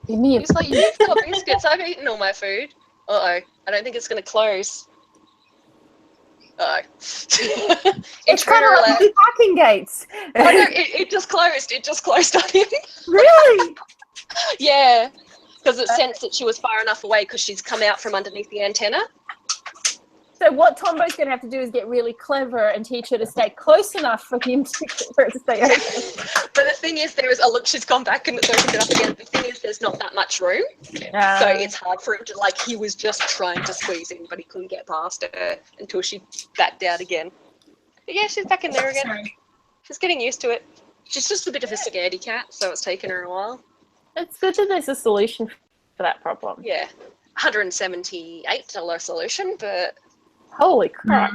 He's like, you've got biscuits. I've eaten all my food. Uh-oh. I don't think it's going to close. Uh-oh. It's kind of like the parking gates. Oh, no, it just closed. It just closed on him. Really? Yeah. Because it sensed that she was far enough away because she's come out from underneath the antenna. So what Tombo's going to have to do is get really clever and teach her to stay close enough for it to stay open. But the thing is, look, she's gone back and it's opened it up again. The thing is, there's not that much room. So it's hard for him to, like, he was just trying to squeeze in, but he couldn't get past her until she backed out again. But yeah, she's back in there again. Sorry. She's getting used to it. She's just a bit of a scaredy cat, so it's taken her a while. It's good that there's a solution for that problem. Yeah. $178 solution, but Holy crap.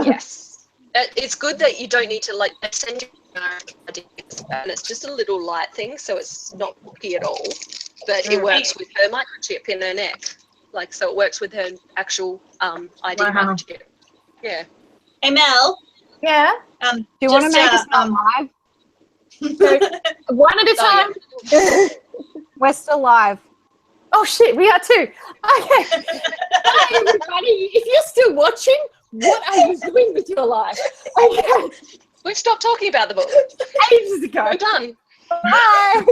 yes. It's good that you don't need to like send you ideas, and it's just a little light thing, so it's not bulky at all. But it works with her microchip in her neck. Like, so it works with her actual ID microchip. Yeah. Hey Mel. Yeah. Do you want to make us live? One at a time. Yeah. We're still live. Oh shit, we are too. Okay. Hi everybody. If you're still watching, what are you doing with your life? Okay. We've stopped talking about the book. Ages ago. We're done. Bye.